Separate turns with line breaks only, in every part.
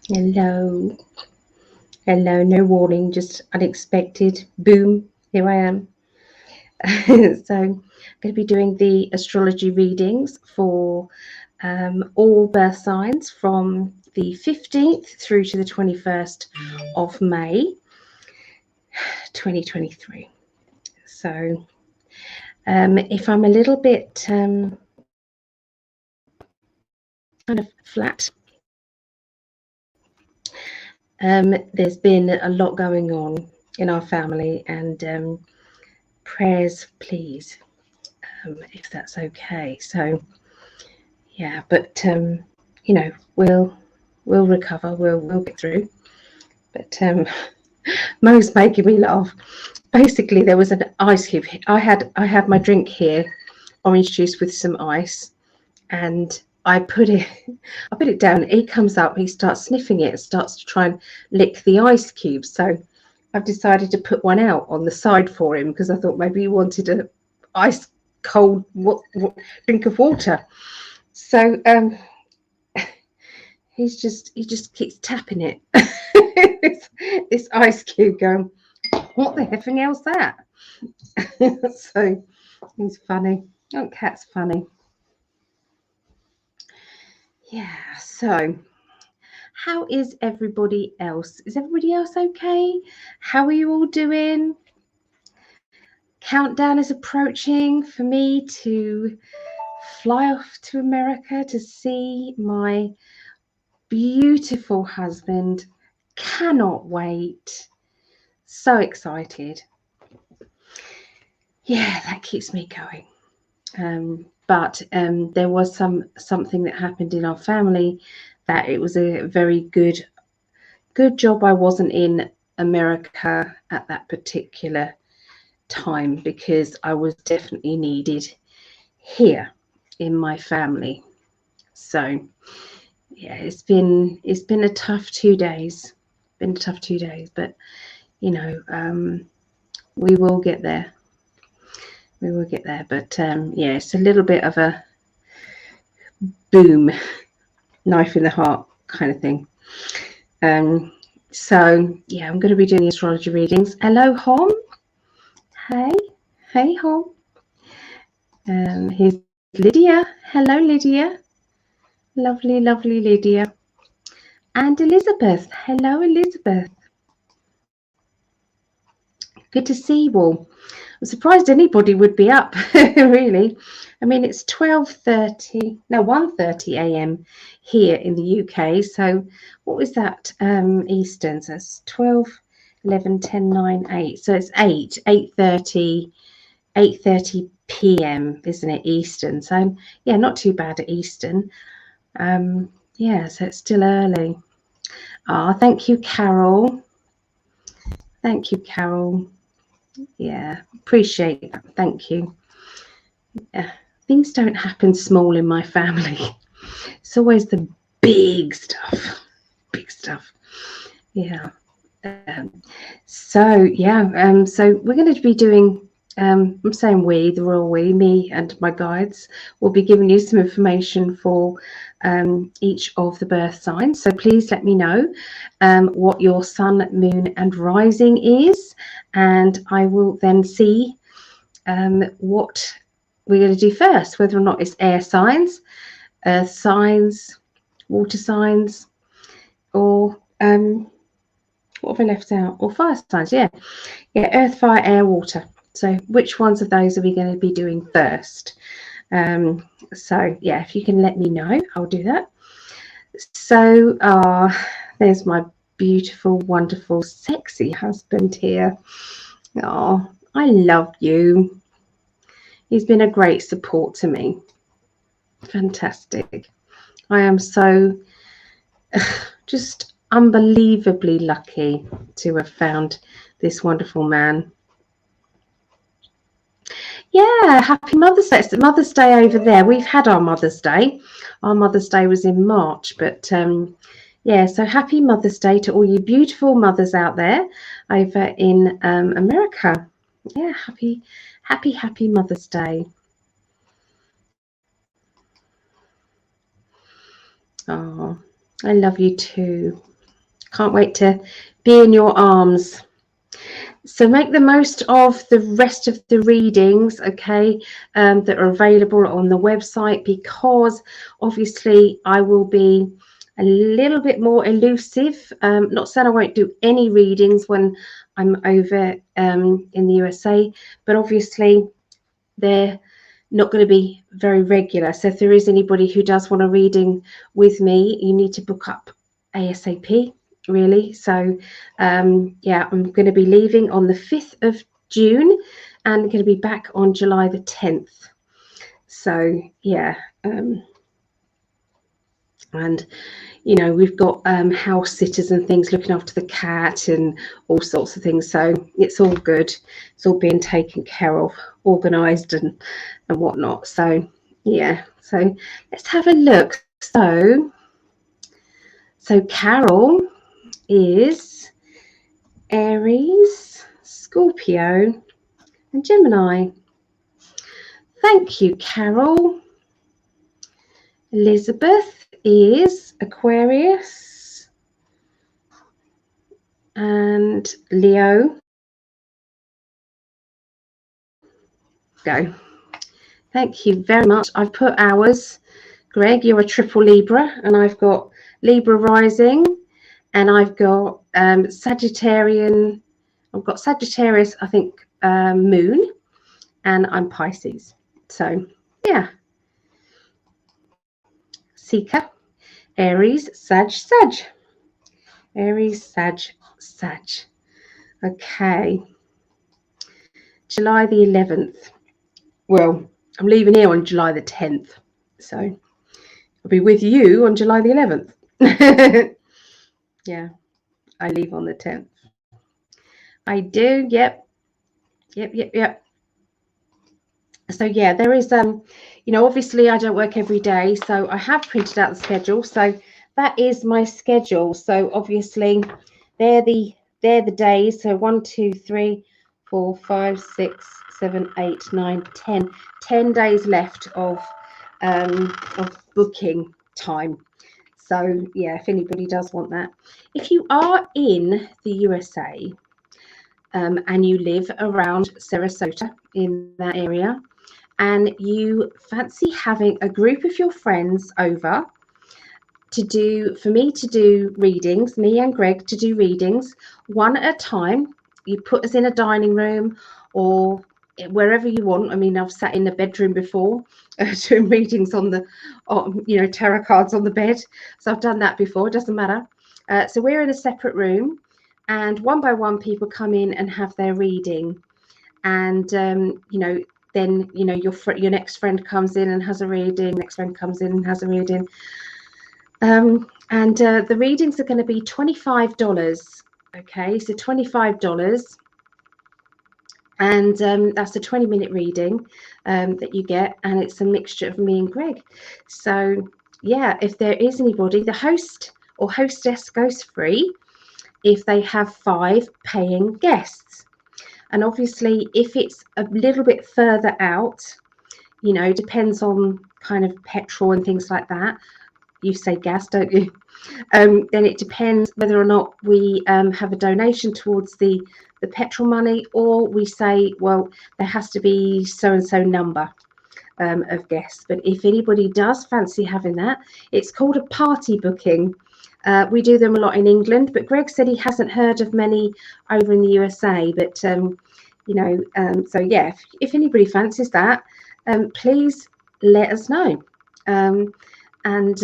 Hello. Hello. No warning, just unexpected. Boom. Here I am. So, I'm going to be doing the astrology readings for all birth signs from the 15th through to the 21st of May 2023. So, if I'm a little bit kind of flat, there's been a lot going on in our family, and prayers, please, if that's okay. So, yeah, but we'll recover. We'll get through. But Mo's making me laugh. Basically, there was an ice cube. I had my drink here, orange juice with some ice, and I put it down. He comes up, he starts sniffing it, starts to try and lick the ice cube. So I've decided to put one out on the side for him because I thought maybe he wanted a ice cold drink of water. So he just keeps tapping it. this ice cube going, what the heffing hell's that? So he's funny. Oh, cat's funny. Yeah, so how is everybody else? Is everybody else okay? How are you all doing? Countdown is approaching for me to fly off to America to see my beautiful husband. Cannot wait. So excited. Yeah, that keeps me going. But there was something that happened in our family that it was a very good job I wasn't in America at that particular time, because I was definitely needed here in my family. So yeah, it's been a tough 2 days. But we will get there. But yeah, it's a little bit of a boom, knife in the heart kind of thing. So yeah, I'm going to be doing the astrology readings. Hello, Hom. Hey, Hom. Here's Lydia. Hello, Lydia. Lovely Lydia. And Elizabeth. Hello, Elizabeth. Good to see you all. I'm surprised anybody would be up, really. I mean, it's 1:30 a.m. here in the UK. So what was that Eastern? So it's 12, 11, 10, 9, 8. So it's 8:30 p.m., isn't it, Eastern? So yeah, not too bad at Eastern. Yeah, so it's still early. Thank you, Carol. Thank you, Carol. Yeah, appreciate that. Thank you. Yeah, things don't happen small in my family. It's always the big stuff. Yeah. So we're going to be doing. I'm saying we, the royal we, me and my guides will be giving you some information for each of the birth signs. So please let me know what your sun, moon, and rising is, and I will then see what we're going to do first, whether or not it's air signs, earth signs, water signs, or what have I left out? Or fire signs, yeah, earth, fire, air, water. So which ones of those are we going to be doing first? So yeah, if you can let me know, I'll do that. So there's my beautiful, wonderful, sexy husband here. Oh, I love you. He's been a great support to me. Fantastic. I am so just unbelievably lucky to have found this wonderful man. Yeah, happy Mother's Day. It's Mother's Day over there. We've had our Mother's Day. Our Mother's Day was in March, but yeah, so happy Mother's Day to all you beautiful mothers out there over in America. Yeah, happy Mother's Day. Oh, I love you too. Can't wait to be in your arms. So make the most of the rest of the readings, okay, that are available on the website, because obviously I will be a little bit more elusive. Not saying I won't do any readings when I'm over in the USA, but obviously they're not going to be very regular. So if there is anybody who does want a reading with me, you need to book up ASAP, really. So yeah, I'm going to be leaving on the 5th of June and going to be back on July the 10th. So yeah, and you know, we've got house sitters and things looking after the cat and all sorts of things, so it's all good. It's all being taken care of, organized and whatnot. So yeah, so let's have a look. So Carol is Aries, Scorpio and Gemini. Thank you, Carol. Elizabeth is Aquarius and Leo. Go. Thank you very much. I've put ours. Greg, you're a triple Libra, and I've got Libra rising, and I've got Sagittarian. I've got Sagittarius, I think, moon, and I'm Pisces. So yeah. Seeker, Aries, Sag. Aries, Sag. Okay. July the 11th. Well, I'm leaving here on July the 10th. So I'll be with you on July the 11th. Yeah, I leave on the 10th. I do, yep. So yeah, there is you know, obviously I don't work every day, so I have printed out the schedule. So that is my schedule. So obviously they're the days. So 1, 2, 3, 4, 5, 6, 7, 8, 9, 10. 10 days left of booking time. So yeah, if anybody does want that. If you are in the USA and you live around Sarasota, in that area, and you fancy having a group of your friends over for me to do readings, me and Greg to do readings one at a time. You put us in a dining room or wherever you want. I mean, I've sat in the bedroom before doing readings on the, you know, tarot cards on the bed. So I've done that before. It doesn't matter. So we're in a separate room, and one by one people come in and have their reading, and you know, then you know your next friend comes in and has a reading. Next friend comes in and has a reading. And the readings are going to be $25. Okay, so $25, and that's a 20-minute reading that you get, and it's a mixture of me and Greg. So yeah, if there is anybody, the host or hostess goes free if they have 5 paying guests. And obviously if it's a little bit further out, you know, depends on kind of petrol and things like that. You say gas, don't you? Then it depends whether or not we have a donation towards the petrol money, or we say, well, there has to be so and so number of guests. But if anybody does fancy having that, it's called a party booking. We do them a lot in England, but Greg said he hasn't heard of many over in the USA. But you know, so yeah, if anybody fancies that, please let us know. And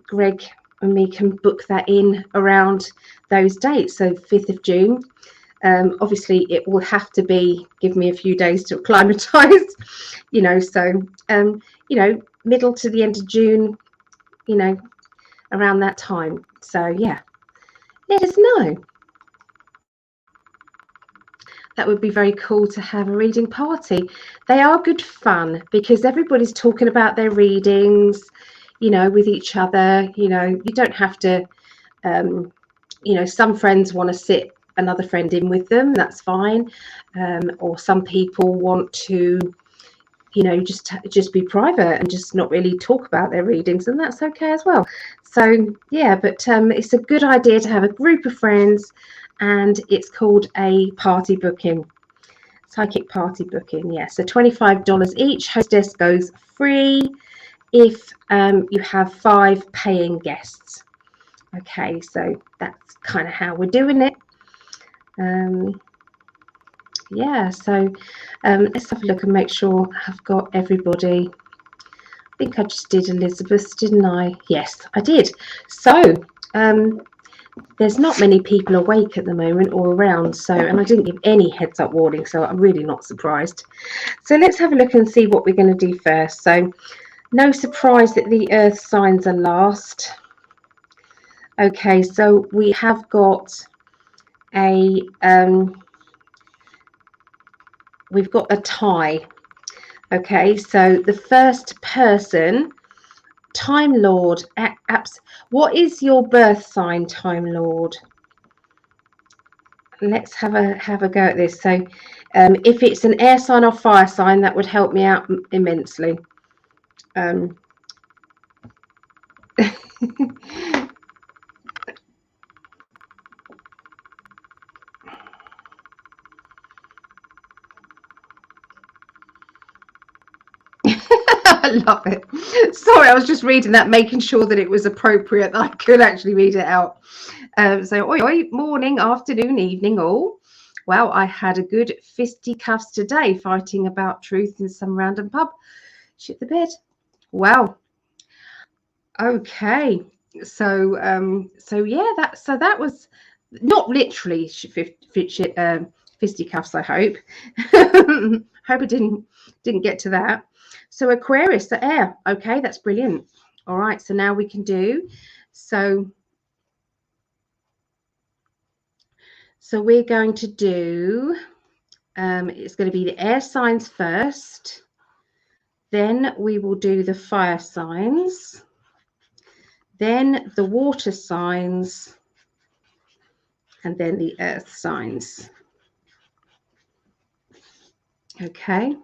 Greg and me can book that in around those dates. So 5th of June. Obviously it will have to be, give me a few days to acclimatize, you know, so you know, middle to the end of June, you know, around that time. So yeah, let us know. That would be very cool to have a reading party. They are good fun because everybody's talking about their readings, you know, with each other. You know, you don't have to, you know, some friends want to sit another friend in with them, that's fine. Or some people want to, just be private and just not really talk about their readings, and that's okay as well. So yeah, but it's a good idea to have a group of friends, and it's called a party booking, psychic party booking. Yeah, so $25 each. Hostess goes free if you have 5 paying guests. Okay, so that's kind of how we're doing it. Yeah, so let's have a look and make sure I've got everybody. I think I just did Elizabeth, didn't I? Yes, I did. So there's not many people awake at the moment or around, so, and I didn't give any heads up warning, so I'm really not surprised. So let's have a look and see what we're going to do first. So no surprise that the earth signs are last. Okay, so we have got a we've got a tie. Okay, so the first person, Time Lord. What is your birth sign, Time Lord? Let's have a go at this. So if it's an air sign or fire sign, that would help me out immensely. I love it. Sorry, I was just reading that, making sure that it was appropriate, that I could actually read it out. So, oi, morning, afternoon, evening, all. Well, I had a good fisticuffs today, fighting about truth in some random pub. Shit the bed. Wow. Okay. So, yeah, that was not literally fisticuffs. I hope. Hope it didn't get to that. So Aquarius, the air. Okay, that's brilliant. All right, so now we can do. So we're going to do. It's going to be the air signs first. Then we will do the fire signs. Then the water signs. And then the earth signs. Okay.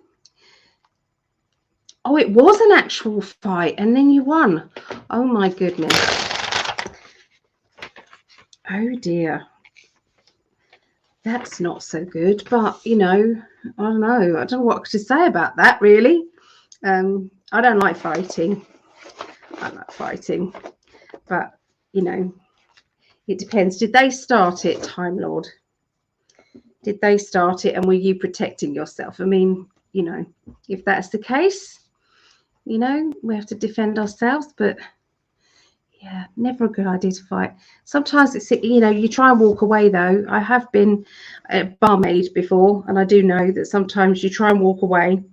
Oh, it was an actual fight, and then you won. Oh my goodness. Oh dear. That's not so good, but I don't know. I don't know what to say about that, really. I don't like fighting. I like fighting, but it depends. Did they start it, Time Lord? Did they start it, and were you protecting yourself? I mean, if that's the case, we have to defend ourselves, but yeah, never a good idea to fight. Sometimes it's, you try and walk away, though. I have been a barmaid before, and I do know that sometimes you try and walk away,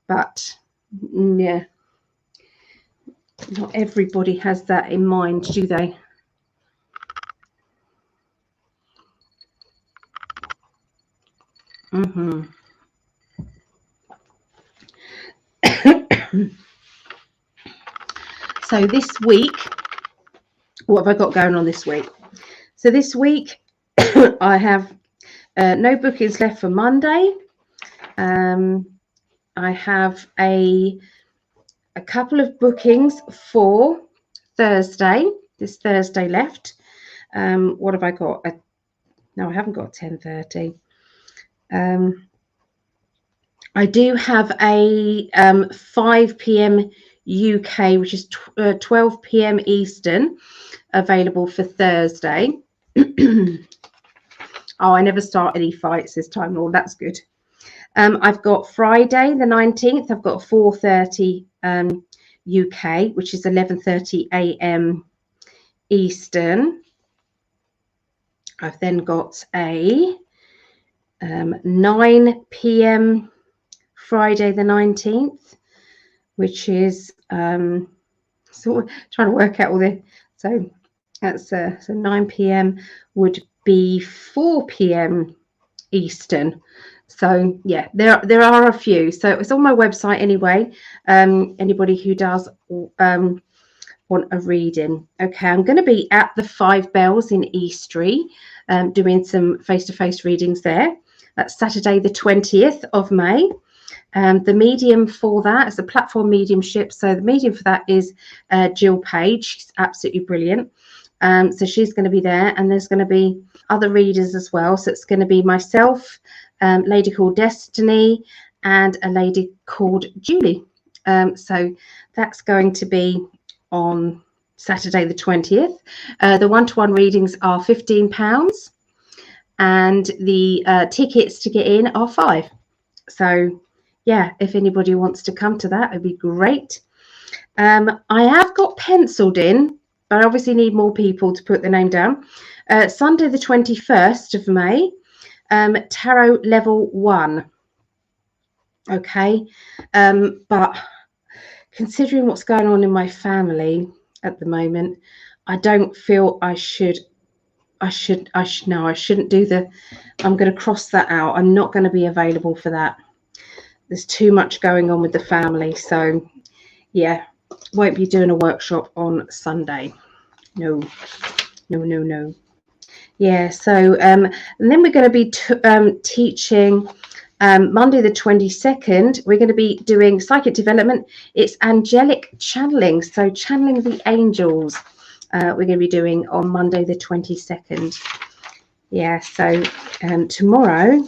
but yeah, not everybody has that in mind, do they? So this week, what have I got going on this week? So this week, I have no bookings left for Monday. I have a couple of bookings for Thursday. This Thursday left. What have I got? No, I haven't got 10:30. I do have a 5 p.m. UK, which is 12 p.m. Eastern, available for Thursday. Oh, I never start any fights this time. Oh, that's good. I've got Friday the 19th. I've got 4:30 UK, which is 11:30 a.m. Eastern. I've then got a 9 p.m. Friday the 19th, which is so trying to work out all the, so that's so 9 p.m. would be 4 p.m. Eastern. So yeah, there are a few. So it's on my website anyway. Anybody who does want a reading. Okay, I'm going to be at the 5 Bells in Eastry, doing some face-to-face readings there. That's Saturday the 20th of May. The medium for that is a platform mediumship. So the medium for that is Jill Page. She's absolutely brilliant. So she's going to be there, and there's going to be other readers as well. So it's going to be myself, a lady called Destiny, and a lady called Julie. So that's going to be on Saturday the 20th. The one-to-one readings are £15, and the tickets to get in are £5. So yeah, if anybody wants to come to that, it'd be great. I have got penciled in, but I obviously need more people to put the name down. Sunday the 21st of May, tarot level 1. Okay, but considering what's going on in my family at the moment, I don't feel I shouldn't do the, I'm going to cross that out. I'm not going to be available for that. There's too much going on with the family. So yeah, won't be doing a workshop on Sunday. No. Yeah, so and then we're going to be teaching Monday the 22nd. We're going to be doing psychic development. It's angelic channeling, so channeling the angels. We're going to be doing on Monday the 22nd. Yeah, so tomorrow,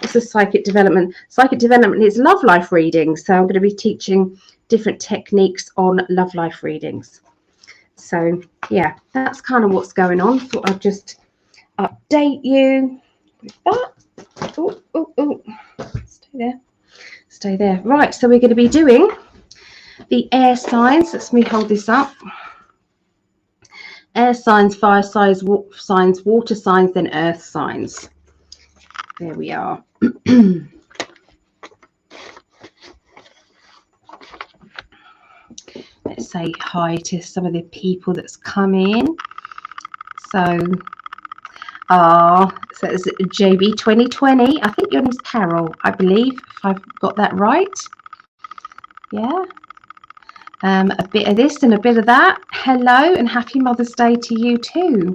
what's the psychic development? Psychic development is love life readings. So I'm going to be teaching different techniques on love life readings. So yeah, that's kind of what's going on. Thought I'd just update you with that. Oh, stay there. Right, so we're going to be doing the air signs. Let me hold this up. Air signs, fire signs, water signs, then earth signs. There we are. Let's say hi to some of the people that's come in. So it's JB 2020. I think your name's Carol, I believe, if I've got that right. Yeah. A bit of this and a bit of that. Hello and happy Mother's Day to you too.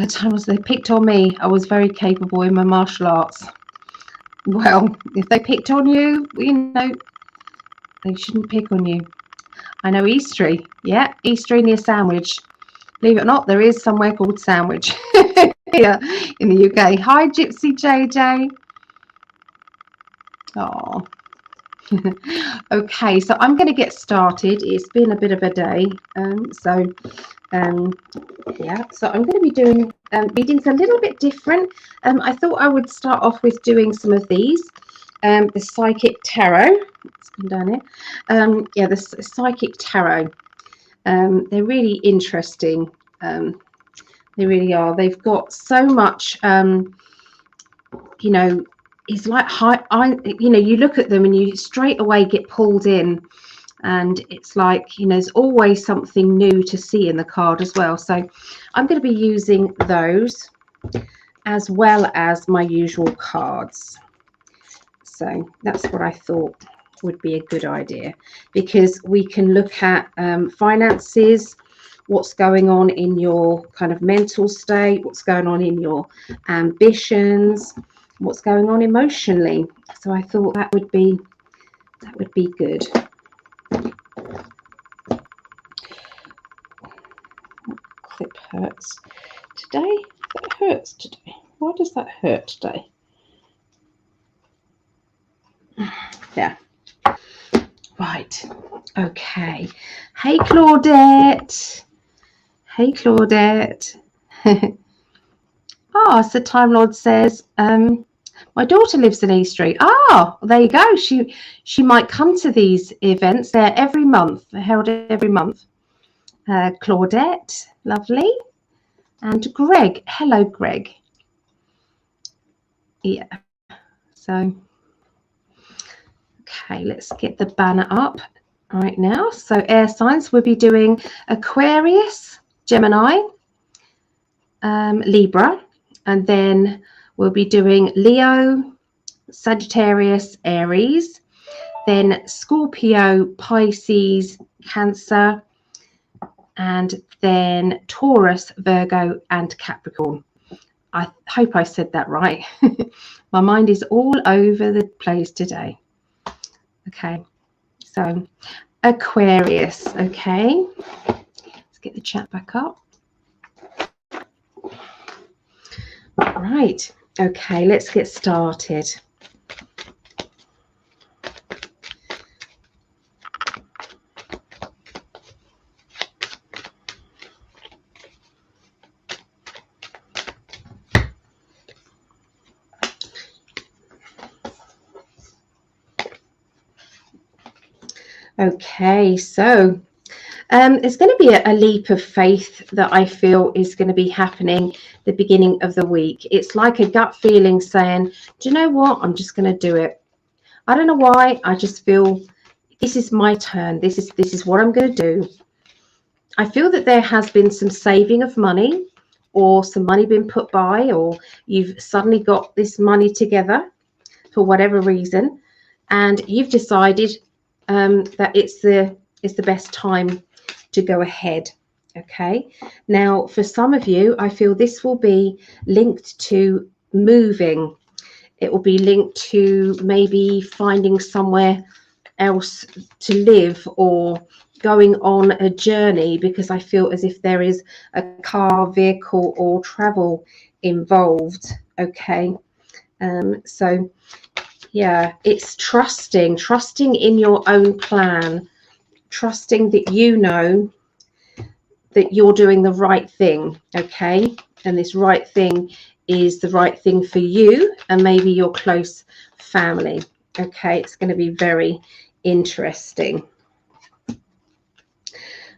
Time was they picked on me. I was very capable in my martial arts. Well, if they picked on you, you know, they shouldn't pick on you. I know Eastery. Yeah, Eastery near Sandwich. Believe it or not, there is somewhere called Sandwich here in the UK. Hi, Gypsy JJ. Oh. Okay, so I'm going to get started. It's been a bit of a day. Yeah, so I'm going to be doing readings a little bit different. I thought I would start off with doing some of these. The Psychic Tarot. Let's come down here. Yeah, the Psychic Tarot. They're really interesting. They really are. They've got so much, you know, it's like you know, you look at them and you straight away get pulled in, and it's like, you know, there's always something new to see in the card as well. So I'm going to be using those as well as my usual cards. So that's what I thought would be a good idea, because we can look at finances, what's going on in your kind of mental state, what's going on in your ambitions, what's going on emotionally. So I thought that would be good. Clip hurts today. That hurts today. Why does that hurt today? Yeah. Right. Okay. Hey, Claudette. Hey, Claudette. So Time Lord says, my daughter lives in East Street. There you go. She might come to these events. They're every month. They're held every month. Claudette, lovely. And Greg. Hello, Greg. Yeah. So, okay, let's get the banner up right now. So air signs, we'll be doing Aquarius, Gemini, Libra, and then we'll be doing Leo, Sagittarius, Aries, then Scorpio, Pisces, Cancer, and then Taurus, Virgo, and Capricorn. I hope I said that right. My mind is all over the place today. Okay, so Aquarius. Okay, let's get the chat back up. Right. Okay, let's get started. Okay, so it's going to be a leap of faith that I feel is going to be happening the beginning of the week. It's like a gut feeling saying, do you know what? I'm just going to do it. I don't know why. I just feel this is my turn. This is what I'm going to do. I feel that there has been some saving of money, or some money been put by, or you've suddenly got this money together for whatever reason, and you've decided that it's the best time to go ahead. Okay, now for some of you, I feel this will be linked to moving. It will be linked to maybe finding somewhere else to live, or going on a journey, because I feel as if there is a car, vehicle, or travel involved. Okay, so yeah, it's trusting in your own plan, trusting that you know that you're doing the right thing. Okay, and this right thing is the right thing for you and maybe your close family. Okay, it's going to be very interesting.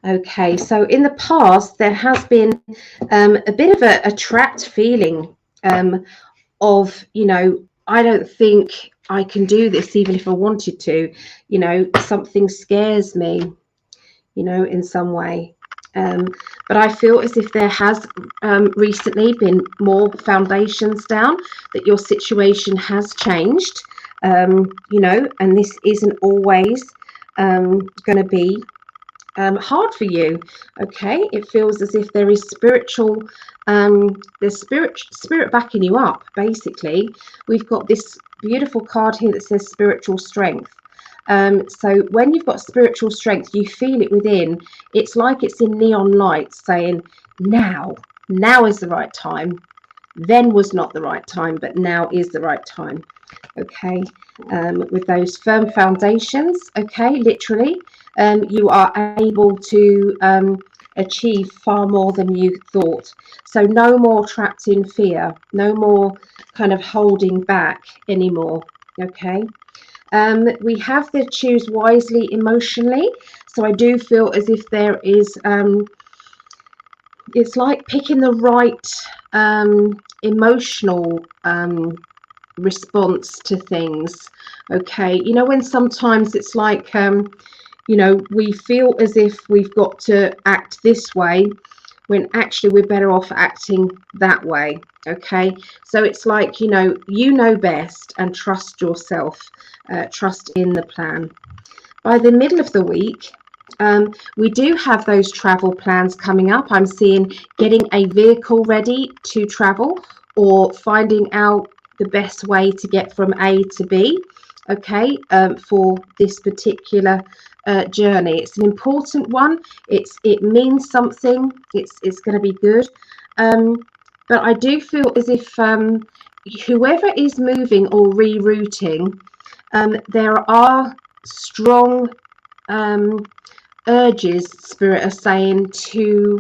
Okay, so in the past there has been a bit of a trapped feeling of, you know, I don't think I can do this even if I wanted to, you know, something scares me, you know, in some way. But I feel as if there has recently been more foundations down, that your situation has changed, you know, and this isn't always going to be hard for you. Okay, it feels as if there is spiritual there's spirit backing you up. Basically, we've got this beautiful card here that says spiritual strength. So when you've got spiritual strength, you feel it within. It's like it's in neon lights saying, now is the right time. Then was not the right time, but now is the right time. Okay, with those firm foundations, okay, literally, you are able to achieve far more than you thought. So no more trapped in fear, no more kind of holding back anymore. Okay, we have the choose wisely emotionally. So I do feel as if there is it's like picking the right emotional response to things. Okay, you know, when sometimes it's like you know, we feel as if we've got to act this way when actually we're better off acting that way. Okay, so it's like, you know best, and trust yourself, trust in the plan. By the middle of the week, we do have those travel plans coming up. I'm seeing getting a vehicle ready to travel, or finding out the best way to get from A to B, okay, for this particular journey. It's an important one. It means something. It's going to be good. But I do feel as if whoever is moving or rerouting, there are strong urges, Spirit are saying, to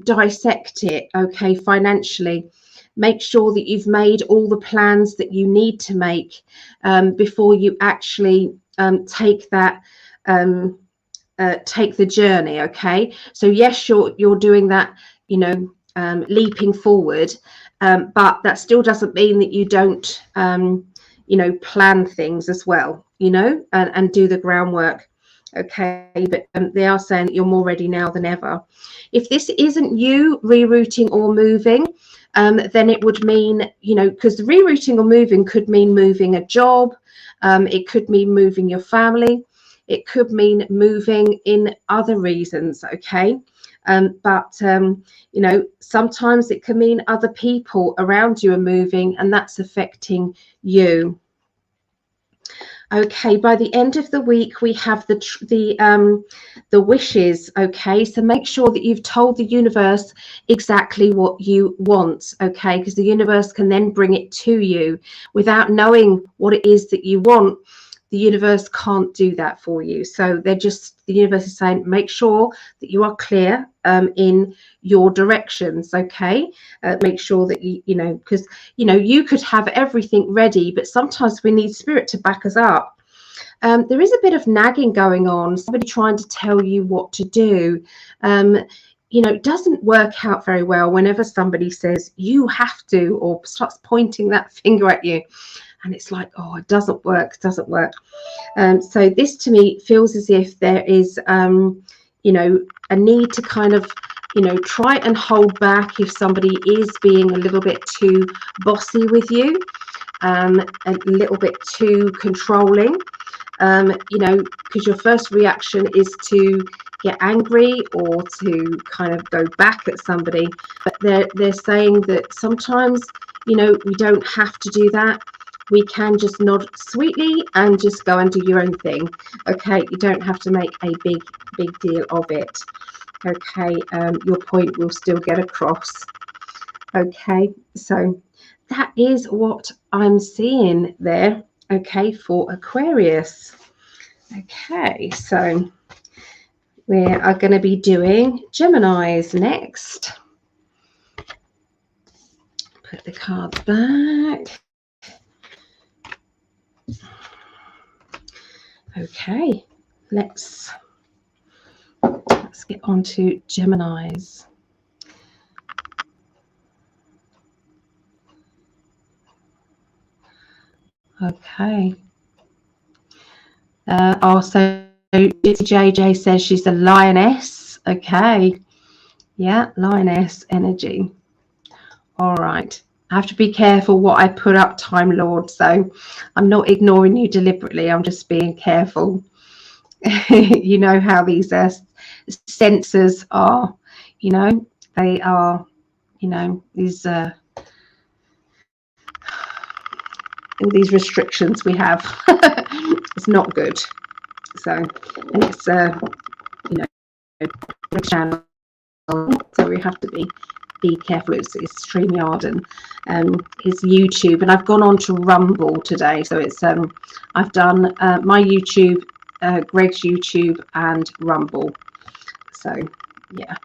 dissect it, okay, financially. Make sure that you've made all the plans that you need to make before you actually take that take the journey. Okay, so yes, you're doing that, you know, leaping forward, but that still doesn't mean that you don't you know, plan things as well, you know, and do the groundwork. Okay, but they are saying that you're more ready now than ever. If this isn't you rerouting or moving, then it would mean, you know, because the rerouting or moving could mean moving a job, it could mean moving your family, it could mean moving in other reasons. Okay, But you know, sometimes it can mean other people around you are moving, and that's affecting you. Okay, by the end of the week, we have the wishes. Okay, so make sure that you've told the universe exactly what you want. Okay, because the universe can then bring it to you without knowing what it is that you want. The universe can't do that for you. So the universe is saying, make sure that you are clear in your directions. Okay, make sure that you know, because you know, you could have everything ready, but sometimes we need spirit to back us up. There is a bit of nagging going on, somebody trying to tell you what to do. You know, it doesn't work out very well whenever somebody says you have to, or starts pointing that finger at you. And it's like, oh, it doesn't work, doesn't work. So this to me feels as if there is, you know, a need to kind of, you know, try and hold back if somebody is being a little bit too bossy with you, a little bit too controlling, you know, because your first reaction is to get angry or to kind of go back at somebody. But they're saying that sometimes, you know, we don't have to do that. We can just nod sweetly and just go and do your own thing. Okay, you don't have to make a big deal of it. Okay, your point will still get across. Okay, so that is what I'm seeing there. Okay, for Aquarius. Okay, so we are going to be doing Geminis next. Put the cards back. Okay, let's get on to Geminis. Okay. Also, JJ says she's a lioness. Okay. Yeah, lioness energy. All right. I have to be careful what I put up, Time Lord. So I'm not ignoring you deliberately. I'm just being careful. You know how these sensors are. You know, they are, you know, these all these restrictions we have. It's not good. So, and it's you know, a channel, so we have to be careful. It's StreamYard and his YouTube, and I've gone on to Rumble today. So it's I've done my YouTube, Greg's YouTube, and Rumble. So yeah.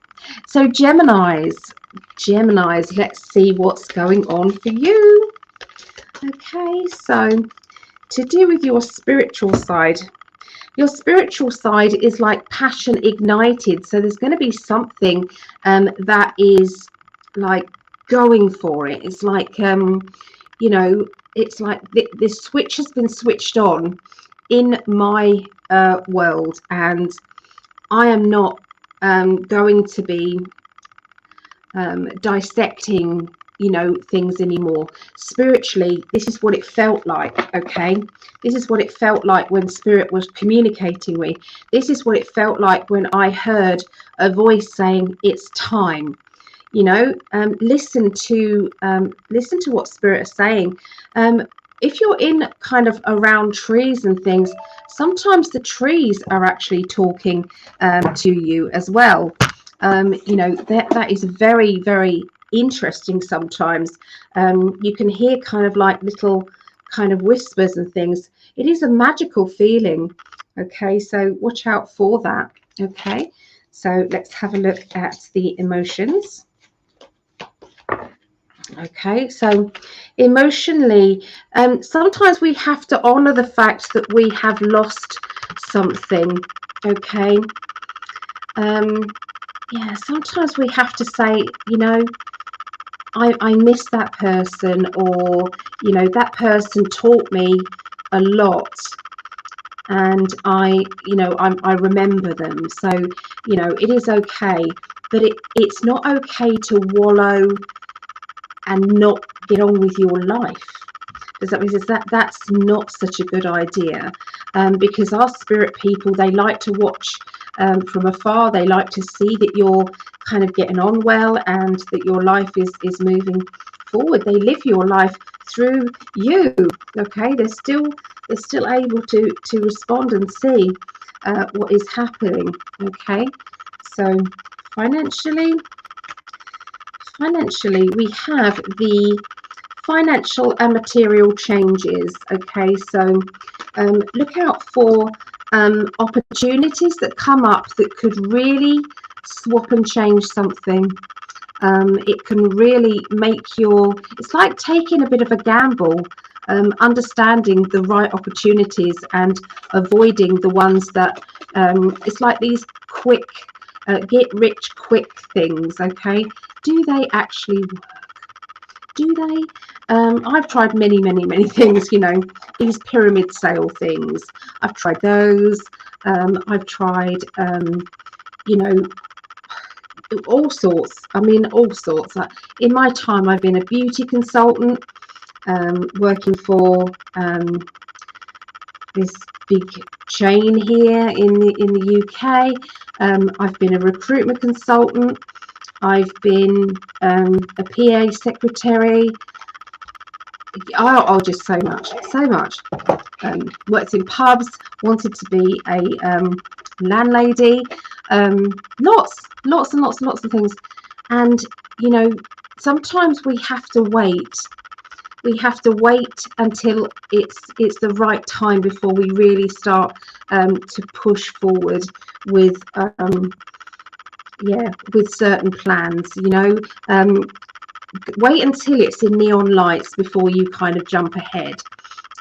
So Geminis, let's see what's going on for you. Okay, so to do with your spiritual side. Your spiritual side is like passion ignited. So there's going to be something that is like going for it. It's like, you know, it's like the switch has been switched on in my world, and I am not going to be dissecting, you know, things anymore. Spiritually, this is what it felt like. Okay, this is what it felt like when spirit was communicating with me. This is what it felt like when I heard a voice saying it's time. You know, listen to what spirit is saying. If you're in kind of around trees and things, sometimes the trees are actually talking to you as well. You know, that is very, very interesting. Sometimes you can hear kind of like little kind of whispers and things. It is a magical feeling. Okay, so watch out for that. Okay, so let's have a look at the emotions. Okay, so emotionally, sometimes we have to honor the fact that we have lost something. Okay, yeah, sometimes we have to say, you know, I miss that person, or, you know, that person taught me a lot, and I remember them. So, you know, it is okay, but it's not okay to wallow and not get on with your life. Does that mean that's not such a good idea? Because our spirit people, they like to watch from afar. They like to see that you're kind of getting on well, and that your life is moving forward. They live your life through you. Okay, they're still able to respond and see what is happening. Okay, so financially we have the financial and material changes. Okay, so look out for opportunities that come up that could really swap and change something. It can really make it's like taking a bit of a gamble, understanding the right opportunities and avoiding the ones that it's like these quick get rich quick things. Okay, do they actually work? Do they? I've tried many things, these pyramid sale things. I've tried those. I've tried all sorts. I mean, all sorts. In my time, I've been a beauty consultant, working for this big chain here in the UK. I've been a recruitment consultant. I've been a PA secretary. Oh, just so much. Worked in pubs. Wanted to be a landlady. Lots and lots of things. And sometimes we have to wait. We have to wait until it's the right time before we really start to push forward with with certain plans. Wait until it's in neon lights before you kind of jump ahead.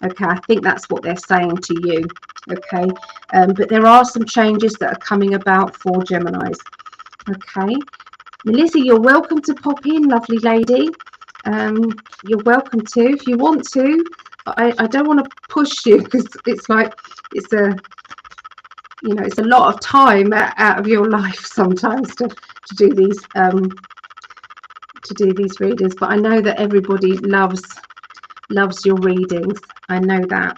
Okay, I think that's what they're saying to you. Okay, but there are some changes that are coming about for Geminis. Okay, Melissa, you're welcome to pop in, lovely lady. You're welcome to if you want to. I don't want to push you, because it's like it's a lot of time out of your life sometimes to do these readings. But I know that everybody loves your readings. I know that.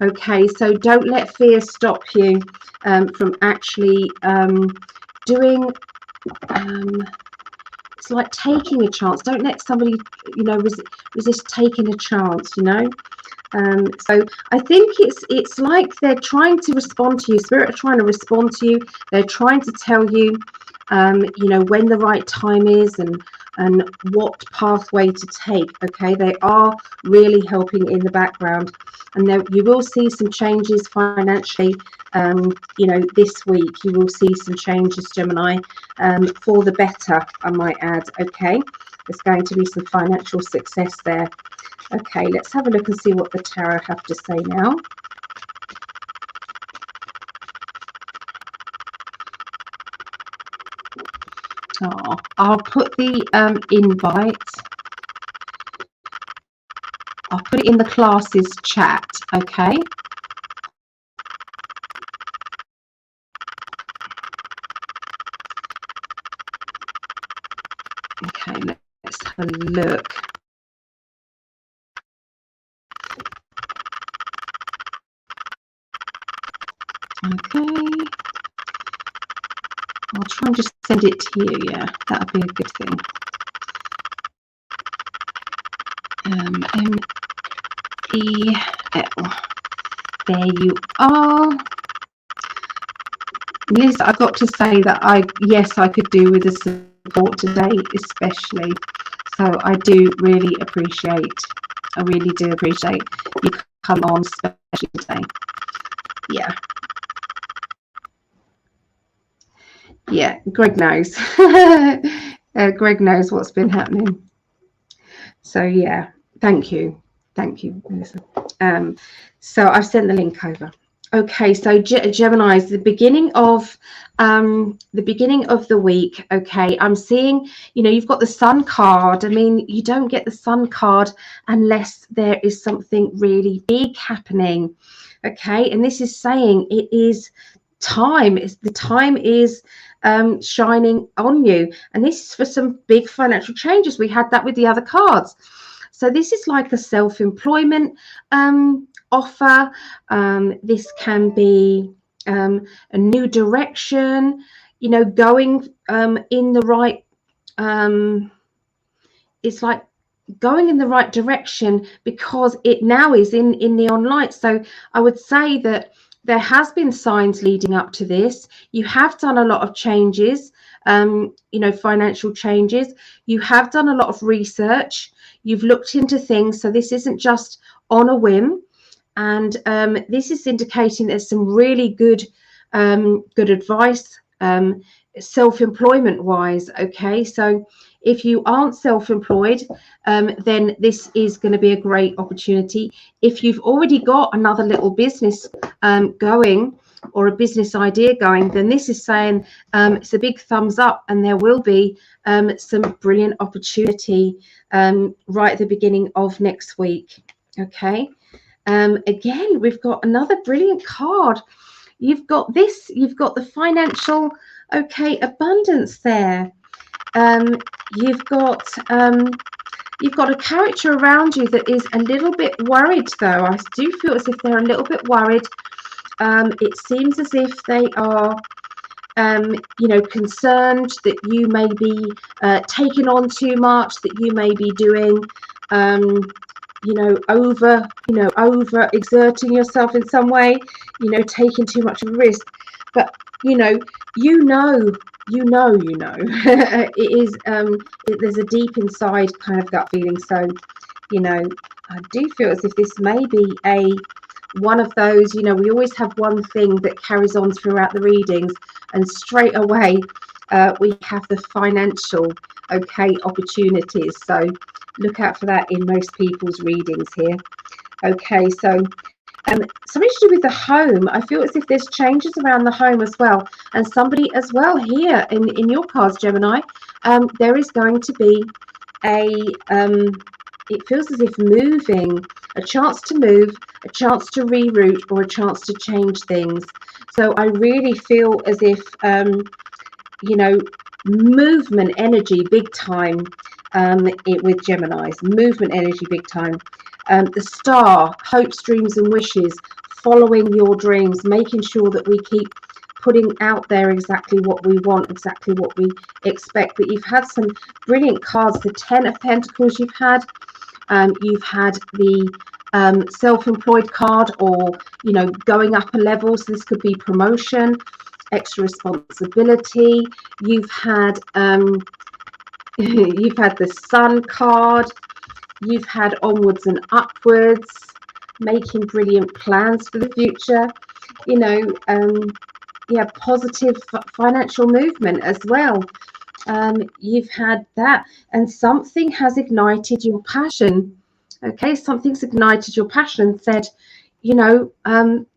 Okay, so don't let fear stop you from actually doing. It's like taking a chance. Don't let somebody resist taking a chance. So I think it's like they're trying to respond to you. Spirit are trying to respond to you. They're trying to tell you when the right time is and what pathway to take. Okay, they are really helping in the background, and you will see some changes financially. This week you will see some changes, Gemini, for the better, I might add. Okay, there's going to be some financial success there. Okay, let's have a look and see what the tarot have to say now. Oh, I'll put the invite. I'll put it in the classes chat. Okay. Okay, let's have a look. Okay. I'll try and just send it to you. Yeah, that would be a good thing. M-E-L. There you are. Liz, I've got to say that I could do with the support today, especially. So I do really appreciate. I really do appreciate you come on, especially today. Yeah. Yeah, Greg knows. Greg knows what's been happening. So yeah, thank you, Melissa. So I've sent the link over. Okay, so Gemini's the beginning of the week. Okay, I'm seeing, you've got the Sun card. I mean, you don't get the Sun card unless there is something really big happening. Okay, and this is saying it is time. The time is shining on you, and this is for some big financial changes. We had that with the other cards. So this is like a self-employment offer. This can be a new direction. going in the right, it's like going in the right direction, because it now is in neon light. So I would say that there has been signs leading up to this. You have done a lot of changes, financial changes. You have done a lot of research. You've looked into things. So this isn't just on a whim. And this is indicating there's some really good advice, self-employment wise. Okay, so if you aren't self-employed, then this is going to be a great opportunity. If you've already got another little business going, or a business idea going, then this is saying it's a big thumbs up, and there will be some brilliant opportunity right at the beginning of next week. Okay. Again, we've got another brilliant card. You've got the financial, abundance there. You've got a character around you that is a little bit worried, though. I do feel as if they're a little bit worried. It seems as if they are, concerned that you may be taking on too much, that you may be doing, over exerting yourself in some way, taking too much of a risk. But it is, there's a deep inside kind of gut feeling. So I do feel as if this may be one of those, we always have one thing that carries on throughout the readings, and straight away we have the financial opportunities. So look out for that in most people's readings here. Okay, so something to do with the home. I feel as if there's changes around the home as well, and somebody as well here in your cards, Gemini. There is going to be it feels as if moving, a chance to move, a chance to reroute, or a chance to change things. So I really feel as if movement energy big time with Geminis. Movement energy big time. The star, hopes, dreams and wishes, following your dreams, making sure that we keep putting out there exactly what we want, exactly what we expect. But you've had some brilliant cards. The 10 of Pentacles you've had the self-employed card, or going up a level. So this could be promotion, extra responsibility. You've had the Sun card. You've had onwards and upwards, making brilliant plans for the future. Positive financial movement as well. You've had that, and something has ignited your passion. Okay, something's ignited your passion and said,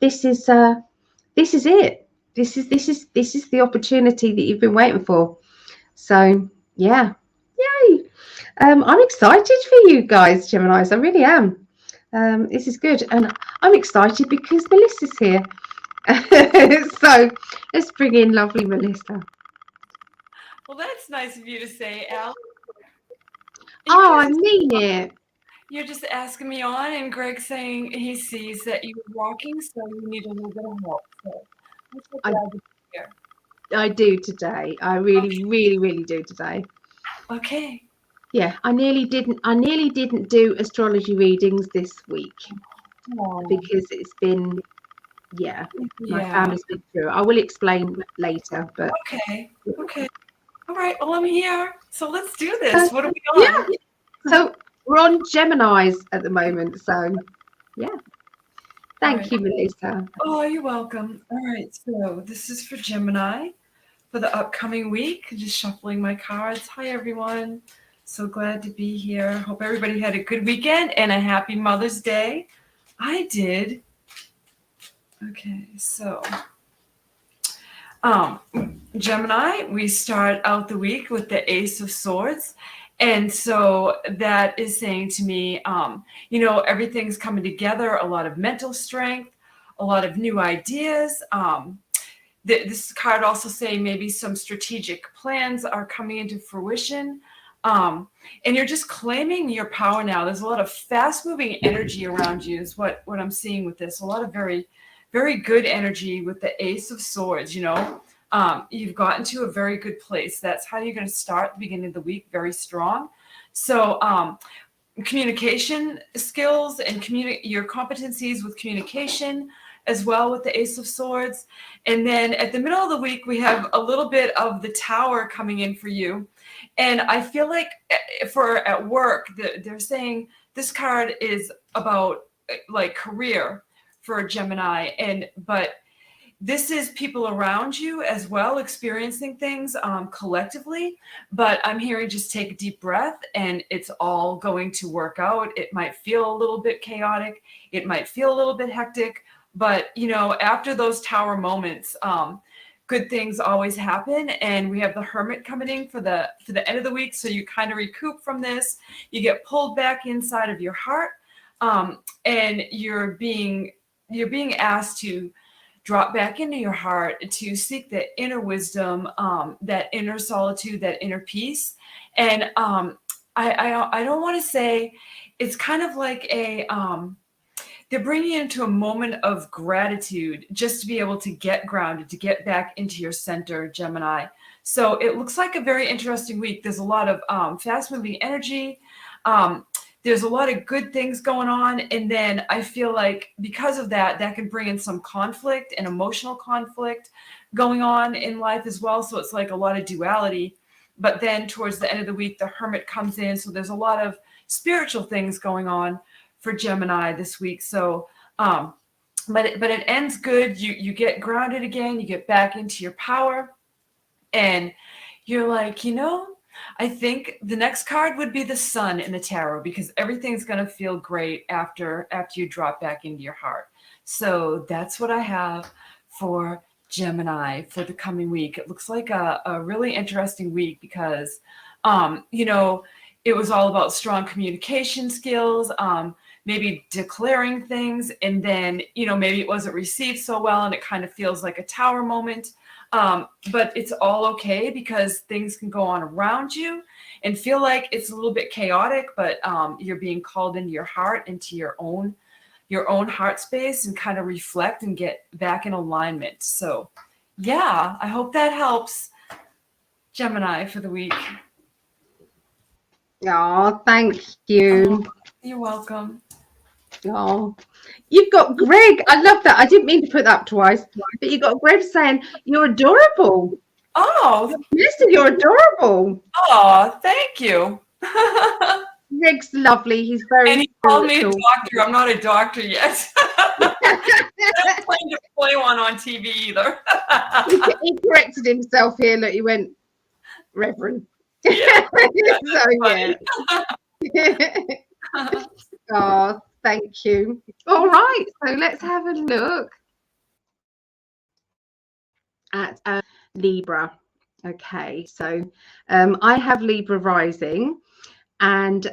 this is it. This is the opportunity that you've been waiting for. So yeah, yay! I'm excited for you guys, Geminis. I really am. This is good, and I'm excited because Melissa's here. So let's bring in lovely Melissa.
Well, that's nice of you to say, Al.
I mean it.
You're just asking me on, and Greg's saying he sees that you're walking, so you need a little bit of help. So I'm so glad to be here.
I do today. I really, really, really do today.
Okay.
Yeah, I nearly didn't do astrology readings this week because it's been, my family's been through. I will explain later, but
okay. All right. Well, I'm here, so let's do this. What are we on?
Yeah. So we're on Geminis at the moment. So yeah. Thank you, Melissa.
Oh, you're welcome. All right. So this is for Gemini for the upcoming week. Just shuffling my cards. Hi, everyone. So glad to be here. Hope everybody had a good weekend and a happy Mother's Day. I did. Okay, so Gemini, we start out the week with the Ace of Swords. And so that is saying to me, everything's coming together, a lot of mental strength, a lot of new ideas. This card also saying maybe some strategic plans are coming into fruition. And you're just claiming your power now. There's a lot of fast-moving energy around you is what I'm seeing with this. A lot of very, very good energy with the Ace of Swords, You've gotten to a very good place. That's how you're going to start the beginning of the week very strong. So communication skills and your competencies with communication as well with the Ace of Swords. And then at the middle of the week, we have a little bit of the Tower coming in for you. And I feel like for at work, they're saying this card is about like career for Gemini, but this is people around you as well experiencing things collectively. But I'm hearing just take a deep breath and it's all going to work out. It might feel a little bit chaotic. It might feel a little bit hectic. But, after those Tower moments, good things always happen. And we have the Hermit coming in for the end of the week. So you kind of recoup from this. You get pulled back inside of your heart. And you're being asked to drop back into your heart to seek the inner wisdom, that inner solitude, that inner peace. And I don't want to say it's kind of like they're bringing you into a moment of gratitude just to be able to get grounded, to get back into your center, Gemini. So it looks like a very interesting week. There's a lot of fast-moving energy. There's a lot of good things going on. And then I feel like because of that can bring in some conflict and emotional conflict going on in life as well. So it's like a lot of duality. But then towards the end of the week, the Hermit comes in. So there's a lot of spiritual things going on for Gemini this week. So, but it ends good. You get grounded again. You get back into your power. And you're like, I think the next card would be the Sun in the tarot, because everything's going to feel great after you drop back into your heart. So that's what I have for Gemini for the coming week. It looks like a really interesting week because, it was all about strong communication skills, maybe declaring things, and then, maybe it wasn't received so well and it kind of feels like a Tower moment. But it's all okay because things can go on around you and feel like it's a little bit chaotic, but you're being called into your heart, into your own heart space, and kind of reflect and get back in alignment. So yeah, I hope that helps Gemini for the week.
Oh, thank you.
You're welcome.
Oh, you've got Greg. I love that. I didn't mean to put that up twice, but you got Greg saying you're adorable.
Oh,
listen, you're adorable.
Oh, thank you.
Greg's lovely. He's very.
And he called me a doctor. I'm not a doctor yet. I'm not planning to play one on TV either.
he corrected himself here. Look, he went, Reverend.
Yeah.
So yeah. Oh, thank you. All right, so let's have a look at Libra. Okay, so I have Libra rising, and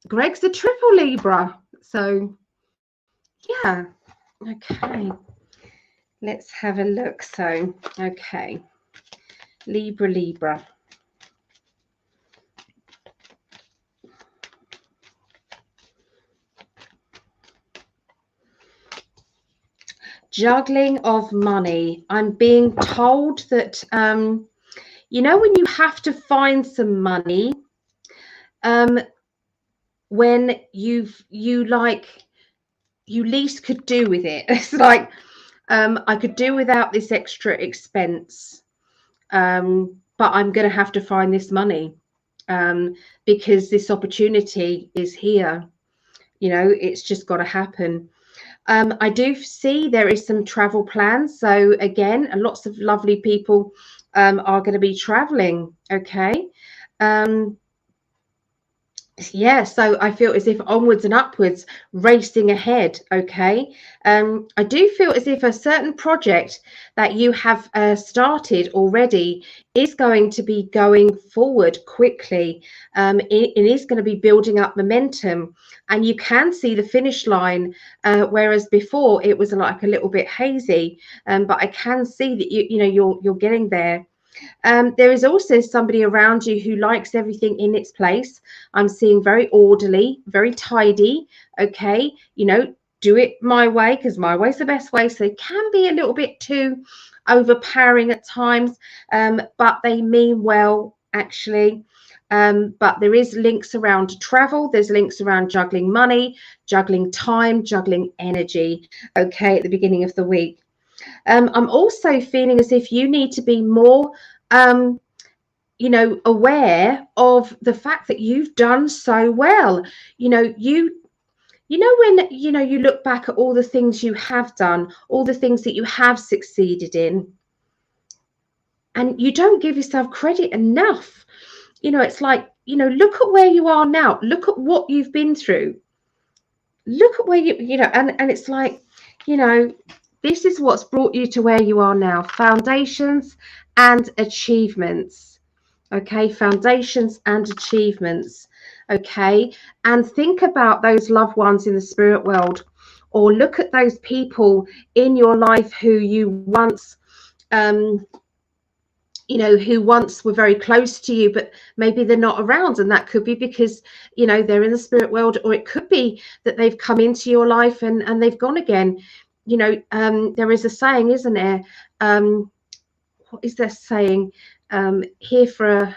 Greg's a triple Libra. So yeah, okay, let's have a look. So okay, Libra. Juggling of money. I'm being told that, when you have to find some money, when you least could do with it. It's like, I could do without this extra expense, but I'm going to have to find this money, because this opportunity is here. It's just got to happen. I do see there is some travel plans. So again, lots of lovely people are going to be traveling. Okay. Yeah, so I feel as if onwards and upwards, racing ahead. Okay. I do feel as if a certain project that you have started already is going to be going forward quickly. It is going to be building up momentum, and you can see the finish line, whereas before it was like a little bit hazy. But I can see that you're getting there. There is also somebody around you who likes everything in its place. I'm seeing very orderly, very tidy. Okay, do it my way, because my way's the best way. So they can be a little bit too overpowering at times, but they mean well, actually. But there is links around travel. There's links around juggling money, juggling time, juggling energy, okay, at the beginning of the week. I'm also feeling as if you need to be more aware of the fact that you've done so well. When you look back at all the things you have done, all the things that you have succeeded in, and you don't give yourself credit enough. It's like, look at where you are now. Look at what you've been through. Look at where and it's like, this is what's brought you to where you are now. Foundations and achievements. Okay, foundations and achievements. Okay, and think about those loved ones in the spirit world, or look at those people in your life who you once who once were very close to you, but maybe they're not around, and that could be because they're in the spirit world, or it could be that they've come into your life and they've gone again. There is a saying, isn't there? What is that saying? Here for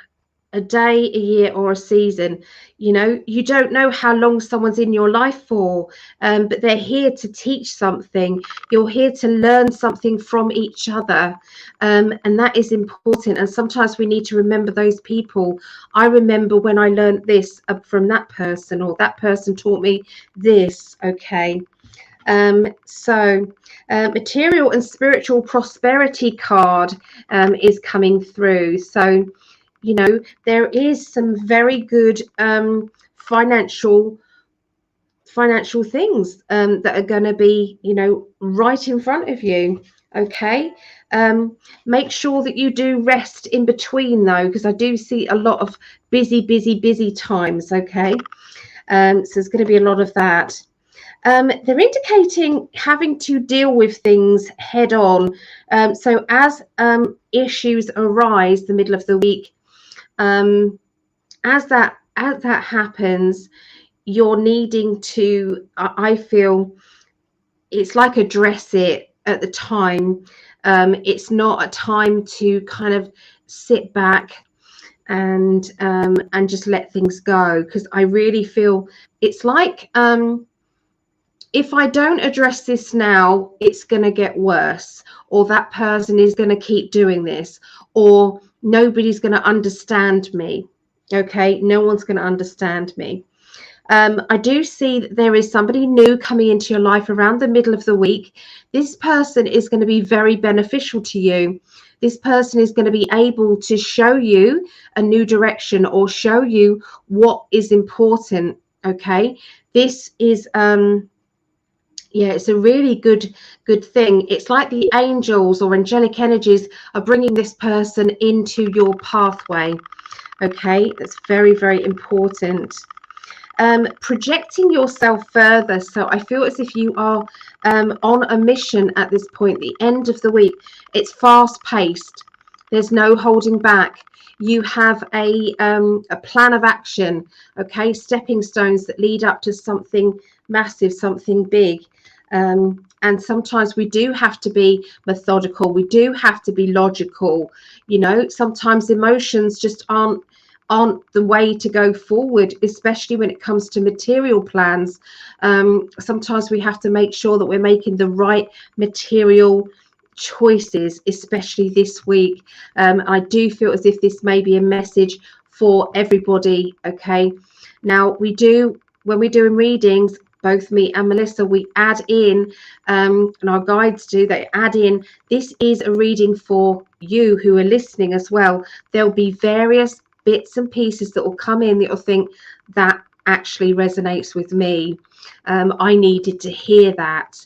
a day, a year, or a season. You don't know how long someone's in your life for, but they're here to teach something. You're here to learn something from each other, and that is important. And sometimes we need to remember those people. I remember when I learned this from that person, or that person taught me this. Okay. Material and spiritual prosperity card is coming through. So there is some very good financial things that are going to be right in front of you. Okay. Make sure that you do rest in between, though, because I do see a lot of busy times. Okay. So there's going to be a lot of that. They're indicating having to deal with things head on. So as issues arise the middle of the week, as that happens, you're needing to, I feel it's like address it at the time. It's not a time to kind of sit back and just let things go, because I really feel it's like if I don't address this now, it's going to get worse, or that person is going to keep doing this, or nobody's going to understand me. Okay, no one's going to understand me. I do see that there is somebody new coming into your life around the middle of the week. This person is going to be very beneficial to you. This person is going to be able to show you a new direction, or show you what is important. Okay, this is it's a really good thing. It's like the angels or angelic energies are bringing this person into your pathway. Okay, that's very, very important. Projecting yourself further. So I feel as if you are on a mission at this point, the end of the week. It's fast paced. There's no holding back. You have a plan of action. Okay, stepping stones that lead up to something massive, something big. And sometimes we do have to be methodical. We do have to be logical. Sometimes emotions just aren't the way to go forward, especially when it comes to material plans. Sometimes we have to make sure that we're making the right material choices, especially this week. I do feel as if this may be a message for everybody. Okay, now when we're doing readings, both me and Melissa, we add in, and our guides do, they add in, this is a reading for you who are listening as well. There'll be various bits and pieces that will come in that you'll think that actually resonates with me. I needed to hear that,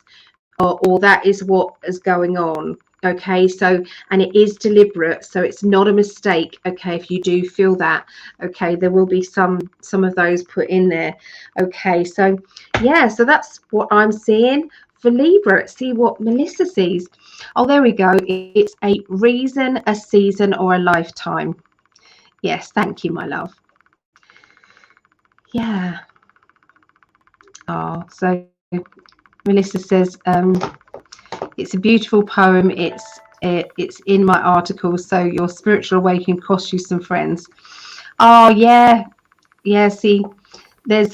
or that is what is going on. Okay, so, and it is deliberate, so it's not a mistake. Okay, if you do feel that, okay, there will be some of those put in there. Okay, so yeah, so that's what I'm seeing for Libra. Let's see what Melissa sees. Oh, there we go. It's a reason, a season, or a lifetime. Yes, thank you, my love. Yeah. Oh, so Melissa says, it's a beautiful poem. It's in my article. So your spiritual awakening cost you some friends. Oh yeah, yeah. See, there's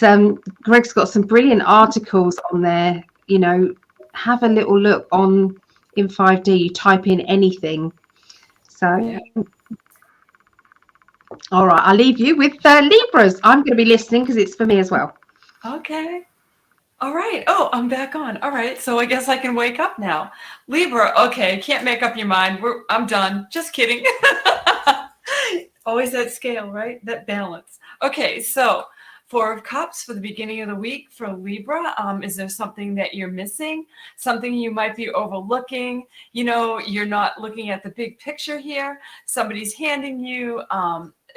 Greg's got some brilliant articles on there. You know, have a little look on in 5D. You type in anything. So,
Yeah.
all right, I'll leave you with Libras. I'm going to be listening because it's for me as well.
Okay. All right. Oh, I'm back on. All right. So I guess I can wake up now. Libra. Okay. Can't make up your mind. I'm done. Just kidding. Always that scale, right? That balance. Okay. So 4 of Cups for the beginning of the week for Libra. Is there something that you're missing? Something you might be overlooking? You know, you're not looking at the big picture here. Somebody's handing you,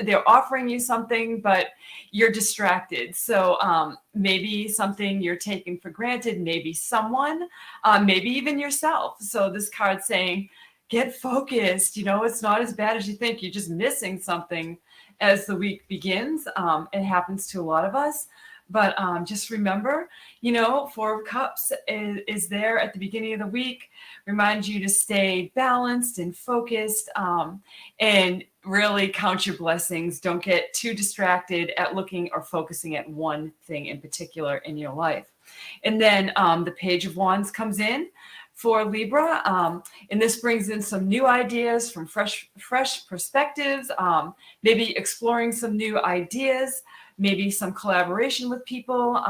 they're offering you something, but you're distracted. So maybe something you're taking for granted, maybe someone, maybe even yourself. So this card's saying, get focused. You know, it's not as bad as you think. You're just missing something as the week begins. It happens to a lot of us. But just remember, you know, 4 of Cups is there at the beginning of the week. Reminds you to stay balanced and focused, and really count your blessings. Don't get too distracted at looking or focusing at one thing in particular in your life. And then the Page of Wands comes in for Libra, and this brings in some new ideas from fresh perspectives, maybe exploring some new ideas, maybe some collaboration with people.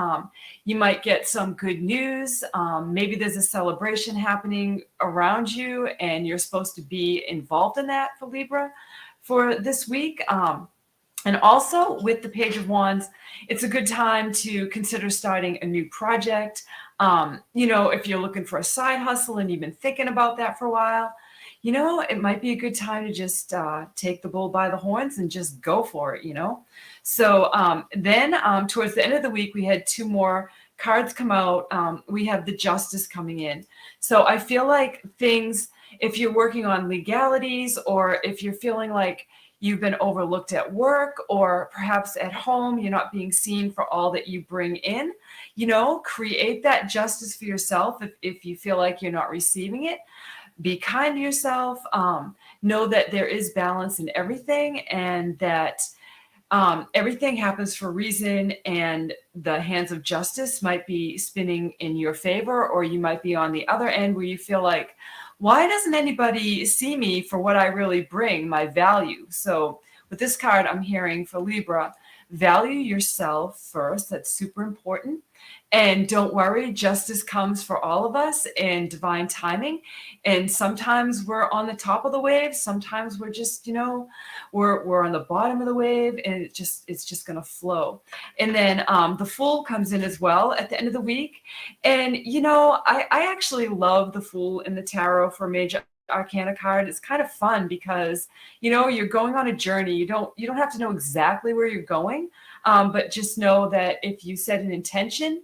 You might get some good news. Maybe there's a celebration happening around you and you're supposed to be involved in that for Libra for this week. And also with the Page of Wands, it's a good time to consider starting a new project. You know, if you're looking for a side hustle and you've been thinking about that for a while, you know, it might be a good time to just take the bull by the horns and just go for it, you know. So then towards the end of the week, we had 2 more cards come out. We have the Justice coming in. So I feel like things, if you're working on legalities or if you're feeling like you've been overlooked at work or perhaps at home, you're not being seen for all that you bring in, you know, create that justice for yourself if you feel like you're not receiving it. Be kind to yourself. Know that there is balance in everything and that everything happens for a reason, and the hands of justice might be spinning in your favor, or you might be on the other end where you feel like, why doesn't anybody see me for what I really bring, my value? So with this card, I'm hearing for Libra, value yourself first. That's super important. And don't worry, justice comes for all of us in divine timing. And sometimes we're on the top of the wave. Sometimes we're just, you know, we're on the bottom of the wave, and it's just going to flow. And then the Fool comes in as well at the end of the week. And, you know, I actually love the Fool in the tarot for major arcana card. It's kind of fun because, you know, you're going on a journey. You don't have to know exactly where you're going, but just know that if you set an intention,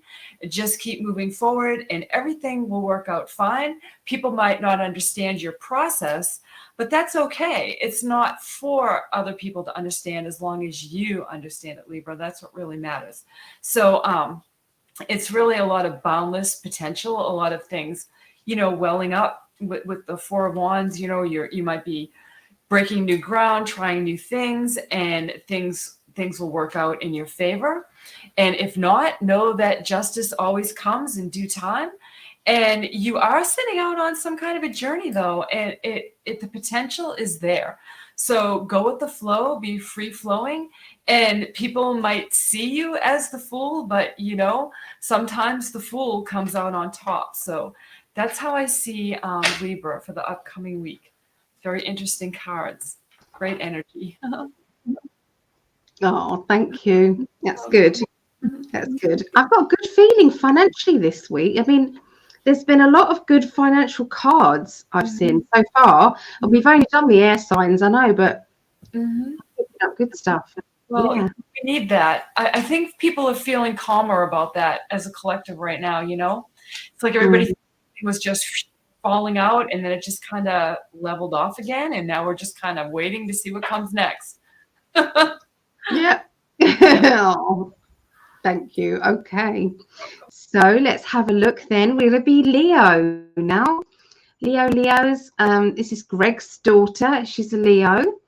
just keep moving forward and everything will work out fine. People might not understand your process, but that's okay. It's not for other people to understand as long as you understand it, Libra. That's what really matters. So it's really a lot of boundless potential, a lot of things, you know, welling up with the 4 of Wands. You know, you might be breaking new ground, trying new things, and things will work out in your favor. And if not, know that justice always comes in due time. And you are setting out on some kind of a journey, though, and the potential is there. So go with the flow, be free flowing, and people might see you as the Fool, but you know, sometimes the Fool comes out on top. So that's how I see Libra for the upcoming week. Very interesting cards. Great energy.
Oh, thank you. That's good. That's good. I've got a good feeling financially this week. I mean, there's been a lot of good financial cards I've seen so far. And we've only done the air signs, I know, but good stuff.
Well,
Yeah.
we need that. I think people are feeling calmer about that as a collective right now, you know? It's like everybody was just falling out and then it just kind of leveled off again. And now we're just kind of waiting to see what comes next.
Yeah. Oh, thank you. Okay. So let's have a look then. We're going to be Leo now. Leos. This is Greg's daughter. She's a Leo.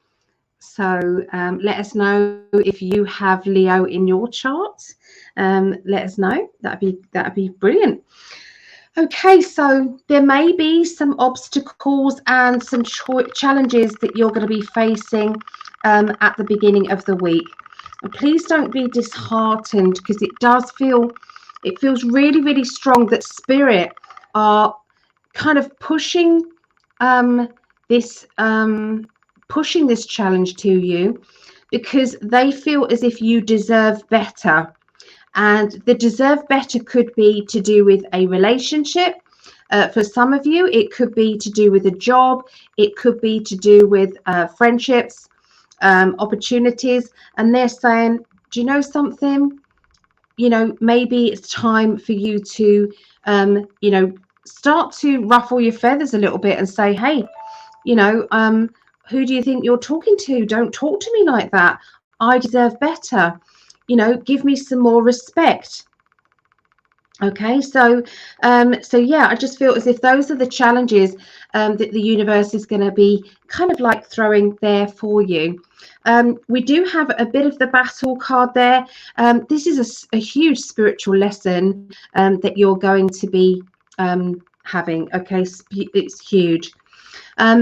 So let us know if you have Leo in your chart. Let us know. That'd be brilliant. Okay, so there may be some obstacles and some challenges that you're going to be facing at the beginning of the week. And please don't be disheartened, because it feels really, really strong that Spirit are kind of pushing this challenge to you, because they feel as if you deserve better. And the deserve better could be to do with a relationship. For some of you, it could be to do with a job. It could be to do with friendships, opportunities. And they're saying, do you know something? Maybe it's time for you to, start to ruffle your feathers a little bit and say, hey, who do you think you're talking to? Don't talk to me like that. I deserve better. Give me some more respect. Okay, so yeah, I just feel as if those are the challenges that the universe is going to be kind of like throwing there for you. We do have a bit of the battle card there. This is a huge spiritual lesson that you're going to be having. Okay, it's huge.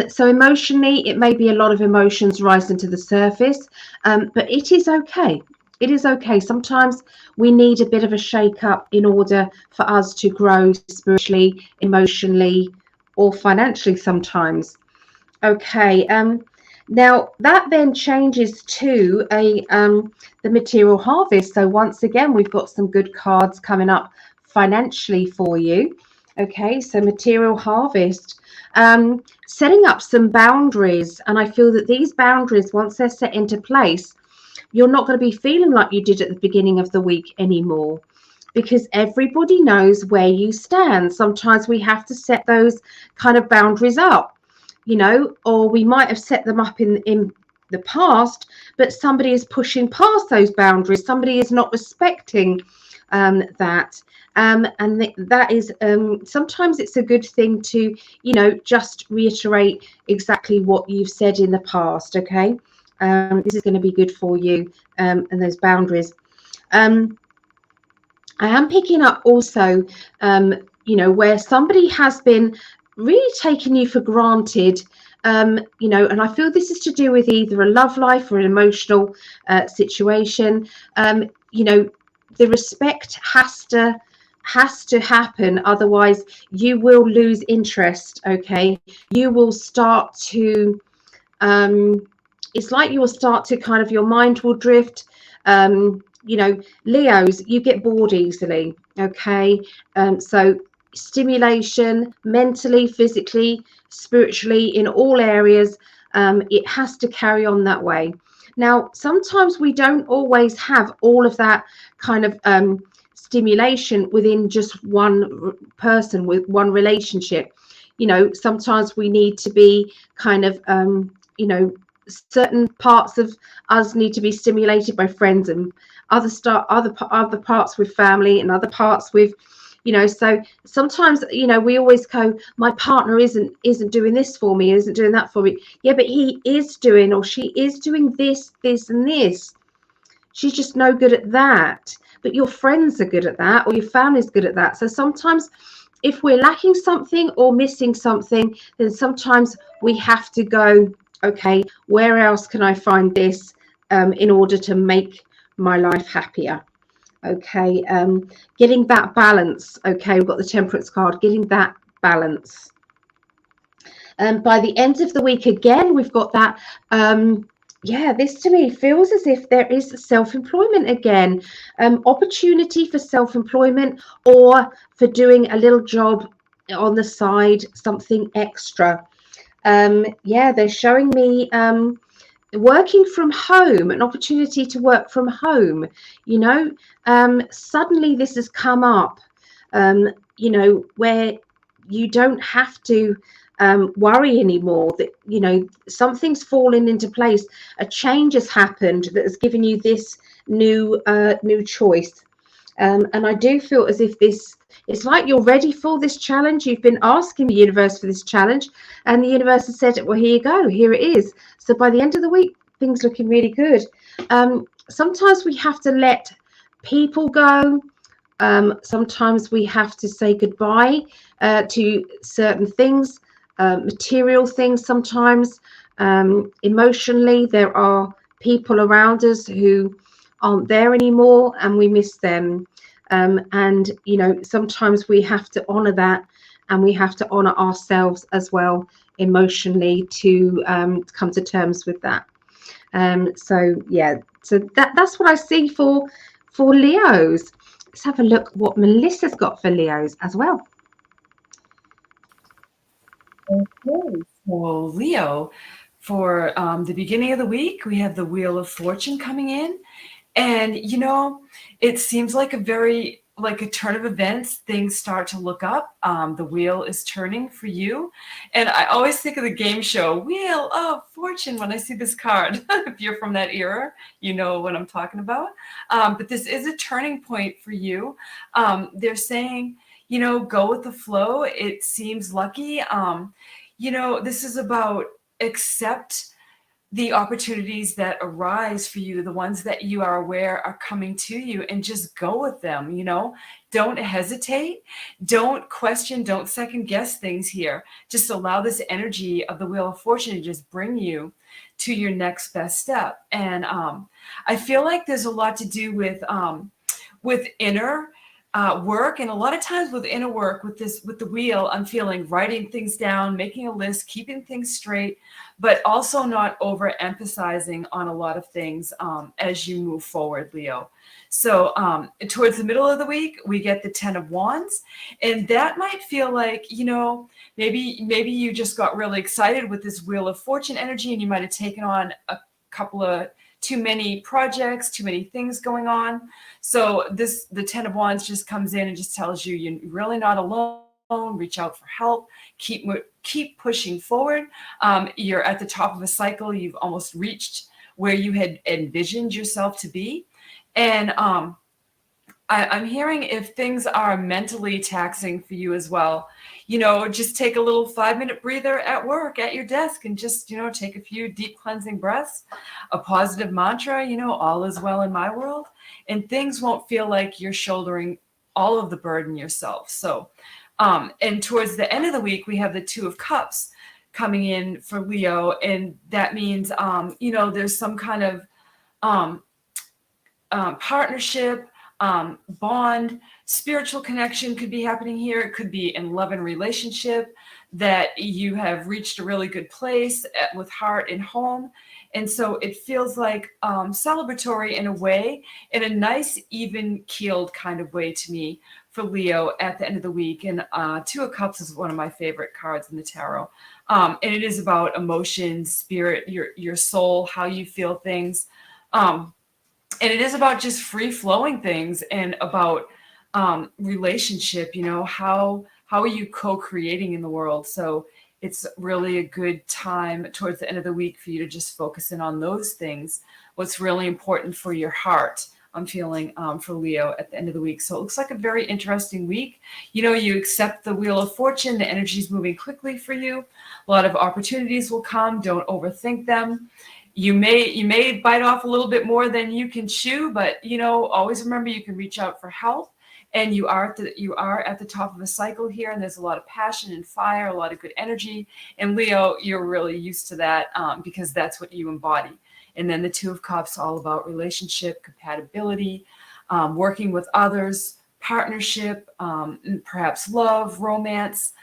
So emotionally, it may be a lot of emotions rising to the surface, but it is okay. It is okay. Sometimes we need a bit of a shake up in order for us to grow spiritually, emotionally, or financially sometimes. Okay. Now that then changes to the material harvest. So once again, we've got some good cards coming up financially for you. Okay, so material harvest. Setting up some boundaries, and I feel that these boundaries, once they're set into place, you're not going to be feeling like you did at the beginning of the week anymore, because everybody knows where you stand. Sometimes we have to set those kind of boundaries up, or we might have set them up in the past, but somebody is pushing past those boundaries. Somebody is not respecting that. And that is sometimes it's a good thing to just reiterate exactly what you've said in the past. Okay, this is going to be good for you, and those boundaries. I am picking up also where somebody has been really taking you for granted, and I feel this is to do with either a love life or an emotional situation. The respect has to happen, otherwise you will lose interest. Okay, you will start to it's like you will start to kind of, your mind will drift. Leos, you get bored easily. Okay, so stimulation mentally, physically, spiritually, in all areas, it has to carry on that way. Now sometimes we don't always have all of that kind of stimulation within just one person, with one relationship. Sometimes we need to be kind of certain parts of us need to be stimulated by friends, and other parts with family, and other parts with so sometimes we always go, my partner isn't doing this for me, isn't doing that for me. Yeah, but he is doing, or she is doing this and this. She's just no good at that, but your friends are good at that, or your family's good at that. So sometimes if we're lacking something or missing something, then sometimes we have to go, okay, where else can I find this in order to make my life happier? Okay, getting that balance. Okay, we've got the Temperance card, getting that balance. By the end of the week, again, we've got that. This to me feels as if there is self-employment again, opportunity for self-employment, or for doing a little job on the side, something extra. They're showing me working from home, an opportunity to work from home. Suddenly this has come up, where you don't have to worry anymore, that something's fallen into place, a change has happened that has given you this new choice. And I do feel as if it's like you're ready for this challenge. You've been asking the universe for this challenge, and the universe has said, well, here you go, here it is. So by the end of the week, things looking really good. Sometimes we have to let people go. Sometimes we have to say goodbye to certain things, material things. Sometimes emotionally, there are people around us who aren't there anymore, and we miss them. And sometimes we have to honor that, and we have to honor ourselves as well emotionally to come to terms with that. So yeah, so that's what I see for Leos. Let's have a look what Melissa's got for Leos as well.
Okay, so Leo, for the beginning of the week, we have the Wheel of Fortune coming in. And, it seems like a turn of events. Things start to look up. The wheel is turning for you. And I always think of the game show, Wheel of Fortune, when I see this card. If you're from that era, you know what I'm talking about. But this is a turning point for you. They're saying, go with the flow. It seems lucky. This is about accept the opportunities that arise for you, the ones that you are aware are coming to you, and just go with them. Don't hesitate, don't question, don't second guess things here. Just allow this energy of the Wheel of Fortune to just bring you to your next best step. And I feel like there's a lot to do with inner work. And a lot of times with inner work, with the wheel, I'm feeling writing things down, making a list, keeping things straight, but also not overemphasizing on a lot of things as you move forward, Leo. So towards the middle of the week, we get the 10 of Wands, and that might feel like, maybe you just got really excited with this Wheel of Fortune energy, and you might have taken on a couple of too many projects, too many things going on. So the 10 of Wands just comes in and just tells you you're really not alone. Reach out for help. Keep pushing forward. You're at the top of a cycle. You've almost reached where you had envisioned yourself to be. And I'm hearing if things are mentally taxing for you as well, just take a little 5-minute breather at work, at your desk, and just, take a few deep cleansing breaths, a positive mantra, all is well in my world, and things won't feel like you're shouldering all of the burden yourself. So, and towards the end of the week, we have the 2 of Cups coming in for Leo. And that means, there's some kind of partnership, bond, spiritual connection could be happening here. It could be in love and relationship, that you have reached a really good place with heart and home. And so it feels like celebratory in a way, in a nice, even keeled kind of way to me for Leo at the end of the week. And 2 of Cups is one of my favorite cards in the tarot. And it is about emotions, spirit, your soul, how you feel things. And it is about just free flowing things, and about relationship, how are you co-creating in the world? So it's really a good time towards the end of the week for you to just focus in on those things. What's really important for your heart, I'm feeling for Leo at the end of the week. So it looks like a very interesting week. You accept the Wheel of Fortune. The energy is moving quickly for you. A lot of opportunities will come. Don't overthink them. You may bite off a little bit more than you can chew, but always remember you can reach out for help. And you are at the top of a cycle here, and there's a lot of passion and fire, a lot of good energy. And Leo, you're really used to that because that's what you embody. And then the 2 of Cups, all about relationship, compatibility, working with others, partnership, perhaps love, romance.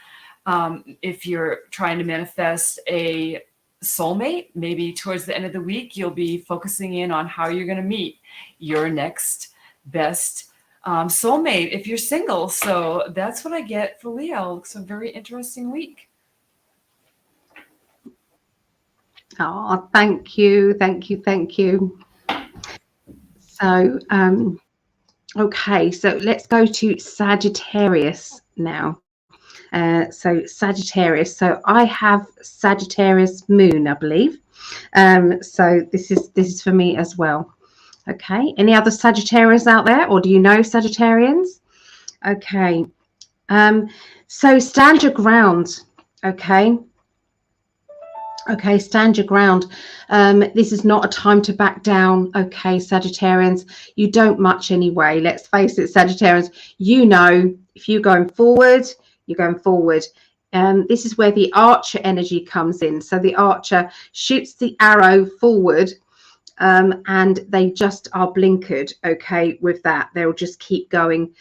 If you're trying to manifest a soulmate, maybe towards the end of the week, you'll be focusing in on how you're going to meet your next best soulmate if you're single. So that's what I get for Leo. Looks a very interesting week.
Oh, thank you. So, okay, so let's go to Sagittarius now. So Sagittarius. So I have Sagittarius moon, I believe. So this is for me as well. Okay, any other Sagittarians out there, or do you know Sagittarians? Okay, so stand your ground. Okay. Okay, stand your ground. This is not a time to back down. Okay, Sagittarians, you don't much anyway. Let's face it, Sagittarians, you know if you're going forward, you're going forward. This is where the archer energy comes in. So the archer shoots the arrow forward, and they just are blinkered. Okay, with that, they'll just keep going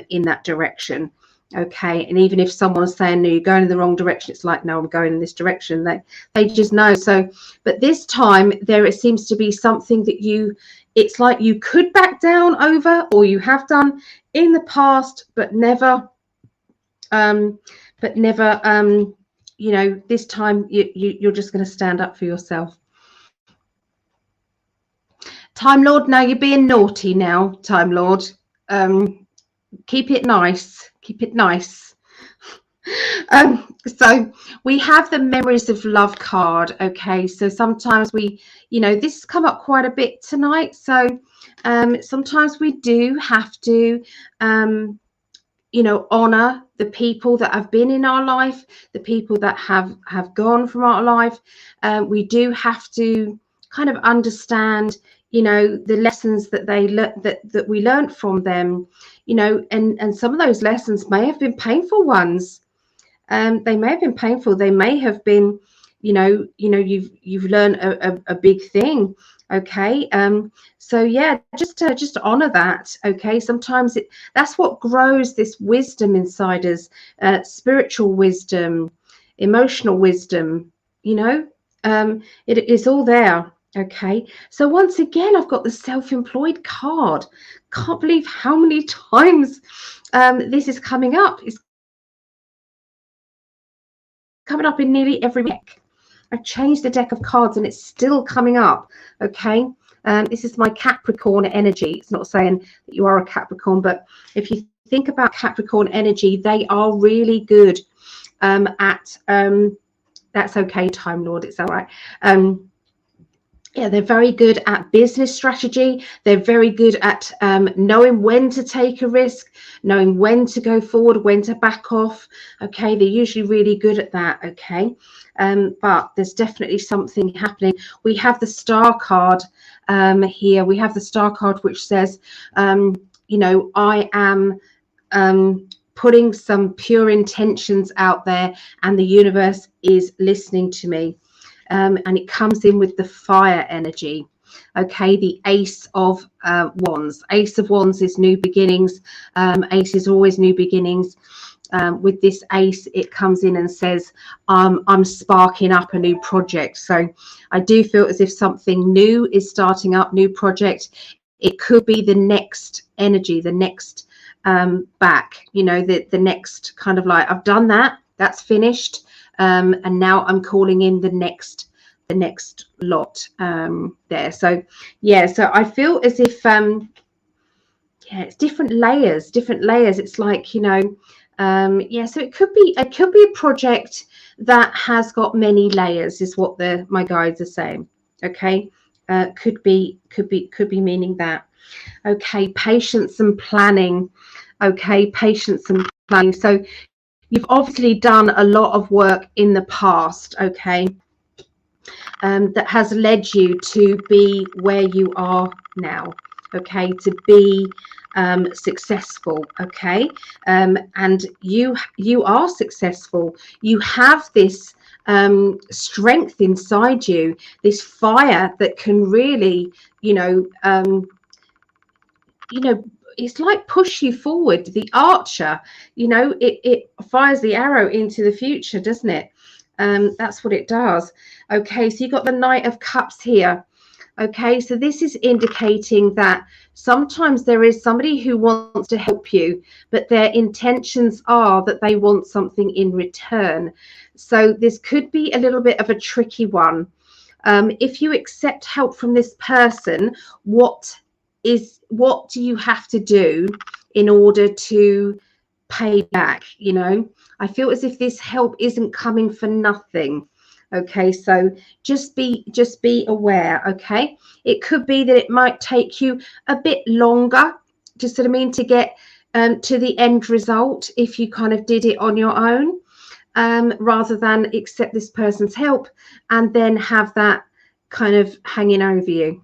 in that direction. Okay, and even if someone's saying no, you're going in the wrong direction, it's like, no, I'm going in this direction. They just know. So but this time there, it seems to be something that it's like you could back down over, or you have done in the past, but never you know, this time you're just going to stand up for yourself. Time Lord, now you're being naughty now, Time Lord. Keep it nice. Keep it nice. So we have the Memories of Love card. Okay, so sometimes we, you know, this has come up quite a bit tonight. So sometimes we do have to, you know, honor the people that have been in our life, the people that have gone from our life. We do have to kind of understand, you know, the lessons that that we learned from them, you know, and some of those lessons may have been painful ones. They may have been painful. They may have been, you know, you've learned a big thing. Okay. So yeah, just honor that. Okay. Sometimes that's what grows this wisdom inside us, spiritual wisdom, emotional wisdom, you know, it is all there. Okay, so once again, I've got the self-employed card. Can't believe how many times this is coming up. It's coming up in nearly every week. I've changed the deck of cards and it's still coming up. Okay, this is my Capricorn energy. It's not saying that you are a Capricorn, but if you think about Capricorn energy, they are really good at that's okay, Time Lord, it's all right. Yeah, they're very good at business strategy. They're very good at knowing when to take a risk, knowing when to go forward, when to back off. Okay, they're usually really good at that. Okay, but there's definitely something happening. We have the star card here. We have the star card which says, you know, I am putting some pure intentions out there, and the universe is listening to me. And it comes in with the fire energy. Okay, the Ace of Wands. Ace of Wands is new beginnings. Ace is always new beginnings. With this ace, it comes in and says, I'm sparking up a new project. So I do feel as if something new is starting up, new project. It could be the next energy, the next back, you know, the next kind of like, I've done that, that's finished. And now I'm calling in the next lot there. So yeah, so I feel as if yeah, it's different layers. It's like, you know, yeah, so it could be a project that has got many layers, is what my guides are saying. Okay, could be meaning that. Okay, patience and planning. Okay, patience and planning. So you've obviously done a lot of work in the past, okay, that has led you to be where you are now, okay, to be successful, okay, and you are successful. You have this strength inside you, this fire that can really, you know, it's like push you forward. The archer, you know, it fires the arrow into the future, doesn't it? That's what it does. Okay, so you've got the Knight of Cups here. Okay, so this is indicating that sometimes there is somebody who wants to help you, but their intentions are that they want something in return. So this could be a little bit of a tricky one. If you accept help from this person, what do you have to do in order to pay back? You know, I feel as if this help isn't coming for nothing. Okay, so just be aware. Okay, it could be that it might take you a bit longer, just what I mean, to get to the end result if you kind of did it on your own, rather than accept this person's help and then have that kind of hanging over you.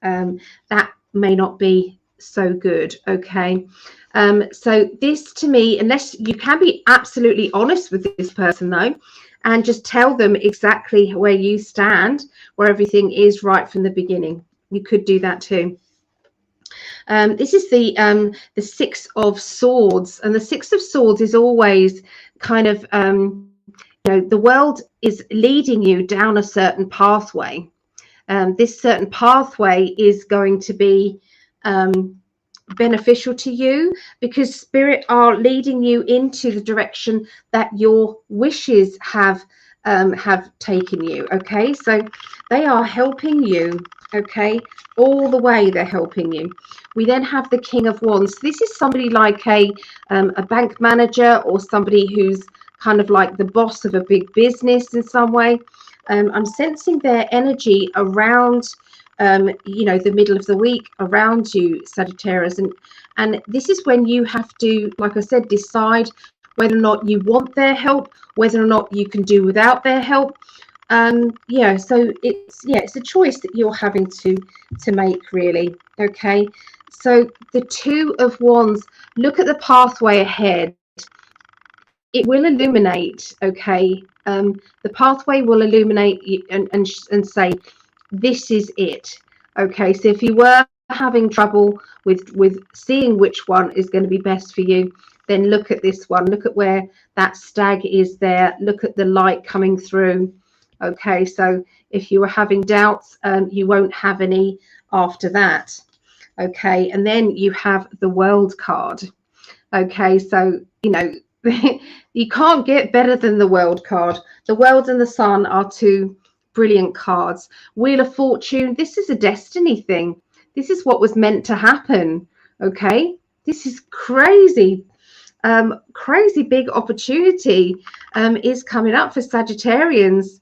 That may not be so good. Okay, so this to me, unless you can be absolutely honest with this person though, and just tell them exactly where you stand, where everything is right from the beginning. You could do that too. This is the Six of Swords, and the Six of Swords is always kind of the world is leading you down a certain pathway. This certain pathway is going to be beneficial to you because spirit are leading you into the direction that your wishes have taken you. Okay, so they are helping you. Okay, all the way they're helping you. We then have the King of Wands. This is somebody like a bank manager or somebody who's kind of like the boss of a big business in some way. I'm sensing their energy around the middle of the week around you, Sagittarius, and this is when you have to, like I said, decide whether or not you want their help, whether or not you can do without their help. So it's a choice that you're having to make, really. Okay, so the Two of Wands, look at the pathway ahead. It will illuminate. Okay, the pathway will illuminate and say, this is it. Okay, so if you were having trouble with seeing which one is going to be best for you, then look at this one. Look at where that stag is there. Look at the light coming through. Okay, so if you were having doubts, you won't have any after that. Okay, and then you have the World card. Okay, so you can't get better than the World card. The World and the Sun are two brilliant cards. Wheel of Fortune, this is a destiny thing. This is what was meant to happen. Okay, this is crazy. Crazy big opportunity is coming up for Sagittarians.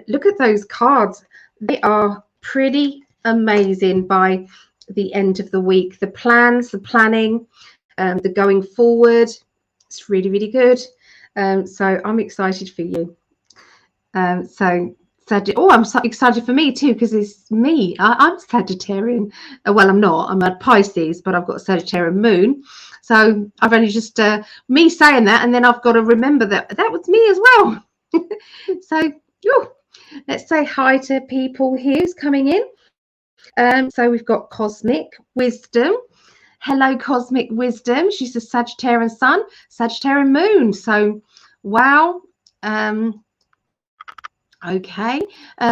Look at those cards. They are pretty amazing by the end of the week. The plans, the planning, the going forward, it's really, really good. So I'm excited for you. I'm so excited for me too, because it's me. I'm Sagittarian. Well, I'm not. I'm a Pisces, but I've got a Sagittarian moon. So I've only just me saying that, and then I've got to remember that was me as well. So let's say hi to people who's coming in. So we've got Cosmic Wisdom. Hello, Cosmic Wisdom. She's a Sagittarian Sun, Sagittarian Moon. So, wow. Okay.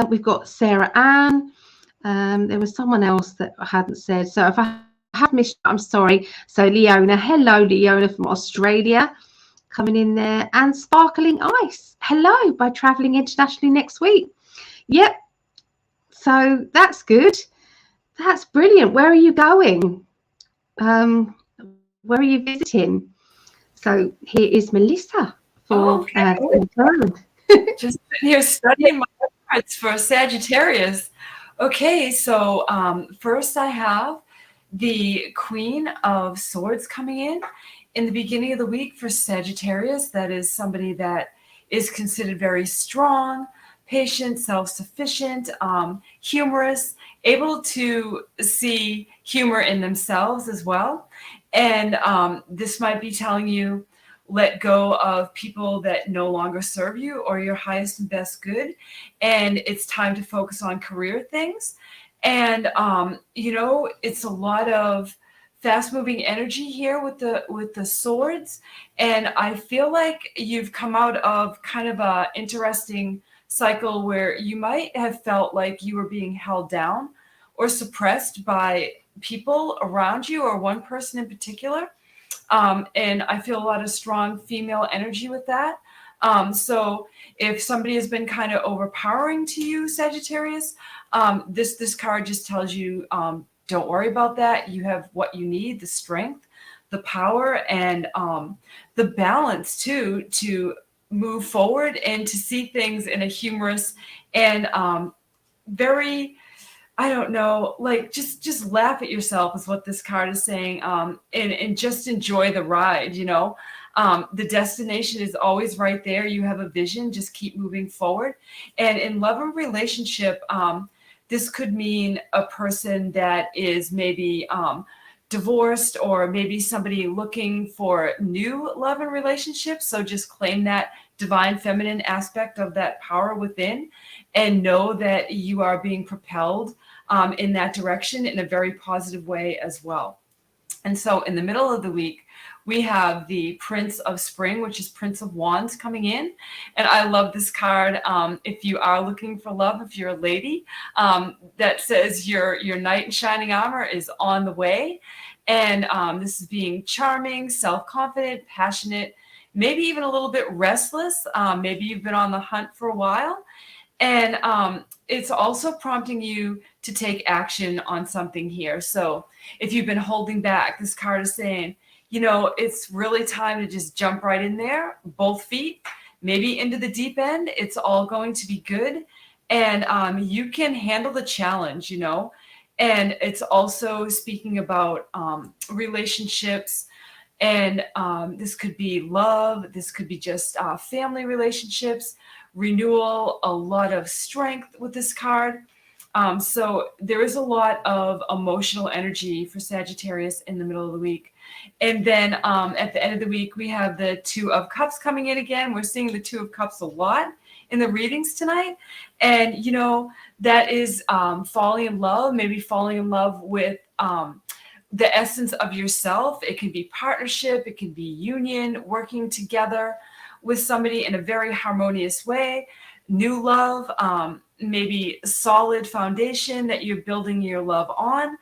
We've got Sarah Ann. There was someone else that I hadn't said. So if I have missed, I'm sorry. So Leona. Hello, Leona from Australia. Coming in there. And Sparkling Ice. Hello, by traveling internationally next week. Yep. So that's good. That's brilliant. Where are you going? Where are you visiting? So here is Melissa for
just here studying my cards for Sagittarius. Okay, so first I have the Queen of Swords coming in the beginning of the week for Sagittarius. That is somebody that is considered very strong, patient, self-sufficient, humorous, able to see humor in themselves as well. And this might be telling you, let go of people that no longer serve you or your highest and best good. And it's time to focus on career things. And, it's a lot of fast moving energy here with the swords. And I feel like you've come out of kind of a interesting cycle where you might have felt like you were being held down or suppressed by people around you or one person in particular. And I feel a lot of strong female energy with that. So if somebody has been kind of overpowering to you, Sagittarius, this card just tells you, don't worry about that. You have what you need, the strength, the power, and the balance too, to move forward and to see things in a humorous and very, I don't know, like just laugh at yourself is what this card is saying, and just enjoy the ride. The destination is always right there. You have a vision. Just keep moving forward. And in love and relationship, this could mean a person that is maybe divorced, or maybe somebody looking for new love and relationships. So just claim that divine feminine aspect of that power within, and know that you are being propelled in that direction in a very positive way as well. And so in the middle of the week, we have the Prince of Spring, which is Prince of Wands, coming in. And I love this card. If you are looking for love, if you're a lady, that says your knight in shining armor is on the way. And this is being charming, self-confident, passionate, maybe even a little bit restless. Maybe you've been on the hunt for a while. And it's also prompting you to take action on something here. So if you've been holding back, this card is saying, it's really time to just jump right in there, both feet, maybe into the deep end. It's all going to be good. And you can handle the challenge, And it's also speaking about relationships. And this could be love. This could be just family relationships, renewal, a lot of strength with this card. So there is a lot of emotional energy for Sagittarius in the middle of the week. And then at the end of the week, we have the Two of Cups coming in again. We're seeing the Two of Cups a lot in the readings tonight. And, that is falling in love, maybe falling in love with the essence of yourself. It can be partnership. It can be union, working together with somebody in a very harmonious way. New love, maybe solid foundation that you're building your love on.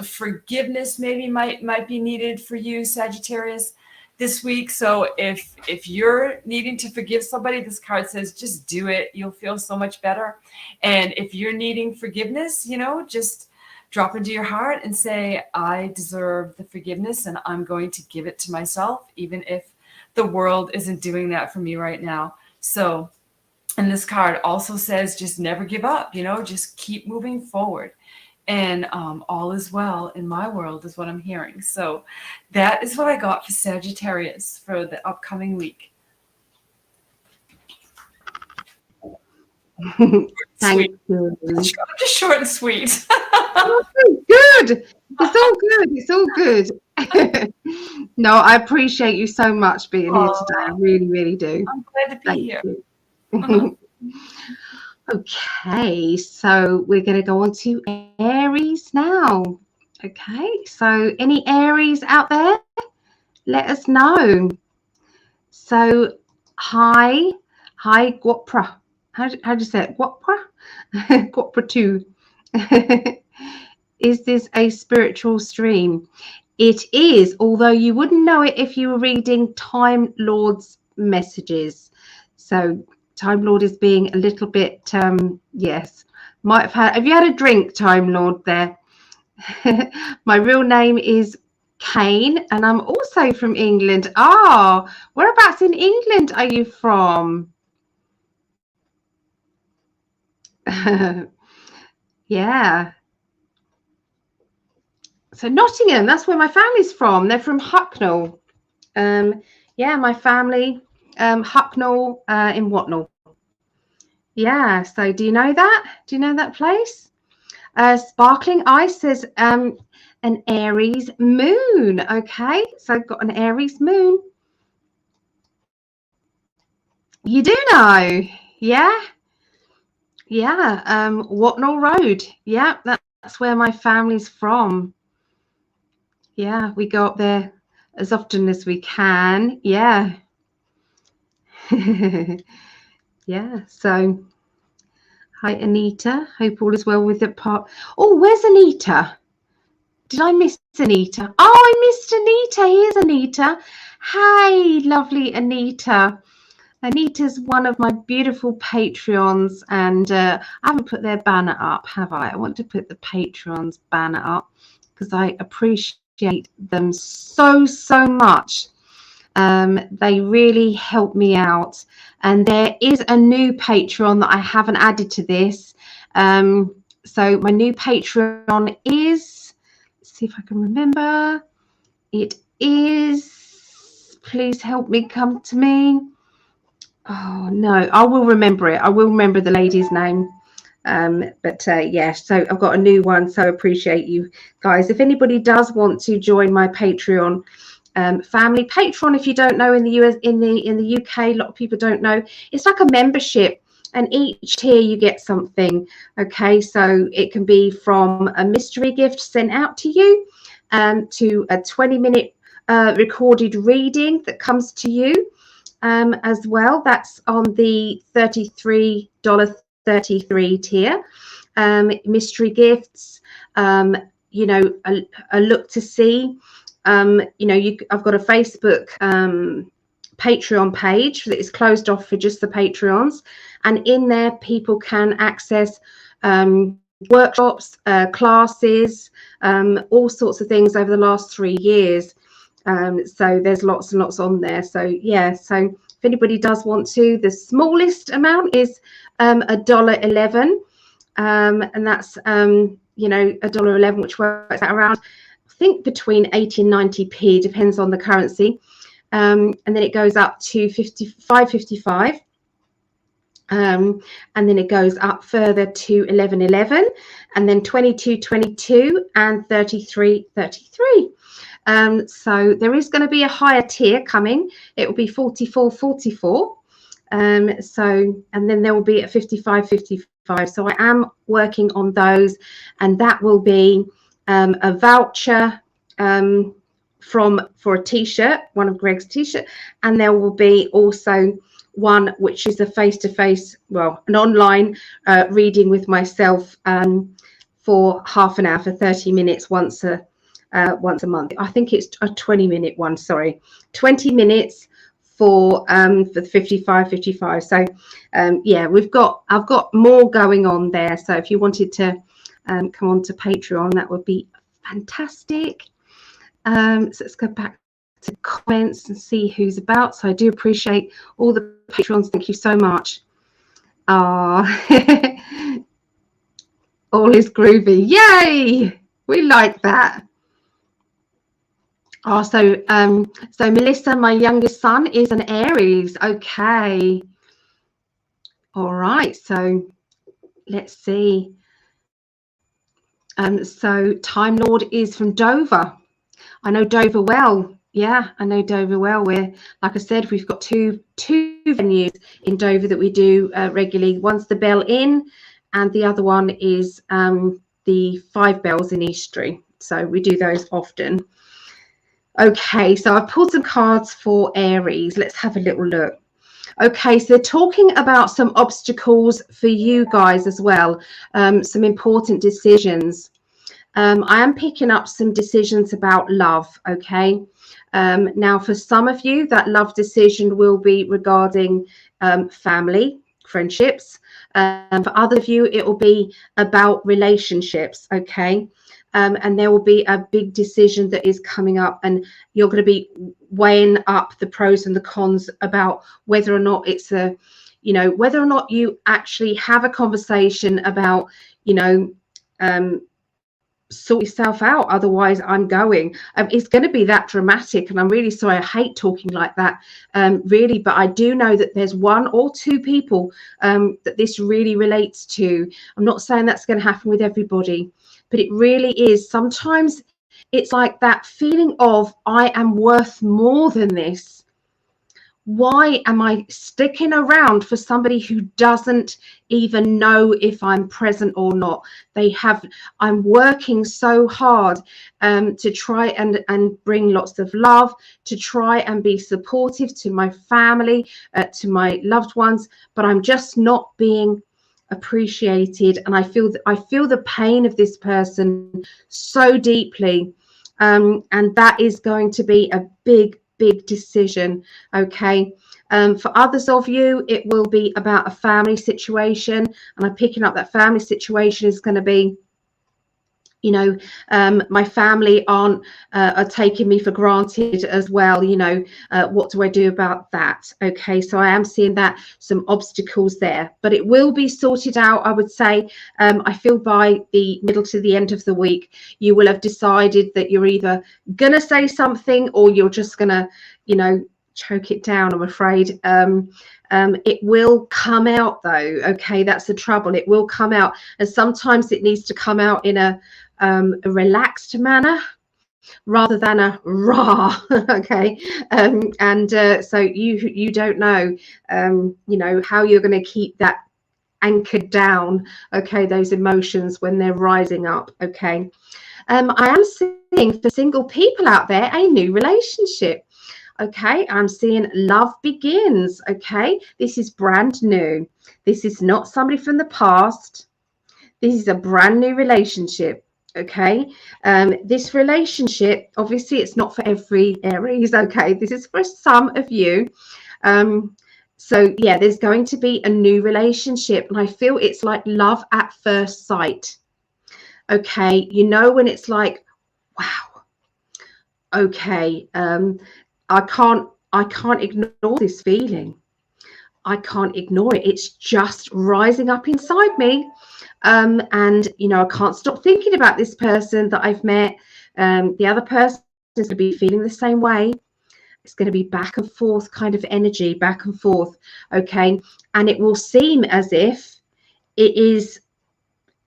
Forgiveness maybe might be needed for you, Sagittarius, this week. So if you're needing to forgive somebody, this card says just do it. You'll feel so much better. And if you're needing forgiveness, just drop into your heart and say, I deserve the forgiveness and I'm going to give it to myself, even if the world isn't doing that for me right now. So, and this card also says, just never give up, just keep moving forward. And all is well in my world is what I'm hearing. So that is what I got for Sagittarius for the upcoming week.
Thank you.
Just short and sweet.
Good. It's all good. No, I appreciate you so much being here today. I really, really do.
I'm glad to be here.
Okay, so we're going to go on to Aries now. Okay, so any Aries out there? Let us know. So, hi, Guapra. How do you say it? Guapra? Guapra 2. Is this a spiritual stream? It is, although you wouldn't know it if you were reading Time Lord's messages. So Time Lord is being a little bit, yes, have you had a drink, Time Lord, there? My real name is Kane, and I'm also from England. Whereabouts in England are you from? Yeah. So Nottingham, that's where my family's from. They're from Hucknall. Yeah, my family, Hucknall in Watnall. Yeah, so do you know that? Do you know that place? Sparkling Ice says an Aries moon. Okay, so I've got an Aries moon. You do know? Yeah. Yeah, Watnall Road. Yeah, that's where my family's from. Yeah, we go up there as often as we can. Yeah. Yeah, so hi, Anita. Hope all is well with the part. Oh, where's Anita? Did I miss Anita? Oh, I missed Anita. Here's Anita. Hey, lovely Anita. Anita's one of my beautiful Patreons, and I haven't put their banner up, have I? I want to put the Patreons banner up because I appreciate them so much. They really help me out. And there is a new Patreon that I haven't added to this. So my new Patreon is, let's see if I can remember. It is, please help me, come to me. Oh no, I will remember it. I will remember the lady's name. Yeah, so I've got a new one, so I appreciate you guys. If anybody does want to join my Patreon family, Patreon, if you don't know, in the US, in the UK, a lot of people don't know, it's like a membership, and each tier you get something. Okay, so it can be from a mystery gift sent out to you, to a 20-minute recorded reading that comes to you, as well. That's on the $33.33 tier. Mystery gifts, you know, a look to see. You know, I've got a Facebook Patreon page that is closed off for just the Patreons, and in there people can access workshops, classes, all sorts of things over the last 3 years. So there's lots and lots on there. So yeah, so if anybody does want to, the smallest amount is $1.11, and that's you know, $1.11, which works out around, I think, between 80 and 90p, depends on the currency. And then it goes up to $5.55. And then it goes up further to $11.11, and then $22.22, and $33.33. So there is going to be a higher tier coming. It will be $44.44. So, and then there will be at $55.55. So I am working on those, and that will be a voucher for a t-shirt, one of Greg's t-shirt, and there will be also one which is a face-to-face, well, an online reading with myself for half an hour, for 30 minutes once a month. I think it's a 20-minute one, sorry, 20 minutes for the 55. So yeah, I've got more going on there. So if you wanted to come on to Patreon, that would be fantastic. So let's go back to comments and see who's about. So I do appreciate all the Patrons. Thank you so much. All is groovy. Yay! We like that. Oh, so Melissa, my youngest son, is an Aries. Okay. All right. So let's see. So Time Lord is from Dover. I know Dover well. Yeah, I know Dover well. We're, like I said, we've got two venues in Dover that we do regularly. One's the Bell Inn, and the other one is the Five Bells in Eastry. So we do those often. Okay, so I've pulled some cards for Aries. Let's have a little look. Okay, so they're talking about some obstacles for you guys as well, some important decisions. I am picking up some decisions about love, okay? Now, for some of you, that love decision will be regarding family, friendships. For other of you, it will be about relationships, okay? And there will be a big decision that is coming up, and you're going to be weighing up the pros and the cons about whether or not it's a, you know, whether or not you actually have a conversation about, you know, sort yourself out, otherwise I'm going. It's going to be that dramatic, and I'm really sorry. I hate talking like that, really, but I do know that there's one or two people that this really relates to. I'm not saying that's going to happen with everybody, but it really is. Sometimes it's like that feeling of, I am worth more than this. Why am I sticking around for somebody who doesn't even know if I'm present or not? I'm working so hard to try and bring lots of love, to try and be supportive to my family, to my loved ones, but I'm just not being appreciated, and I feel the pain of this person so deeply, and that is going to be a big decision. Okay, for others of you, it will be about a family situation, and I'm picking up that family situation is going to be, you know, my family are taking me for granted as well. You know, what do I do about that? Okay, so I am seeing that some obstacles there, but it will be sorted out, I would say. I feel by the middle to the end of the week you will have decided that you're either gonna say something or you're just gonna, you know, choke it down, I'm afraid. It will come out though. Okay, that's the trouble. It will come out, and sometimes it needs to come out in a relaxed manner rather than a rah. Okay, and so you don't know, you know, how you're going to keep that anchored down. Okay, those emotions when they're rising up. Okay, I am seeing for single people out there a new relationship. Okay, I'm seeing love begins. Okay, this is brand new. This is not somebody from the past. This is a brand new relationship. Okay, this relationship, obviously it's not for every Aries. Okay, this is for some of you. So yeah, there's going to be a new relationship, and I feel it's like love at first sight. Okay, you know, when it's like, wow, okay, I can't ignore this feeling. I can't ignore it. It's just rising up inside me. And, you know, I can't stop thinking about this person that I've met. The other person is going to be feeling the same way. It's going to be back and forth kind of energy, back and forth. Okay. And it will seem as if it is,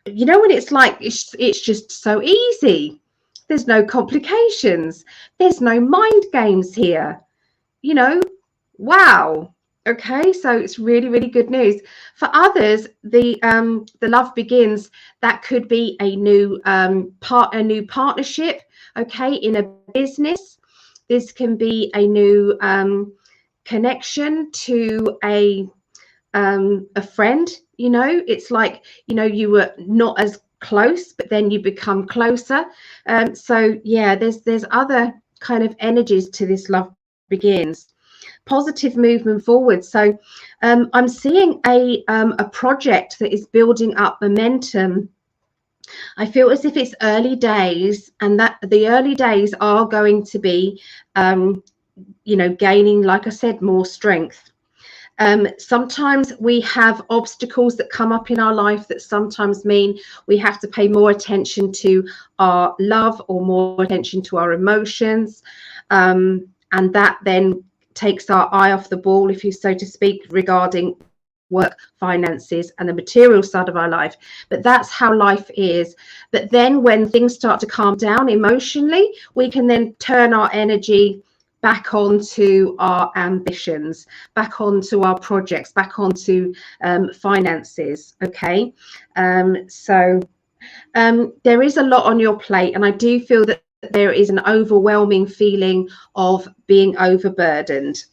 you know, when it's like, it's just so easy. There's no complications. There's no mind games here. You know, wow. Okay, so it's really, really good news. For others, the love begins. That could be a new a new partnership. Okay, in a business. This can be a new connection to a friend. You know, it's like, you know, you were not as close, but then you become closer. So yeah, there's other kind of energies to this love begins. Positive movement forward. So I'm seeing a project that is building up momentum. I feel as if it's early days, and that the early days are going to be, you know, gaining, like I said, more strength. Sometimes we have obstacles that come up in our life that sometimes mean we have to pay more attention to our love or more attention to our emotions, and that then takes our eye off the ball, if you so to speak, regarding work, finances, and the material side of our life. But that's how life is. But then when things start to calm down emotionally, we can then turn our energy back onto our ambitions, back onto our projects, back onto finances. Okay, so there is a lot on your plate, and I do feel that there is an overwhelming feeling of being overburdened.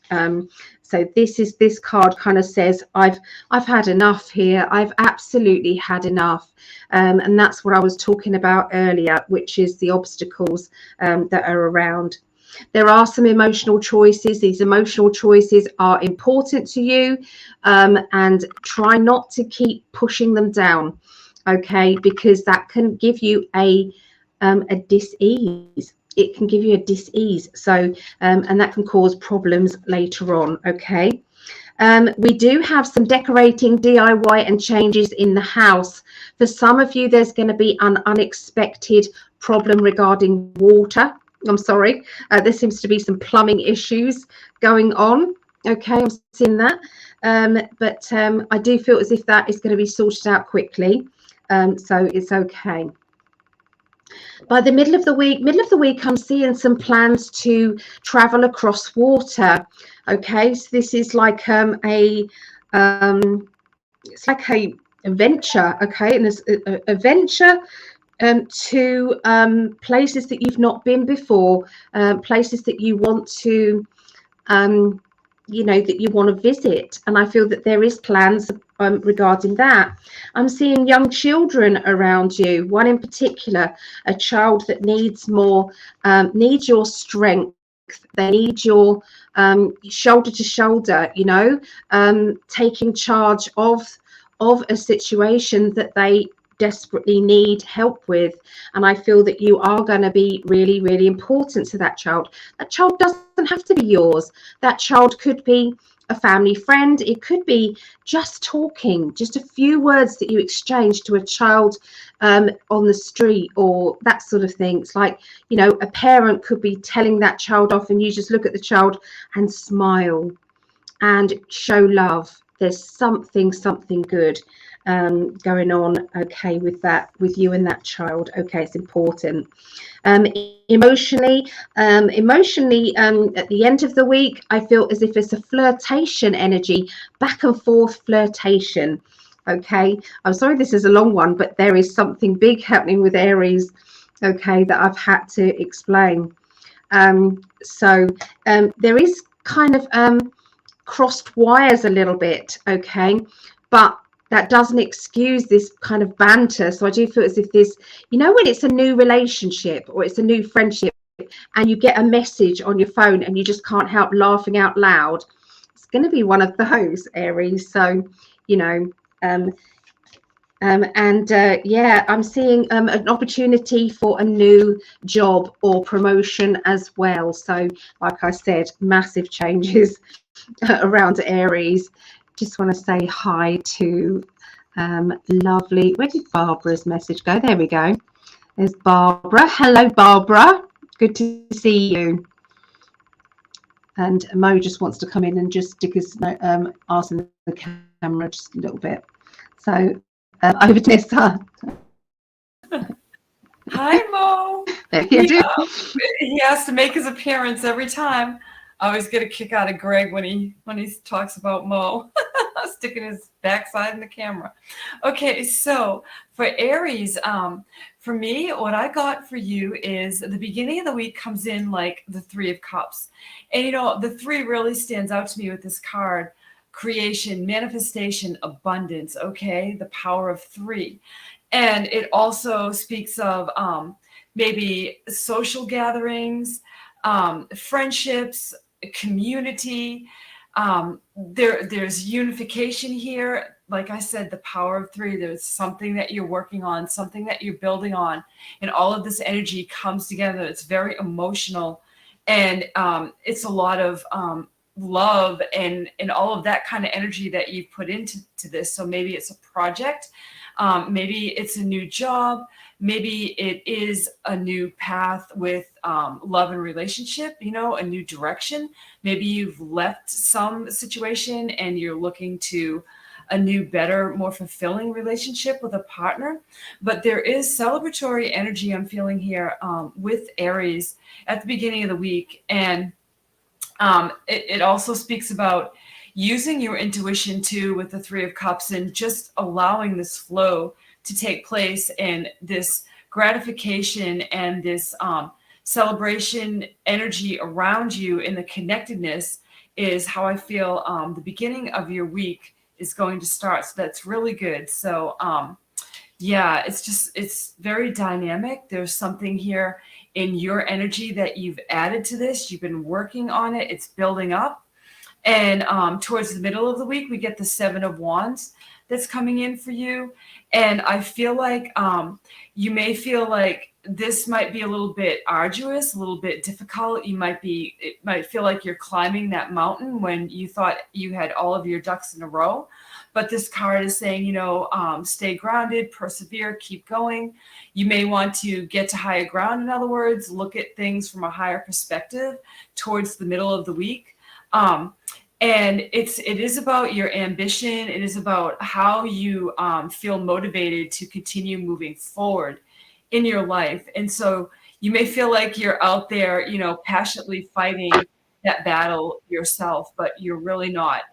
So this card kind of says, I've had enough here. I've absolutely had enough. And that's what I was talking about earlier, which is the obstacles that are around. There are some emotional choices. These emotional choices are important to you, and try not to keep pushing them down. Okay, because that can give you a dis-ease. It can give you a dis-ease. So and that can cause problems later on. Okay, we do have some decorating, DIY, and changes in the house. For some of you, there's going to be an unexpected problem regarding water. I'm sorry, there seems to be some plumbing issues going on. Okay, I'm seeing that, but I do feel as if that is going to be sorted out quickly. So it's okay. By the middle of the week, I'm seeing some plans to travel across water. Okay, so this is like it's like a venture. Okay, and it's a venture to places that you've not been before, places that you want to you know, that you want to visit. And I feel that there is plans regarding that. I'm seeing young children around you, one in particular, a child that needs more, needs your strength. They need your shoulder to shoulder, you know, taking charge of a situation that they desperately need help with. And I feel that you are going to be really, really important to that child. That child doesn't have to be yours. That child could be a family friend. It could be just talking, just a few words that you exchange to a child on the street, or that sort of thing. It's like, a parent could be telling that child off, and you just look at the child and smile and show love. There's something good going on, okay, with that, with you and that child. Okay, it's important. Emotionally, at the end of the week, I feel as if it's a flirtation energy, back and forth flirtation. Okay, I'm sorry this is a long one, but there is something big happening with Aries, okay, that I've had to explain. So there is kind of crossed wires a little bit, okay, but that doesn't excuse this kind of banter. So I do feel as if this, when it's a new relationship or it's a new friendship and you get a message on your phone and you just can't help laughing out loud, it's going to be one of those, Aries. So you know um yeah, I'm seeing an opportunity for a new job or promotion as well. So like I said, massive changes around Aries. Just want to say hi to lovely, where did Barbara's message go? There we go. There's Barbara. Hello, Barbara. Good to see you. And Mo just wants to come in and just stick his arse in the camera just a little bit. So over to Nessa.
Hi, Mo. He has to make his appearance every time. I always get a kick out of Greg when he talks about Mo sticking his backside in the camera. Okay, so for Aries, for me, what I got for you is the beginning of the week comes in like the Three of Cups. And the three really stands out to me with this card: creation, manifestation, abundance. Okay, the power of three. And it also speaks of maybe social gatherings, friendships, community. There's unification here. Like I said, the power of three. There's something that you're working on, something that you're building on, and all of this energy comes together. It's very emotional, and it's a lot of love and all of that kind of energy that you've put into this. So maybe it's a project. Maybe it's a new job. Maybe it is a new path with love and relationship, a new direction. Maybe you've left some situation and you're looking to a new, better, more fulfilling relationship with a partner. But there is celebratory energy I'm feeling here with Aries at the beginning of the week. And it also speaks about using your intuition too with the Three of Cups and just allowing this flow to take place, and this gratification and this celebration energy around you and the connectedness is how I feel the beginning of your week is going to start. So that's really good. So yeah, it's very dynamic. There's something here in your energy that you've added to this. You've been working on it. It's building up. And towards the middle of the week, we get the Seven of Wands that's coming in for you. And I feel like you may feel like this might be a little bit arduous, a little bit difficult. It might feel like you're climbing that mountain when you thought you had all of your ducks in a row. But this card is saying, stay grounded, persevere, keep going. You may want to get to higher ground. In other words, look at things from a higher perspective towards the middle of the week. And it is about your ambition. It is about how you feel motivated to continue moving forward in your life. And so you may feel like you're out there, passionately fighting that battle yourself, but you're really not.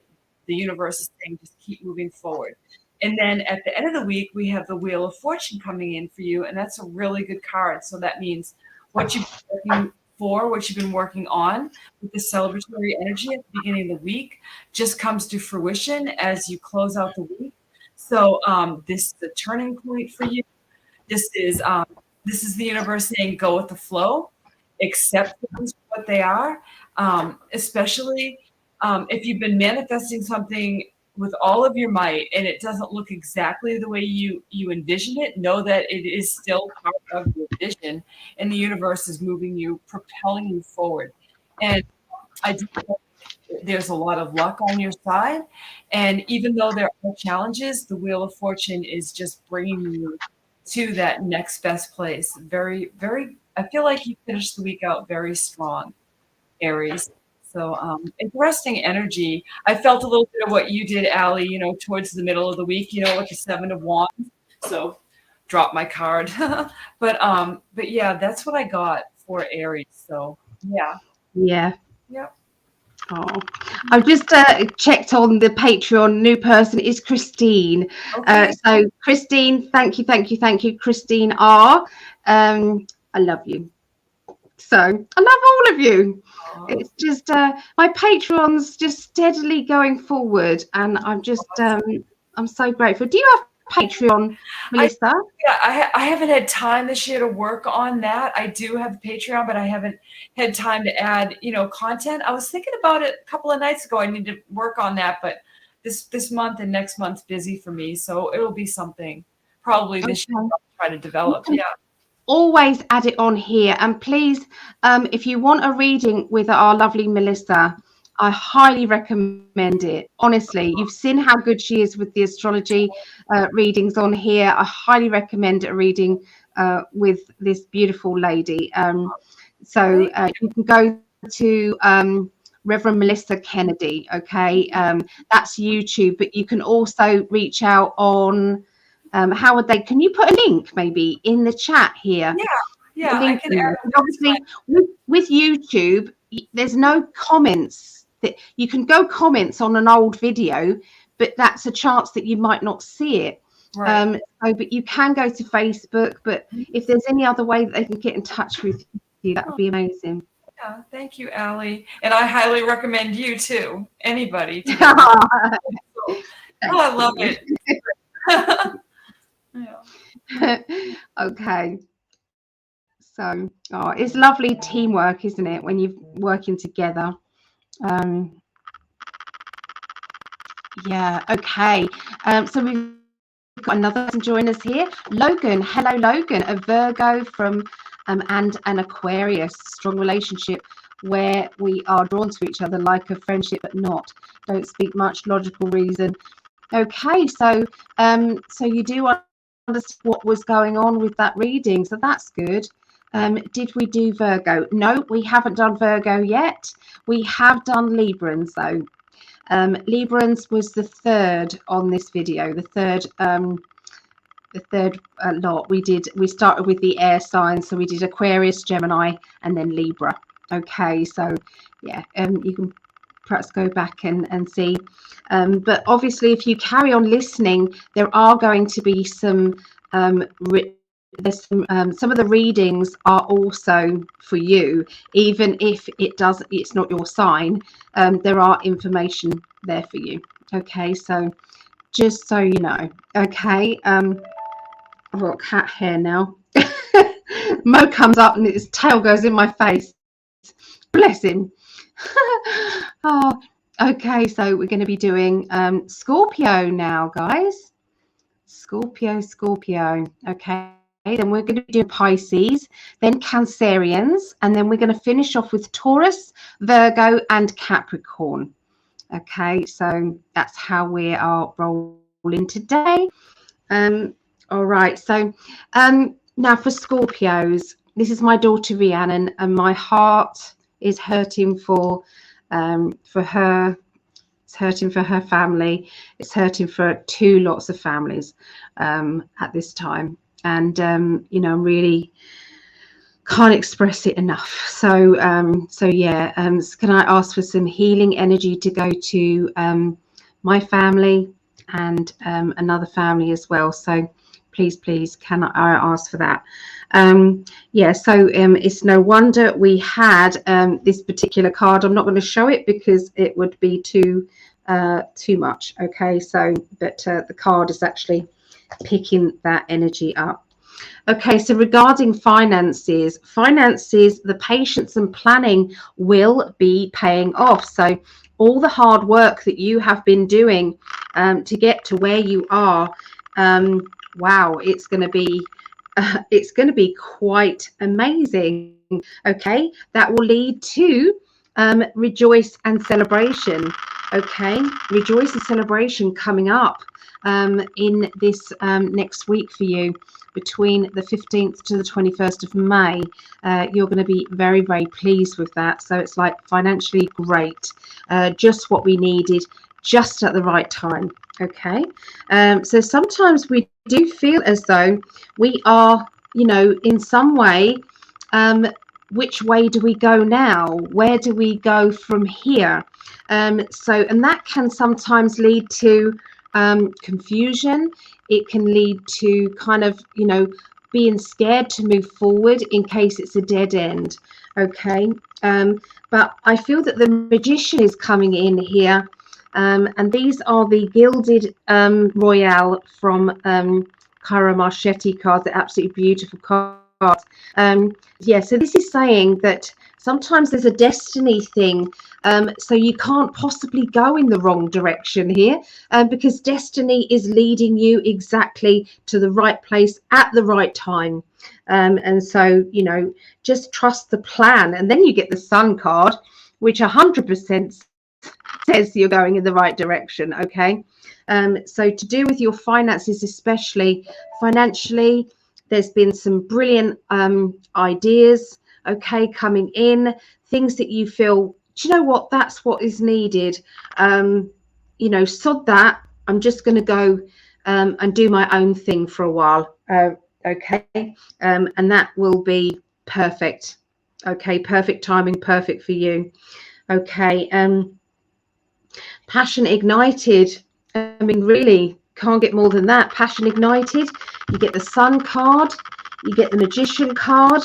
The universe is saying just keep moving forward. And then at the end of the week, we have the Wheel of Fortune coming in for you. And that's a really good card. So that means what you've been working for, what you've been working on with the celebratory energy at the beginning of the week just comes to fruition as you close out the week. So this is a turning point for you. This is the universe saying go with the flow, accept things for what they are, especially if you've been manifesting something with all of your might, and it doesn't look exactly the way you envision it, know that it is still part of your vision, and the universe is moving you, propelling you forward. And I do think there's a lot of luck on your side, and even though there are challenges, the Wheel of Fortune is just bringing you to that next best place. Very, very. I feel like you finished the week out very strong, Aries. So interesting energy. I felt a little bit of what you did, Allie, towards the middle of the week, like a 7 of Wands. So drop my card. but yeah, that's what I got for Aries. So yeah.
Yeah.
Yep.
Oh, I've just checked on the Patreon. New person is Christine.
Okay.
So Christine, thank you, Christine R. I love you. So I love all of you. It's just my Patreon's just steadily going forward, and I'm just I'm so grateful. Do you have Patreon, Melissa?
I haven't had time this year to work on that. I do have Patreon, but I haven't had time to add, content. I was thinking about it a couple of nights ago. I need to work on that, but this month and next month's busy for me, so it'll be something probably this year I'll try to develop. Yeah.
Always add it on here, and please, if you want a reading with our lovely Melissa, I highly recommend it. Honestly, you've seen how good she is with the astrology readings on here. I highly recommend a reading with this beautiful lady. So you can go to Reverend Melissa Kennedy. Okay, that's YouTube, but you can also reach out on. How would they? Can you put a link maybe in the chat here?
Yeah. I can add
obviously, with YouTube, there's no comments. That you can go comments on an old video, but that's a chance that you might not see it.
Right.
But you can go to Facebook. But if there's any other way that they can get in touch with you, that would be amazing.
Yeah, thank you, Allie. And I highly recommend you too. Anybody.
I
love it.
Yeah. Okay. So, it's lovely teamwork, isn't it, when you're working together? Yeah. Okay. So we've got another person join us here. Logan. Hello, Logan. A Virgo from and an Aquarius. Strong relationship where we are drawn to each other like a friendship, but not. Don't speak much. Logical reason. Okay. So so you do understand what was going on with that reading, so that's good. Did we do Virgo? No, we haven't done Virgo yet. We have done Librans though. Librans was the third on this video, the third lot. We started with the air signs, so we did Aquarius, Gemini, and then Libra. Okay, so yeah, you can perhaps go back and see. But obviously, if you carry on listening, there are going to be some some of the readings are also for you, even if it's not your sign. There are information there for you. Okay, so just so you know. Okay, I've got cat hair now. Mo comes up and his tail goes in my face. Bless him. Oh, okay, so we're going to be doing Scorpio now, guys. Scorpio. Okay, then we're going to do Pisces, then Cancerians, and then we're going to finish off with Taurus, Virgo, and Capricorn. Okay, so that's how we are rolling today. All right, so now for Scorpios, this is my daughter Rhiannon, and my heart is hurting for her. It's hurting for her family. It's hurting for two lots of families at this time, and really can't express it enough. So yeah, can I ask for some healing energy to go to my family and another family as well? So please, can I ask for that? Yeah, so it's no wonder we had this particular card. I'm not going to show it because it would be too much. Okay, so but the card is actually picking that energy up. Okay, so regarding finances, the patience and planning will be paying off. So all the hard work that you have been doing to get to where you are. Wow, it's going to be quite amazing. Okay, that will lead to rejoice and celebration. Okay, rejoice and celebration coming up in this next week for you, between the 15th to the 21st of May. You're going to be very, very pleased with that. So it's like financially great, just what we needed, just at the right time. Okay, so sometimes we do feel as though we are, in some way, which way do we go now? Where do we go from here? And that can sometimes lead to confusion. It can lead to kind of, being scared to move forward in case it's a dead end. Okay, but I feel that the magician is coming in here, and these are the gilded royale from Cara Marchetti cards. They're absolutely beautiful cards. Yeah, so this is saying that sometimes there's a destiny thing, so you can't possibly go in the wrong direction here, because destiny is leading you exactly to the right place at the right time. And so, just trust the plan. And then you get the Sun card, which 100% says you're going in the right direction. Okay, so to do with your finances, especially financially, there's been some brilliant ideas, okay, coming in, things that you feel, do you know what, that's what is needed. Sod that, I'm just going to go and do my own thing for a while. Okay, and that will be perfect. Okay, perfect timing, perfect for you. Okay, passion ignited. I mean, really can't get more than that. Passion ignited. You get the Sun card, you get the Magician card.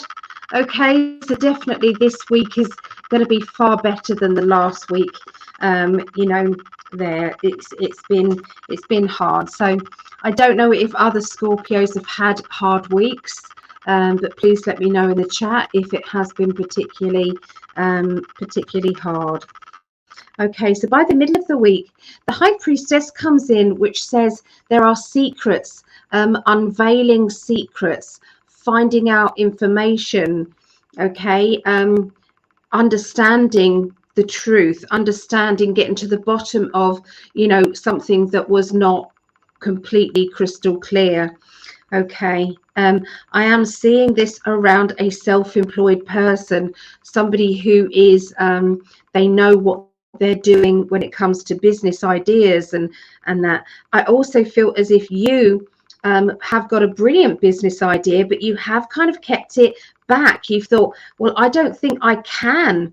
Okay, so definitely this week is going to be far better than the last week. There it's been hard. So I don't know if other Scorpios have had hard weeks, but please let me know in the chat if it has been particularly hard. Okay, so by the middle of the week, the High Priestess comes in, which says there are secrets, unveiling secrets, finding out information, okay, understanding the truth, getting to the bottom of, something that was not completely crystal clear. Okay, I am seeing this around a self-employed person, somebody who is, they know what they're doing when it comes to business ideas and that. I also feel as if you have got a brilliant business idea, but you have kind of kept it back. You've thought, well, I don't think I can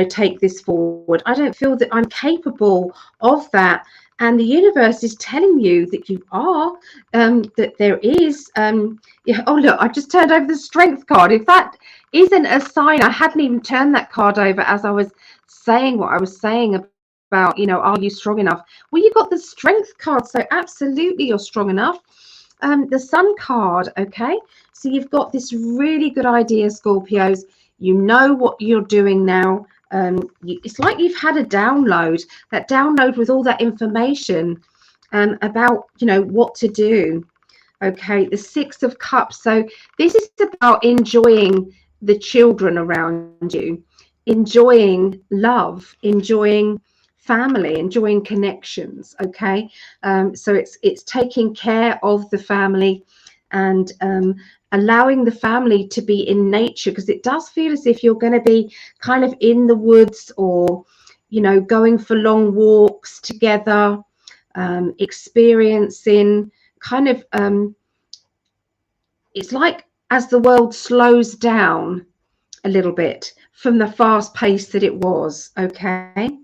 take this forward. I don't feel that I'm capable of that. And the universe is telling you that you are, that there is, yeah. Oh, look, I just turned over the Strength card. If that isn't a sign, I hadn't even turned that card over as I was saying what I was saying about, are you strong enough? Well, you got the Strength card, so absolutely you're strong enough. The Sun card, okay? So you've got this really good idea, Scorpios. You know what you're doing now. It's like you've had a download, with all that information about, what to do. Okay, the Six of Cups. So this is about enjoying the children around you, enjoying love, enjoying family, enjoying connections. Okay, so it's taking care of the family and allowing the family to be in nature, because it does feel as if you're going to be kind of in the woods, or going for long walks together, experiencing kind of it's like as the world slows down a little bit from the fast pace that it was. Okay,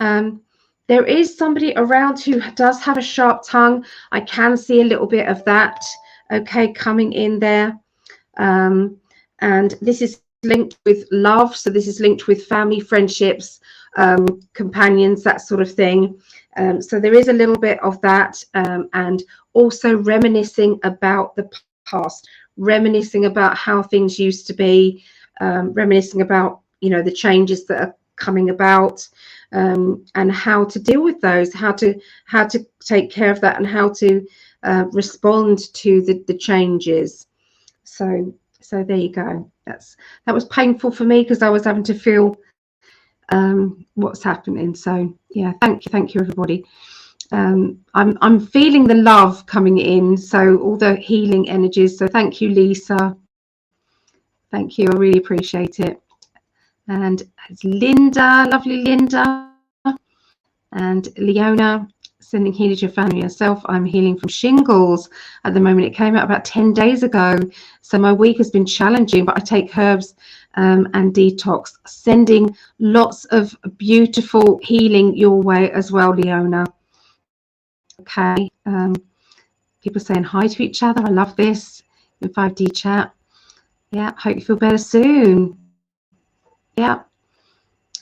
there is somebody around who does have a sharp tongue. I can see a little bit of that, okay, coming in there. And this is linked with love, so this is linked with family, friendships, companions, that sort of thing. So there is a little bit of that, and also reminiscing about the past, reminiscing about how things used to be, reminiscing about the changes that are coming about, and how to deal with those, how to take care of that, and how to respond to the changes. So there you go. That was painful for me because I was having to feel what's happening. So yeah, thank you everybody. I'm feeling the love coming in, so all the healing energies. So thank you, Lisa. Thank you, I really appreciate it. And it's Linda, lovely Linda, and Leona, sending healing to your family yourself. I'm healing from shingles at the moment. It came out about 10 days ago, so my week has been challenging, but I take herbs and detox. Sending lots of beautiful healing your way as well, Leona. Okay. People saying hi to each other. I love this in 5D chat. Yeah, hope you feel better soon. Yeah.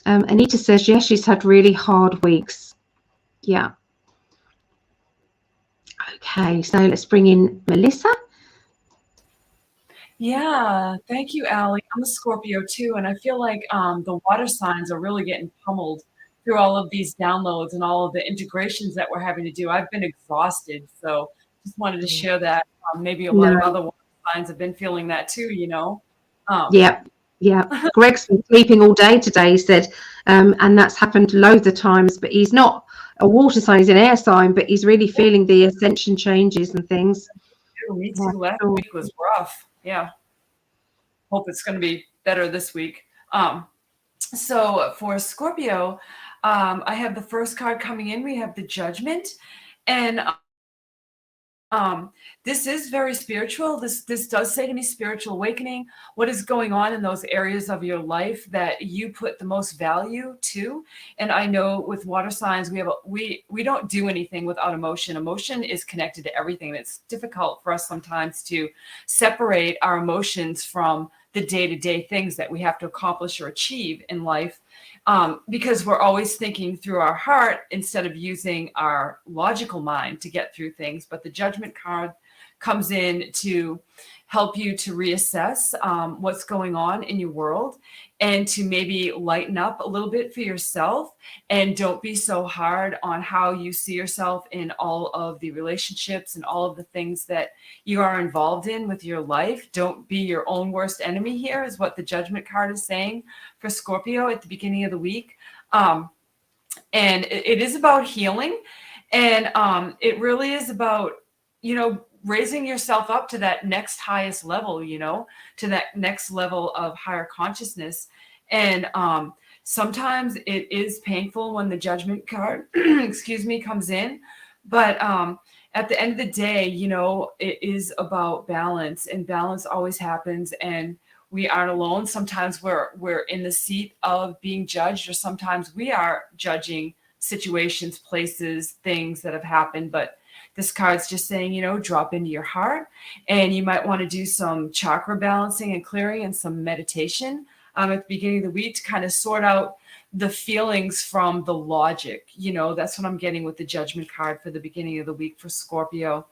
Anita says, yes, she's had really hard weeks. Yeah. Okay, so let's bring in Melissa.
Yeah, thank you, Allie. I'm a Scorpio too, and I feel like the water signs are really getting pummeled through all of these downloads and all of the integrations that we're having to do. I've been exhausted, so just wanted to share that. Maybe a lot of
No.
other water signs have been feeling that too, you know. Um,
Yeah, yeah. Greg's been sleeping all day today, he said, and that's happened loads of times, but he's not a water sign, he's an air sign, but he's really feeling the ascension changes and things.
Me
Yeah,
too. Last
sure.
week was rough. Yeah. Hope it's going to be better this week. So for Scorpio, I have the first card coming in. We have the Judgment, and this is very spiritual. This does say to me spiritual awakening. What is going on in those areas of your life that you put the most value to? And I know with water signs, we don't do anything without emotion. Emotion is connected to everything. It's difficult for us sometimes to separate our emotions from the day-to-day things that we have to accomplish or achieve in life, because we're always thinking through our heart instead of using our logical mind to get through things. But the Judgment card comes in to help you to reassess what's going on in your world and to maybe lighten up a little bit for yourself, and don't be so hard on how you see yourself in all of the relationships and all of the things that you are involved in with your life. Don't be your own worst enemy here, is what the Judgment card is saying for Scorpio at the beginning of the week. And it is about healing, and it really is about, raising yourself up to that next highest level, to that next level of higher consciousness. And sometimes it is painful when the Judgment card, excuse me, comes in. But at the end of the day, it is about balance, and balance always happens. And we aren't alone. Sometimes we're in the seat of being judged, or sometimes we are judging situations, places, things that have happened. But this card's just saying, drop into your heart, and you might want to do some chakra balancing and clearing and some meditation at the beginning of the week to kind of sort out the feelings from the logic. That's what I'm getting with the Judgment card for the beginning of the week for Scorpio.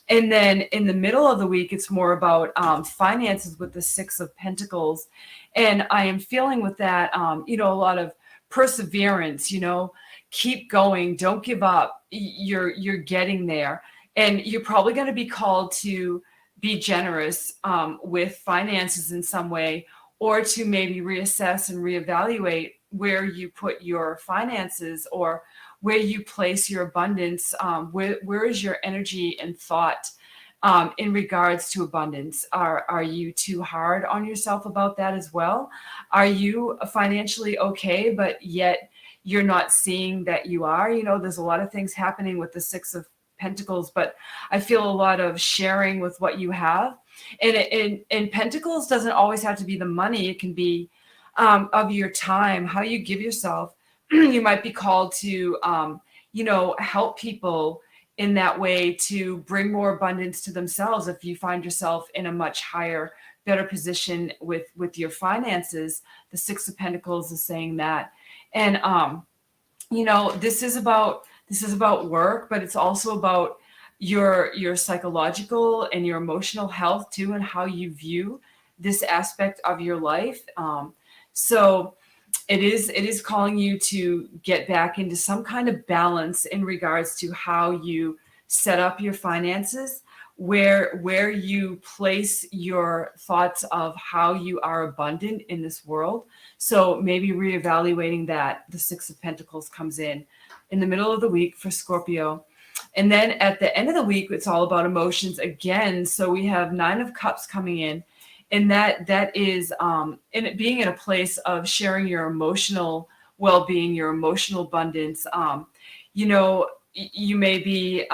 And then in the middle of the week, it's more about finances with the Six of Pentacles. And I am feeling with that, a lot of perseverance, keep going, don't give up. You're getting there. And you're probably going to be called to be generous with finances in some way, or to maybe reassess and reevaluate where you put your finances, or where you place your abundance. Where is your energy and thought in regards to abundance? Are you too hard on yourself about that as well? Are you financially okay, but yet you're not seeing that you are? There's a lot of things happening with the Six of Pentacles, but I feel a lot of sharing with what you have. And Pentacles doesn't always have to be the money. It can be of your time, how you give yourself. You might be called to, help people in that way to bring more abundance to themselves. If you find yourself in a much higher, better position with your finances, the Six of Pentacles is saying that. And, this is about work, but it's also about your psychological and your emotional health too, and how you view this aspect of your life. So it is calling you to get back into some kind of balance in regards to how you set up your finances, where you place your thoughts of how you are abundant in this world. So maybe reevaluating that. The Six of Pentacles comes in the middle of the week for Scorpio. And then at the end of the week, it's all about emotions again. So we have Nine of Cups coming in, and that is in it being in a place of sharing your emotional well-being, your emotional abundance. You know, you may be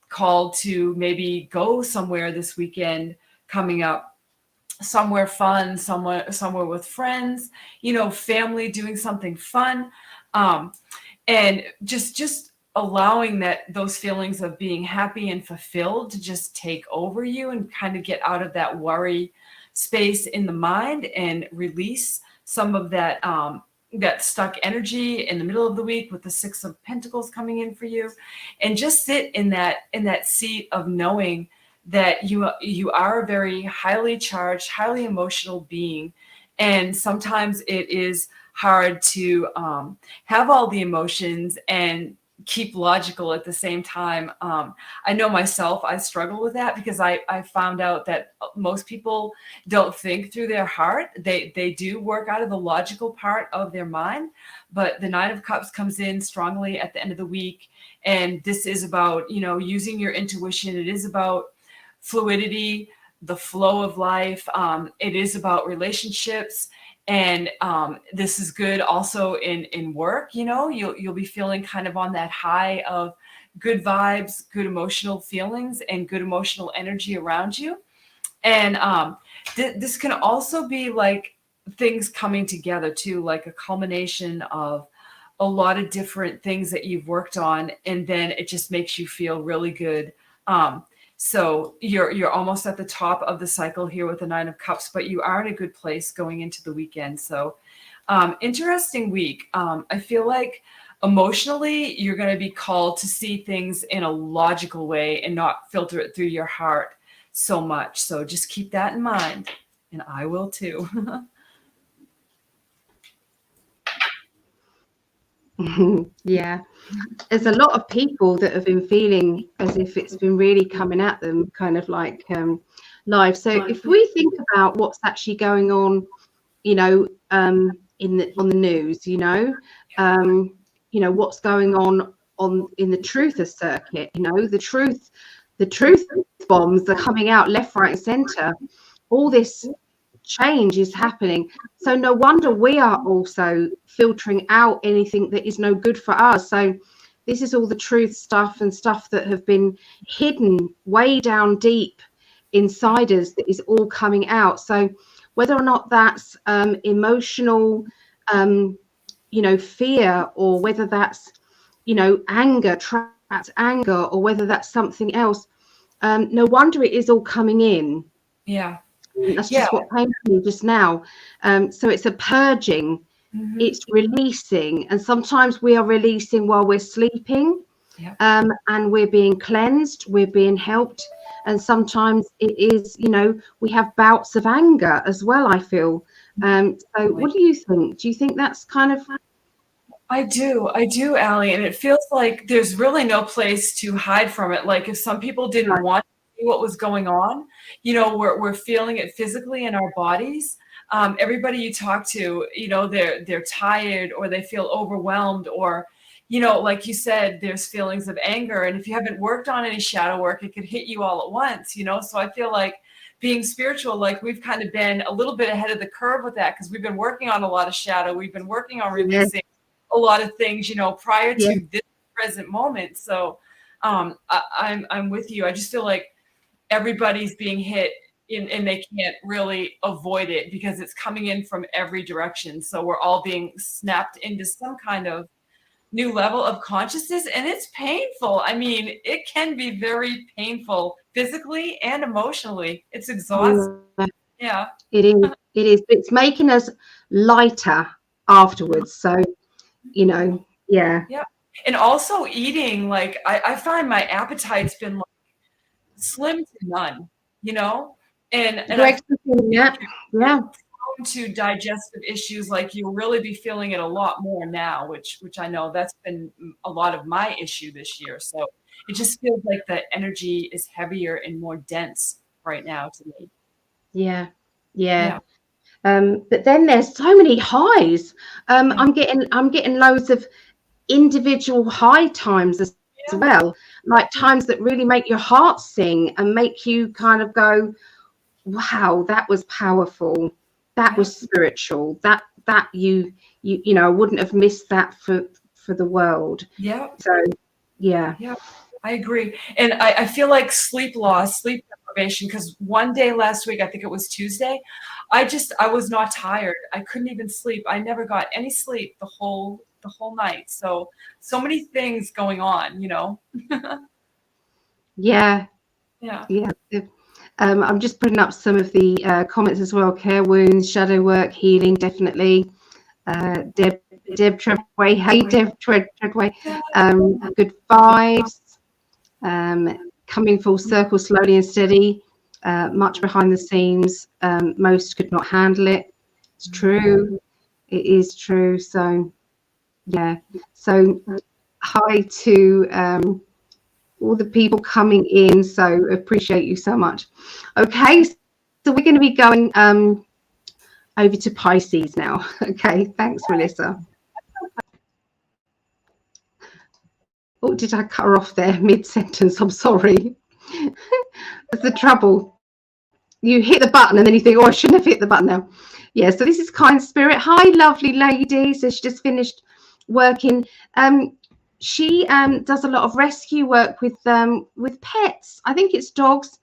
called to maybe go somewhere this weekend coming up, somewhere fun, somewhere with friends, you know, family, doing something fun. And just allowing those feelings of being happy and fulfilled to just take over you and kind of get out of that worry space in the mind and release some of that that stuck energy in the middle of the week with the Six of Pentacles coming in for you, and just sit in that seat of knowing that you are a very highly charged, highly emotional being. And sometimes it is hard to have all the emotions and keep logical at the same time. I know myself, I struggle with that because I found out that most people don't think through their heart. They do work out of the logical part of their mind, but the Nine of Cups comes in strongly at the end of the week. And this is about, you know, using your intuition. It is about fluidity, the flow of life. It is about relationships. And this is good also in work. You know, you'll be feeling kind of on that high of good vibes, good emotional feelings, and good emotional energy around you. And this can also be like things coming together too, like a culmination of a lot of different things that you've worked on, and then it just makes you feel really good. So you're almost at the top of the cycle here with the Nine of Cups, but you are in a good place going into the weekend. So interesting week. I feel like emotionally you're going to be called to see things in a logical way and not filter it through your heart so much. So just keep that in mind, and I will too.
Yeah, there's a lot of people that have been feeling as if it's been really coming at them, kind of like live. So if we think about what's actually going on, you know, on the news, you know what's going on in the truther circuit. You know, the truth bombs are coming out left, right, and centre. All this change is happening. So no wonder we are also filtering out anything that is no good for us. So this is all the truth stuff and stuff that have been hidden way down deep inside us that is all coming out. So whether or not that's emotional, fear, or whether that's, anger, trapped anger, or whether that's something else, no wonder it is all coming in.
Yeah.
That's just what came to me just now. So it's a purging, it's releasing, and sometimes we are releasing while we're sleeping, and we're being cleansed, we're being helped, and sometimes it is, we have bouts of anger as well, I feel. So what do you think? Do you think that's kind of...
I do, Allie, and it feels like there's really no place to hide from it. Like if some people didn't want to see what was going on, we're feeling it physically in our bodies. Everybody you talk to, they're tired, or they feel overwhelmed, or, like you said, there's feelings of anger. And if you haven't worked on any shadow work, it could hit you all at once, So I feel like being spiritual, like we've kind of been a little bit ahead of the curve with that, because we've been working on a lot of shadow. We've been working on releasing a lot of things, prior to this present moment. So I'm with you. I just feel like everybody's being hit and they can't really avoid it because it's coming in from every direction. So we're all being snapped into some kind of new level of consciousness, and it's painful. I mean, it can be very painful physically and emotionally. It's exhausting. Yeah.
It is. It is. It's making us lighter afterwards. So, yeah.
Yeah. And also eating, like I find my appetite's been like slim to none, and
yeah.
prone to digestive issues, like you'll really be feeling it a lot more now, which I know that's been a lot of my issue this year. So it just feels like the energy is heavier and more dense right now to me.
Yeah, yeah.
Yeah,
But then there's so many highs.
yeah,
I'm getting loads of individual high times as
yeah,
well, like times that really make your heart sing and make you kind of go, wow, that was powerful, that
yeah,
was spiritual, that you know, I wouldn't have missed that for the world.
yeah,
So yeah.
yeah. I agree. And I feel like sleep loss, sleep deprivation, because one day last week, I think it was Tuesday, I was not tired. I couldn't even sleep. I never got any sleep the whole night. So many things going on, you know?
Yeah,
Yeah.
yeah. I'm just putting up some of the comments as well. Care wounds, shadow work, healing, definitely. Deb Treadway, hey Deb Treadway,
Yeah.
good vibes, coming full circle slowly and steady, much behind the scenes, most could not handle it. It's true, it is true. So yeah, so hi to all the people coming in, so appreciate you so much. Okay, so we're going to be going over to Pisces now. Okay, thanks, Melissa. Oh, did I cut her off there mid-sentence? I'm sorry. That's the trouble. You hit the button and then you think, oh, I shouldn't have hit the button now. Yeah, so this is Kind Spirit. Hi, lovely lady. So she just finished working. She does a lot of rescue work with pets. I think it's dogs.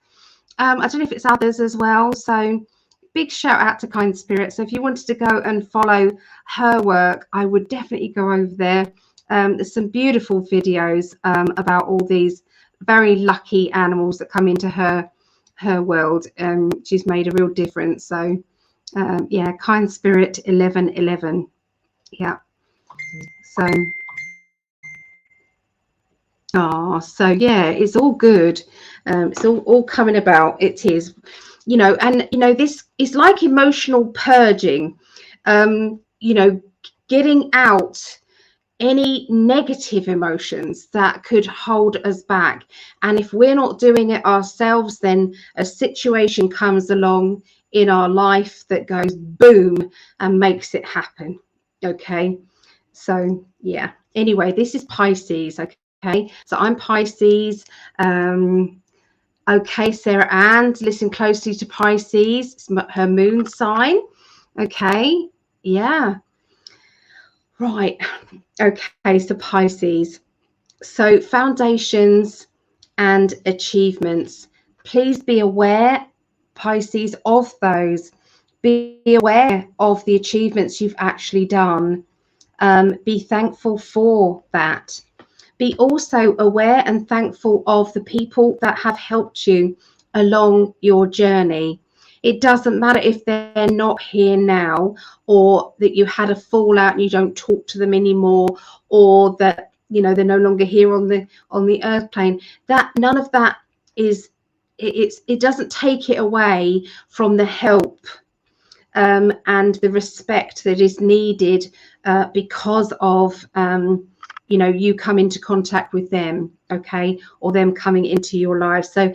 I don't know if it's others as well. So big shout out to Kind Spirit. So if you wanted to go and follow her work, I would definitely go over there. There's some beautiful videos about all these very lucky animals that come into her world. She's made a real difference. So yeah, Kind Spirit 1111. Yeah. So so yeah, it's all good. It's all coming about. It is, you know, and you know, this is like emotional purging. You know, getting out any negative emotions that could hold us back. And if we're not doing it ourselves, then a situation comes along in our life that goes boom and makes it happen. Okay. So yeah. Anyway, this is Pisces. Okay. So I'm Pisces. Okay, Sarah Ann, listen closely to Pisces. It's her moon sign. Okay. Yeah. Right. Okay, so Pisces. So foundations and achievements. Please be aware, Pisces, of those. Be aware of the achievements you've actually done. Be thankful for that. Be also aware and thankful of the people that have helped you along your journey. It doesn't matter if they're not here now, or that you had a fallout and you don't talk to them anymore, or that you know they're no longer here on the earth plane. That none of that is it doesn't take it away from the help and the respect that is needed because of you know, you come into contact with them, okay, or them coming into your life. So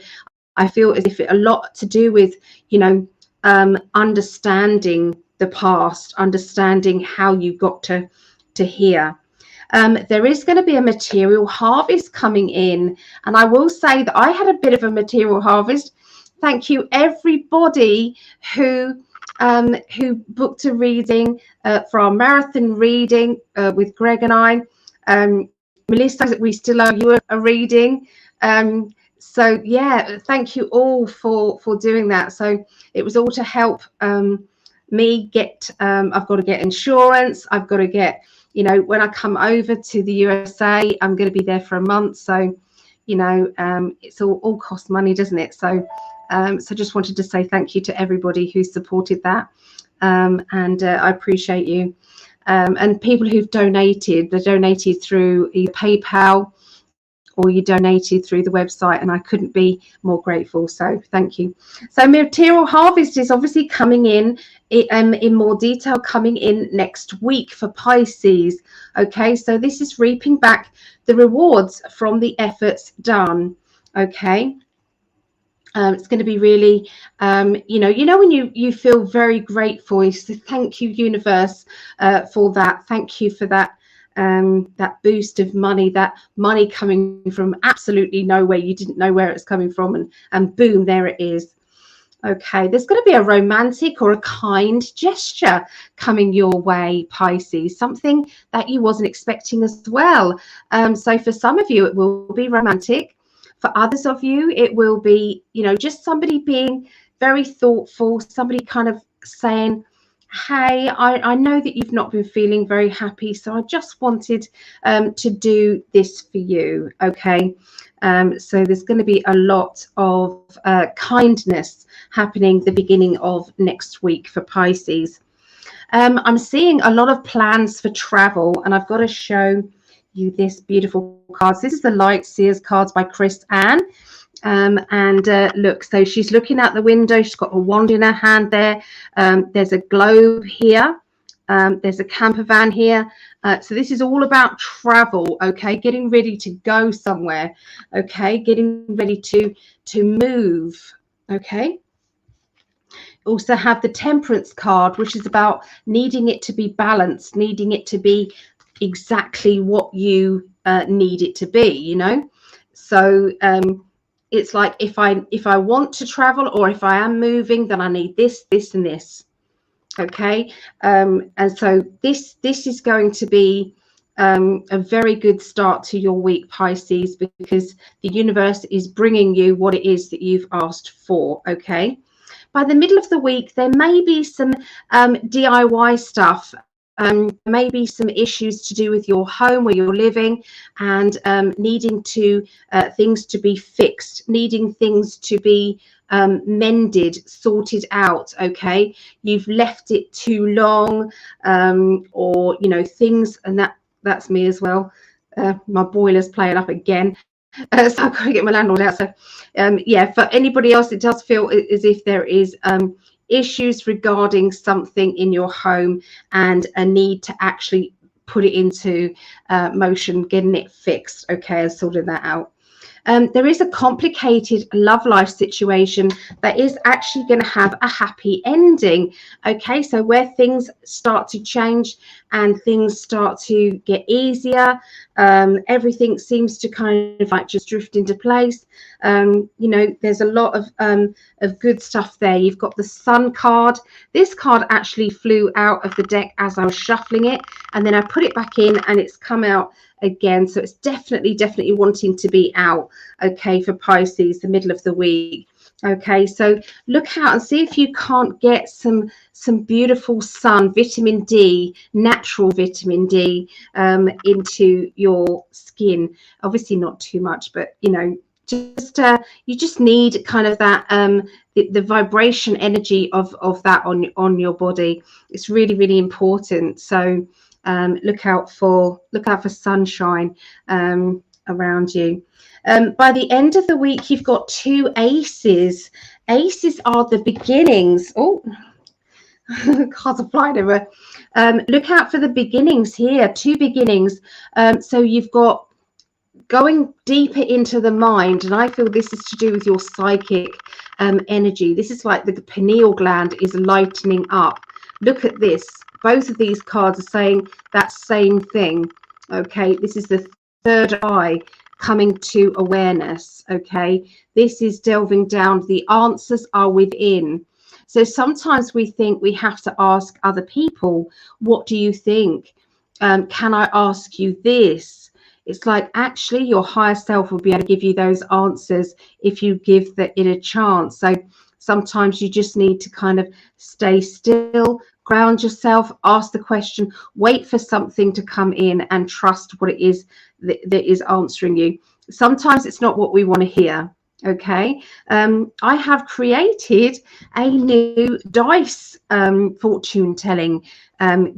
I feel as if it a lot to do with, you know, understanding the past, understanding how you got to here. There is going to be a material harvest coming in, and I will say that I had a bit of a material harvest. Thank you, everybody who booked a reading for our marathon reading with Greg and I. Melissa, we still owe you a reading. So yeah, thank you all for doing that. So it was all to help me get. I've got to get insurance. I've got to get. You know, when I come over to the USA, I'm going to be there for a month. So, you know, it's all cost money, doesn't it? So, so just wanted to say thank you to everybody who supported that, and I appreciate you. And people who've donated, they donated through either PayPal or you donated through the website, and I couldn't be more grateful. So thank you. So material harvest is obviously coming in more detail, coming in next week for Pisces. Okay, so this is reaping back the rewards from the efforts done. Okay. It's going to be really, when you feel very grateful. You say, thank you, universe, for that. Thank you for that, that boost of money, that money coming from absolutely nowhere. You didn't know where it's coming from, and boom, there it is. Okay, there's going to be a romantic or a kind gesture coming your way, Pisces, something that you wasn't expecting as well. So for some of you, it will be romantic. For others of you, it will be, just somebody being very thoughtful, somebody kind of saying, hey, I know that you've not been feeling very happy, so I just wanted to do this for you. Okay. So there's going to be a lot of kindness happening the beginning of next week for Pisces. I'm seeing a lot of plans for travel, and I've got to show you this beautiful cards. This is the Light Seers cards by Chris Ann. Look, so she's looking out the window. She's got a wand in her hand there. There's a globe here. There's a camper van here. So this is all about travel, okay? Getting ready to go somewhere, okay? Getting ready to move, okay? Also have the Temperance card, which is about needing it to be balanced, needing it to be exactly what you need it to be, So it's like if I want to travel, or if I am moving, then I need this, this, and this. Okay, and so this is going to be a very good start to your week, Pisces, because the universe is bringing you what it is that you've asked for. Okay, by the middle of the week, there may be some DIY stuff. Maybe some issues to do with your home where you're living, and needing things to be fixed, needing things to be mended, sorted out. Okay, you've left it too long, or things, and that's me as well. My boiler's playing up again. So I've got to get my landlord out. So yeah, for anybody else, it does feel as if there is issues regarding something in your home, and a need to actually put it into motion, getting it fixed, okay, and sorting that out. There is a complicated love life situation that is actually going to have a happy ending. Okay, so where things start to change and things start to get easier, everything seems to kind of like just drift into place. There's a lot of good stuff there. You've got the Sun card. This card actually flew out of the deck as I was shuffling it, and then I put it back in, and it's come out again. So it's definitely wanting to be out, okay, for Pisces, the middle of the week. Okay, so look out and see if you can't get some beautiful sun, vitamin D, natural vitamin D, into your skin. Obviously not too much, but you just need kind of that the vibration energy of that on your body. It's really important. So look out for sunshine around you. By the end of the week, you've got two aces. Aces are the beginnings. Oh, cards are flying over. Look out for the beginnings here. Two beginnings. So you've got going deeper into the mind, and I feel this is to do with your psychic energy. This is like the pineal gland is lightening up. Look at this. Both of these cards are saying that same thing. Okay, this is the third eye coming to awareness. Okay, this is delving down. The answers are within. So sometimes we think we have to ask other people, what do you think? Can I ask you this? It's like actually your higher self will be able to give you those answers if you give it a chance. So sometimes you just need to kind of stay still, ground yourself, ask the question, wait for something to come in, and trust what it is that is answering you. Sometimes it's not what we want to hear. Okay, I have created a new dice fortune telling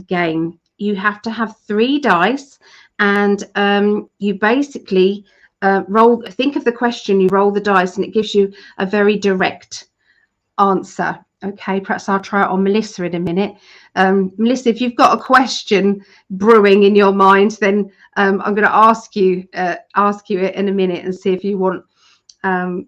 game. You have to have 3 dice, and you basically think of the question, you roll the dice, and it gives you a very direct answer. Okay, perhaps I'll try it on Melissa in a minute. Melissa, if you've got a question brewing in your mind, then I'm going to ask you it in a minute and see if you want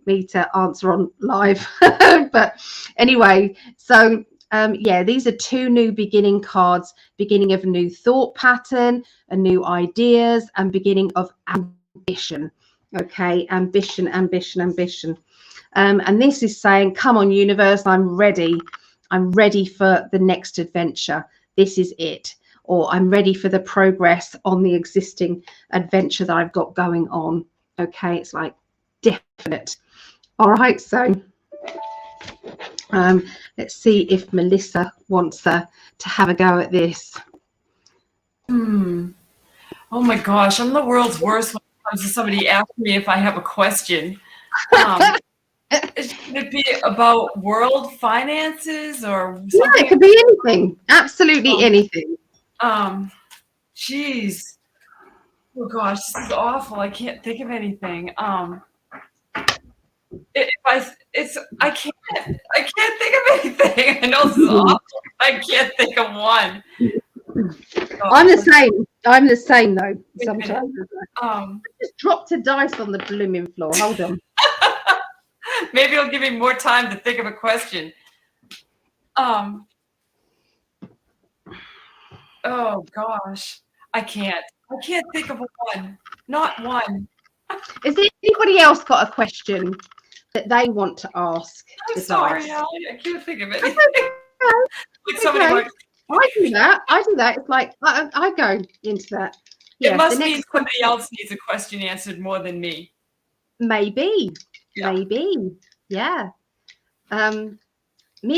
me to answer on live. But anyway, so yeah, these are 2 new beginning cards, beginning of a new thought pattern, a new ideas, and beginning of ambition. Okay, ambition, ambition, ambition. And this is saying, come on, universe, I'm ready. I'm ready for the next adventure. This is it. Or I'm ready for the progress on the existing adventure that I've got going on. Okay, it's like definite. All right, so let's see if Melissa wants to have a go at this.
Oh my gosh, I'm the world's worst when it comes to somebody asking me if I have a question. Should it be about world finances or something?
Yeah, it could be anything. Absolutely anything.
Geez. Oh gosh, this is awful. I can't think of anything. I can't think of anything. I know this is awful. I can't think of one.
I'm the same though. Sometimes I just dropped a dice on the blooming floor. Hold on.
Maybe it'll give me more time to think of a question. Oh gosh, I can't think of one. Not one.
Has anybody else got a question that they want to ask?
I'm sorry, Allie. I can't think of anything. Like
somebody
okay.
I do that. It's like I go into that.
Yeah, it must mean somebody else needs a question answered more than me.
Maybe. Yeah. Maybe. Yeah. Me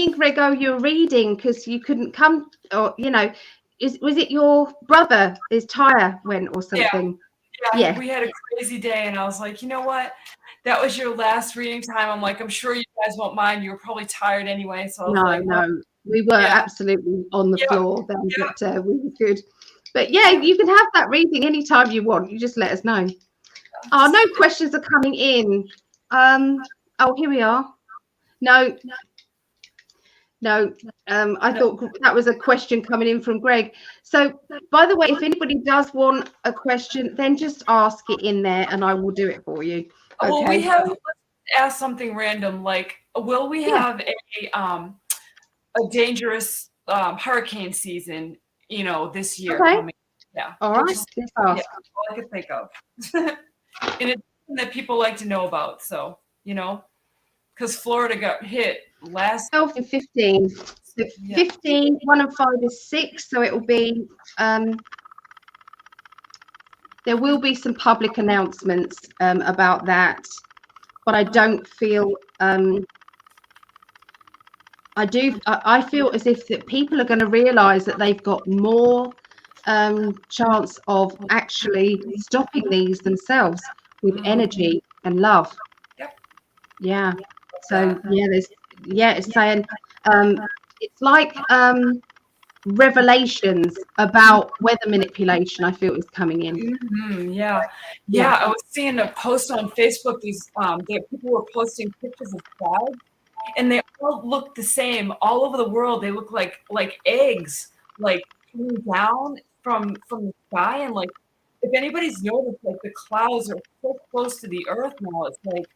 and Greg owe you a reading because you couldn't come, or was it your brother? His tire went or something?
Yeah. We had a crazy day, and I was like, you know what? That was your last reading time. I'm like, I'm sure you guys won't mind. You were probably tired anyway. So I was
no, we were absolutely on the floor then, but we were good. But yeah, you can have that reading anytime you want. You just let us know. Oh, no questions are coming in. Oh, here we are. No. I thought that was a question coming in from Greg. So, by the way, if anybody does want a question, then just ask it in there and I will do it for you. Okay.
Well, let's ask something random. Like, will we have a dangerous hurricane season, this year coming? Yeah.
All right.
That's all I could think of. And it's something that people like to know about. So, because Florida got hit last
12 and 15. So 15, 1 and 5 is 6. So it will be there will be some public announcements about that, but I don't feel I feel as if that people are going to realize that they've got more chance of actually stopping these themselves with energy and love. Yeah. So it's saying it's like revelations about weather manipulation. I feel is coming in.
Mm-hmm, yeah. I was seeing a post on Facebook. These people were posting pictures of clouds, and they all look the same all over the world. They look like eggs, like coming down from the sky. And like, if anybody's noticed, like the clouds are so close to the earth now. It's like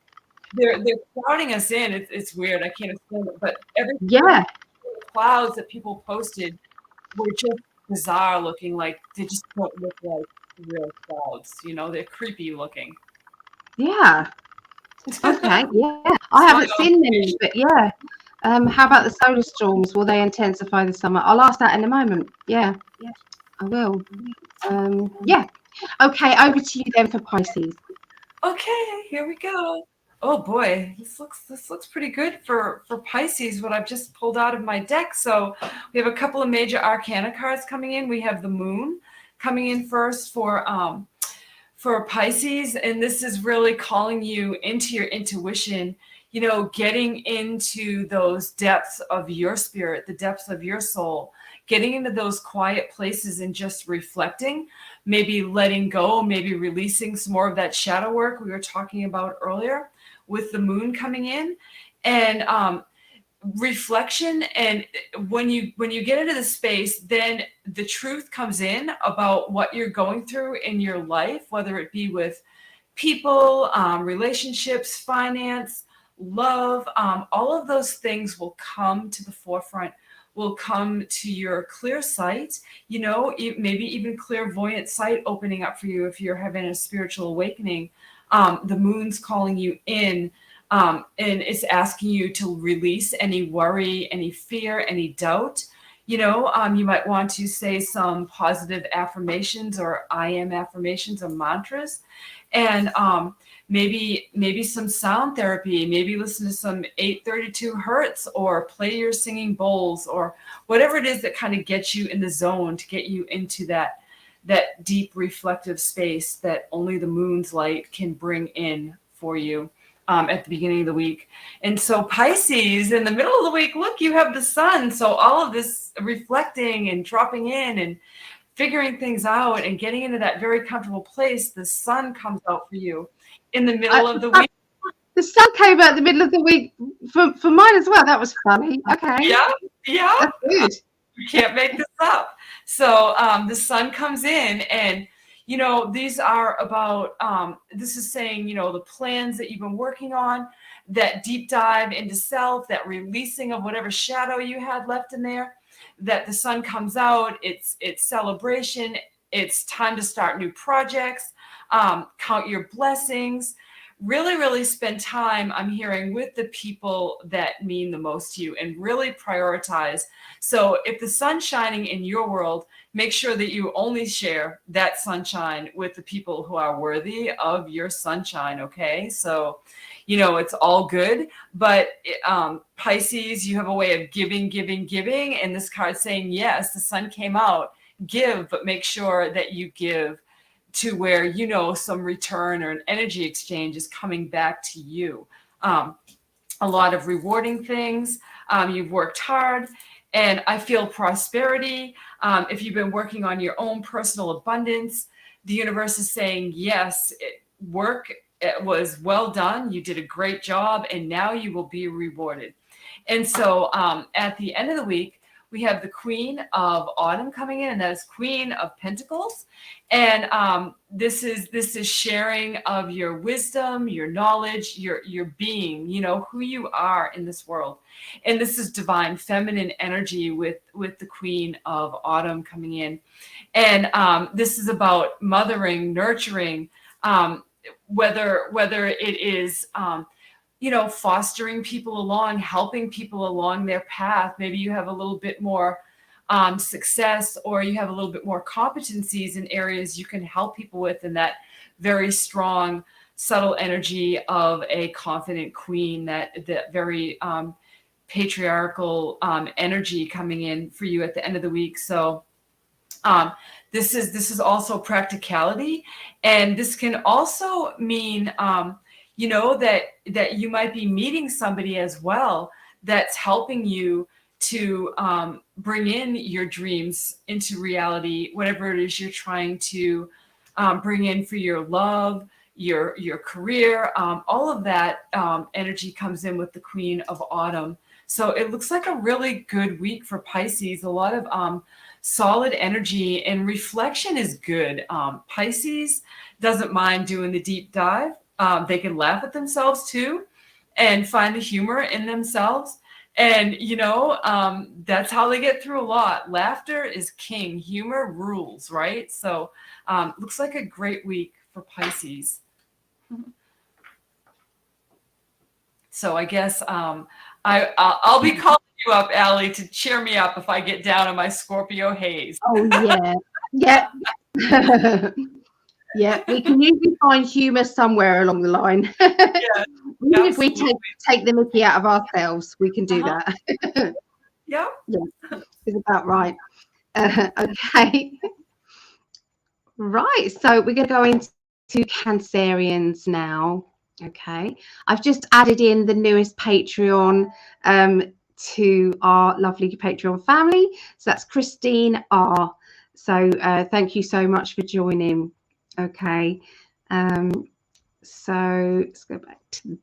they're crowding us in. It's weird. I can't explain it, but the clouds that people posted were just bizarre looking. Like they just don't look like real clouds. They're creepy looking.
Yeah. Okay. Yeah. I haven't seen many, but yeah. How about the solar storms? Will they intensify this summer? I'll ask that in a moment. Yeah. I will. Yeah. Okay. Over to you then for Pisces.
Okay. Here we go. Oh boy, this looks pretty good for Pisces, what I've just pulled out of my deck. So we have a couple of major arcana cards coming in. We have the moon coming in first for Pisces, and this is really calling you into your intuition, getting into those depths of your spirit, the depths of your soul, getting into those quiet places and just reflecting, maybe letting go, maybe releasing some more of that shadow work we were talking about earlier with the moon coming in. And reflection, and when you get into the space, then the truth comes in about what you're going through in your life, whether it be with people, relationships, finance, love. All of those things will come to the forefront, will come to your clear sight, maybe even clairvoyant sight opening up for you if you're having a spiritual awakening. The moon's calling you in, and it's asking you to release any worry, any fear, any doubt. You might want to say some positive affirmations or I am affirmations or mantras, and maybe some sound therapy, maybe listen to some 832 hertz, or play your singing bowls, or whatever it is that kind of gets you in the zone, to get you into that deep reflective space that only the moon's light can bring in for you. At the beginning of the week. And so Pisces, in the middle of the week, look, you have the sun. So all of this reflecting and dropping in and figuring things out and getting into that very comfortable place, the sun comes out for you in the middle of the week.
The sun came out the middle of the week for mine as well. That was funny. Okay.
Yeah.
That's good.
You can't make this up. So the sun comes in, and these are about, this is saying, the plans that you've been working on, that deep dive into self, that releasing of whatever shadow you had left in there, that the sun comes out, it's celebration, it's time to start new projects, count your blessings, really, really spend time, I'm hearing, with the people that mean the most to you, and really prioritize. So if the sun's shining in your world, make sure that you only share that sunshine with the people who are worthy of your sunshine. Okay. So, it's all good, but Pisces, you have a way of giving. And this card saying, yes, the sun came out, give, but make sure that you give to where, some return or an energy exchange is coming back to you. A lot of rewarding things. You've worked hard, and I feel prosperity. If you've been working on your own personal abundance, the universe is saying, yes, it was well done. You did a great job, and now you will be rewarded. And so at the end of the week, we have the Queen of Autumn coming in, and that is Queen of Pentacles. And this is sharing of your wisdom, your knowledge, your being, who you are in this world. And this is divine feminine energy with the Queen of Autumn coming in. And this is about mothering, nurturing, whether it is fostering people along, helping people along their path. Maybe you have a little bit more success, or you have a little bit more competencies in areas you can help people with, in that very strong, subtle energy of a confident queen, that very patriarchal energy coming in for you at the end of the week. So this is also practicality, and this can also mean that you might be meeting somebody as well that's helping you to bring in your dreams into reality, whatever it is you're trying to bring in for your love, your career. All of that energy comes in with the Queen of Autumn. So it looks like a really good week for Pisces. A lot of solid energy, and reflection is good. Pisces doesn't mind doing the deep dive. They can laugh at themselves too, and find the humor in themselves. And, that's how they get through a lot. Laughter is king. Humor rules, right? So looks like a great week for Pisces. So I guess I'll be calling you up, Allie, to cheer me up if I get down in my Scorpio haze.
Oh, yeah. Yeah. Yeah, we can usually find humour somewhere along the line.
Yeah,
Even if we take the mickey out of ourselves, we can do that.
Yeah.
Yeah, it's about right. Okay. Right, so we're going to go into Cancerians now. Okay, I've just added in the newest Patreon to our lovely Patreon family. So that's Christine R. So thank you so much for joining. Okay, so let's go back to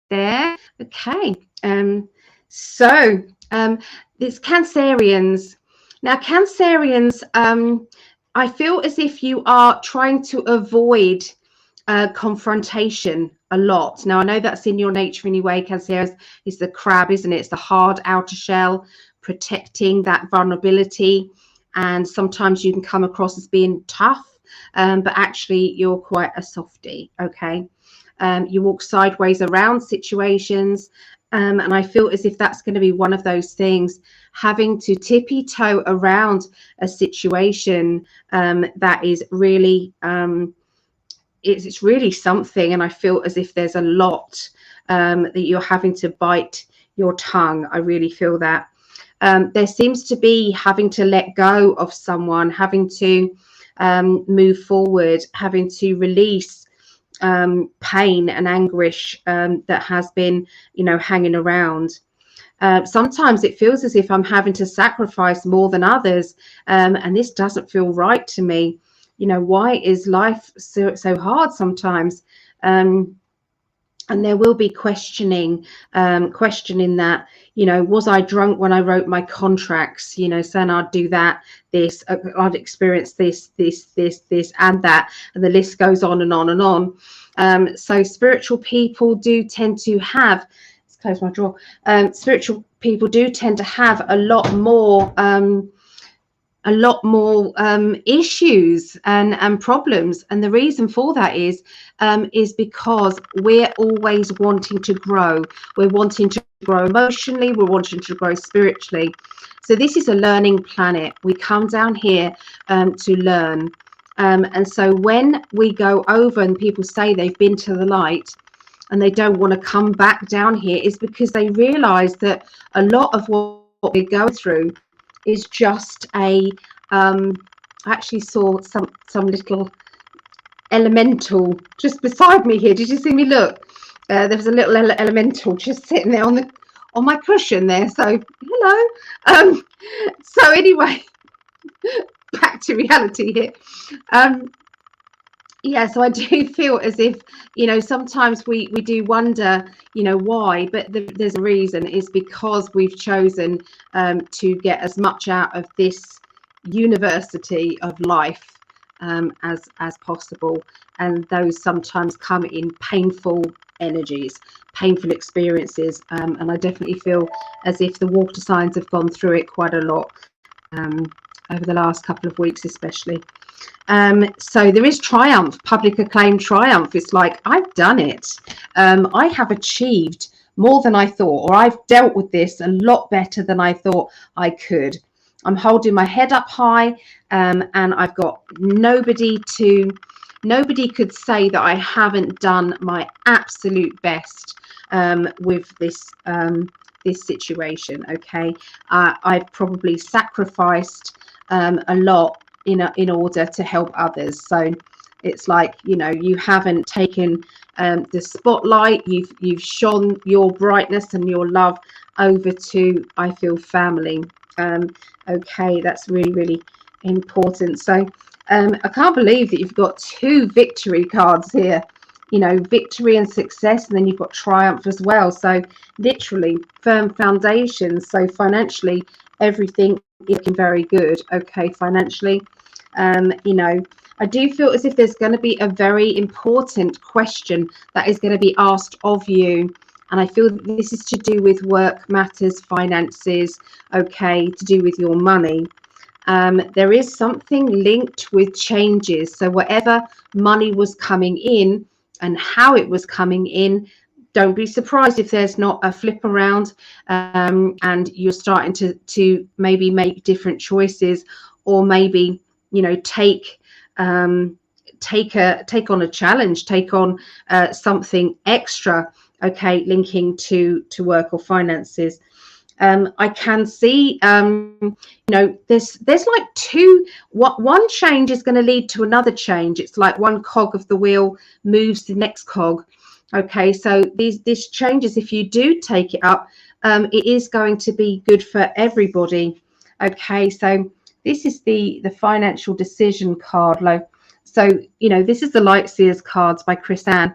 there. Okay, so it's Cancerians. Now, Cancerians, I feel as if you are trying to avoid confrontation a lot. Now, I know that's in your nature anyway. Cancerians is the crab, isn't it? It's the hard outer shell, protecting that vulnerability. And sometimes you can come across as being tough, but actually you're quite a softie. Okay. You walk sideways around situations. And I feel as if that's going to be one of those things, having to tippy toe around a situation that is really, it's really something. And I feel as if there's a lot that you're having to bite your tongue. I really feel that. There seems to be having to let go of someone, having to move forward, having to release pain and anguish that has been, hanging around. Sometimes it feels as if I'm having to sacrifice more than others, and this doesn't feel right to me. Why is life so hard sometimes? And there will be questioning that, was I drunk when I wrote my contracts, saying I'd do that, this, I'd experience this, and that, and the list goes on and on and on. So spiritual people do tend to have, let's close my drawer, spiritual people do tend to have a lot more issues and problems, and the reason for that is because we're always wanting to grow. We're wanting to grow emotionally, we're wanting to grow spiritually. So this is a learning planet. We come down here to learn, and so when we go over and people say they've been to the light and they don't want to come back down here, is because they realize that a lot of what we're going through is just I actually saw some little elemental just beside me here. Did you see me look? There was a little elemental just sitting there on my cushion there. So hello. So anyway, back to reality here. Yeah, so I do feel as if, sometimes we do wonder, why, but there's a reason. It's because we've chosen to get as much out of this university of life as possible. And those sometimes come in painful energies, painful experiences. And I definitely feel as if the water signs have gone through it quite a lot over the last couple of weeks, especially. So there is triumph, public acclaim triumph. It's like, I've done it. I have achieved more than I thought, or I've dealt with this a lot better than I thought I could. I'm holding my head up high, and I've got nobody could say that I haven't done my absolute best with this situation. Okay, I've probably sacrificed a lot in order to help others. So it's like, you haven't taken the spotlight. You've shone your brightness and your love over to, I feel, family. Okay, that's really, really important. So I can't believe that you've got 2 victory cards here. Victory and success, and then you've got triumph as well. So literally firm foundations. So financially, everything is looking very good. Okay, financially, I do feel as if there's going to be a very important question that is going to be asked of you. And I feel that this is to do with work matters, finances, okay, to do with your money. There is something linked with changes. So whatever money was coming in and how it was coming in, don't be surprised if there's not a flip around and you're starting to maybe make different choices, or maybe, take on a challenge, take on something extra, okay, linking to work or finances. I can see, there's like one change is going to lead to another change. It's like one cog of the wheel moves the next cog. Okay, so this changes if you do take it up. It is going to be good for everybody. Okay, so this is the financial decision card. Like, so this is the Light Seers cards by Chris Ann.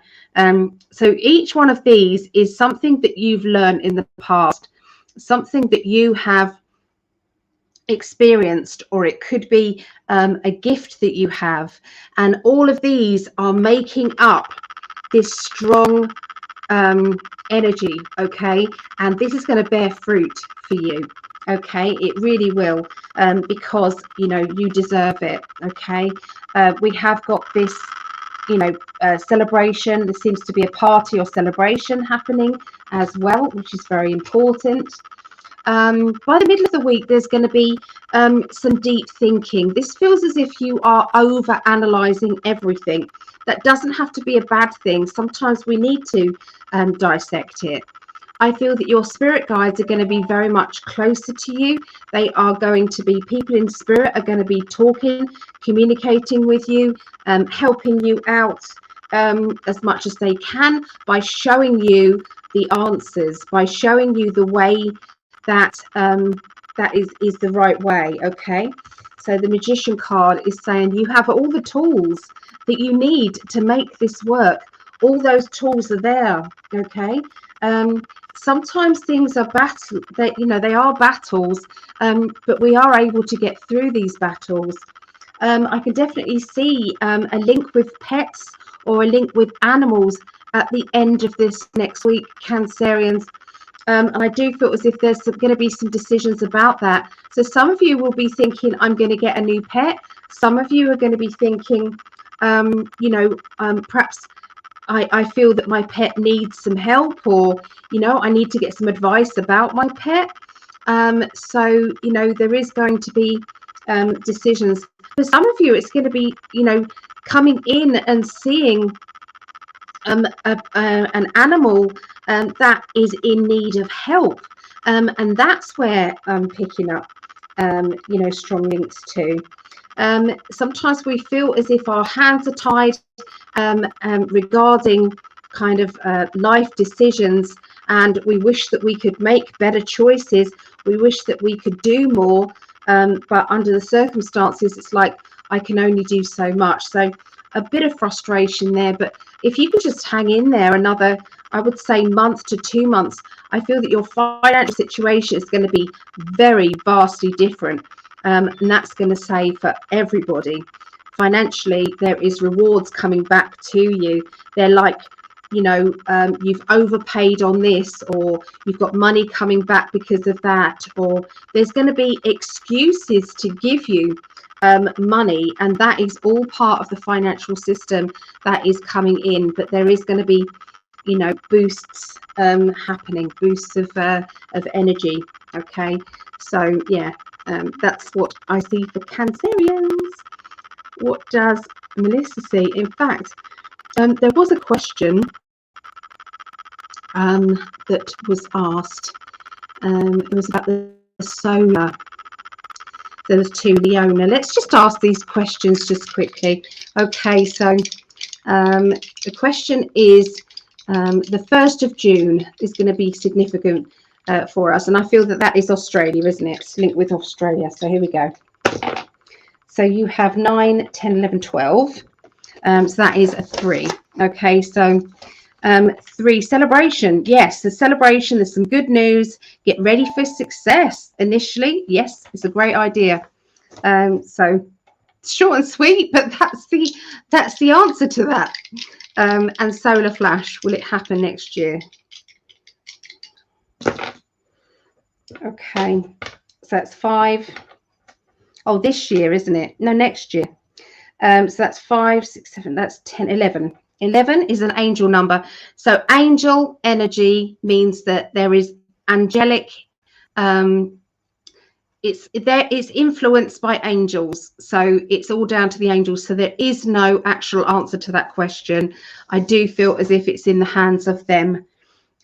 So each one of these is something that you've learned in the past, something that you have experienced, or it could be a gift that you have, and all of these are making up this strong energy. Okay, and this is going to bear fruit for you. Okay, it really will, because you deserve it. Okay, we have got this celebration. There seems to be a party or celebration happening as well, which is very important. By the middle of the week, there's going to be some deep thinking. This feels as if you are over analyzing everything. That doesn't have to be a bad thing. Sometimes we need to dissect it. I feel that your spirit guides are going to be very much closer to you. They are going to be, people in spirit are going to be talking, communicating with you, helping you out as much as they can by showing you the answers, by showing you the way that that is the right way. Okay, so the Magician card is saying you have all the tools that you need to make this work. All those tools are there. Okay, sometimes things are battle, they are battles, but we are able to get through these battles. I can definitely see a link with pets or a link with animals at the end of this next week, Cancerians. And I do feel as if there's going to be some decisions about that. So some of you will be thinking, I'm going to get a new pet. Some of you are going to be thinking, perhaps I feel that my pet needs some help, or, I need to get some advice about my pet. So, there is going to be decisions. For some of you, it's going to be, coming in and seeing an animal that is in need of help, and that's where I'm picking up strong links to. Sometimes we feel as if our hands are tied regarding kind of life decisions, and we wish that we could make better choices. We wish that we could do more, but under the circumstances, it's like I can only do so much. So a bit of frustration there, but if you could just hang in there another, I would say, month to 2 months, I feel that your financial situation is going to be very vastly different, and that's going to say for everybody. Financially, there is rewards coming back to you. They're like, you've overpaid on this, or you've got money coming back because of that, or there's going to be excuses to give you money, and that is all part of the financial system that is coming in. But there is going to be boosts happening, boosts of energy. Okay, so yeah, that's what I see for Cancerians. What does Melissa see? In fact, there was a question that was asked. It was about the solar. There was 2, Leona. Let's just ask these questions just quickly. Okay, so the question is, the 1st of June is going to be significant for us, and I feel that is Australia, isn't it? It's linked with Australia. So here we go. So you have 9, 10, 11, 12. So that is a 3. Okay, so 3, celebration. Yes, the celebration. There's some good news. Get ready for success. Initially, yes, it's a great idea. So short and sweet, but that's the answer to that. And solar flash, will it happen next year? Okay, so that's 5. Oh, this year, isn't it? No, next year. So that's 5, 6, 7, that's 10, 11. 11 is an angel number. So angel energy means that there is angelic, it's influenced by angels. So it's all down to the angels. So there is no actual answer to that question. I do feel as if it's in the hands of them.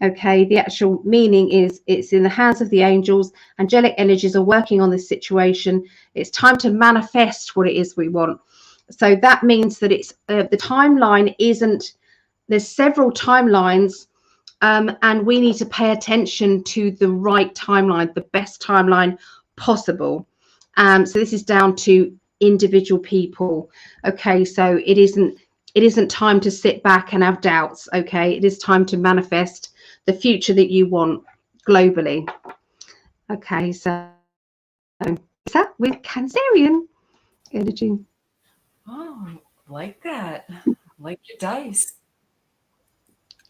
Okay, the actual meaning is it's in the hands of the angels. Angelic energies are working on this situation. It's time to manifest what it is we want. So that means that it's the timeline isn't there's several timelines, and we need to pay attention to the right timeline, the best timeline possible. So this is down to individual people. Okay, so it isn't time to sit back and have doubts. Okay, it is time to manifest the future that you want globally. Okay, so is that with Cancerian energy?
Oh, like that. Like your dice.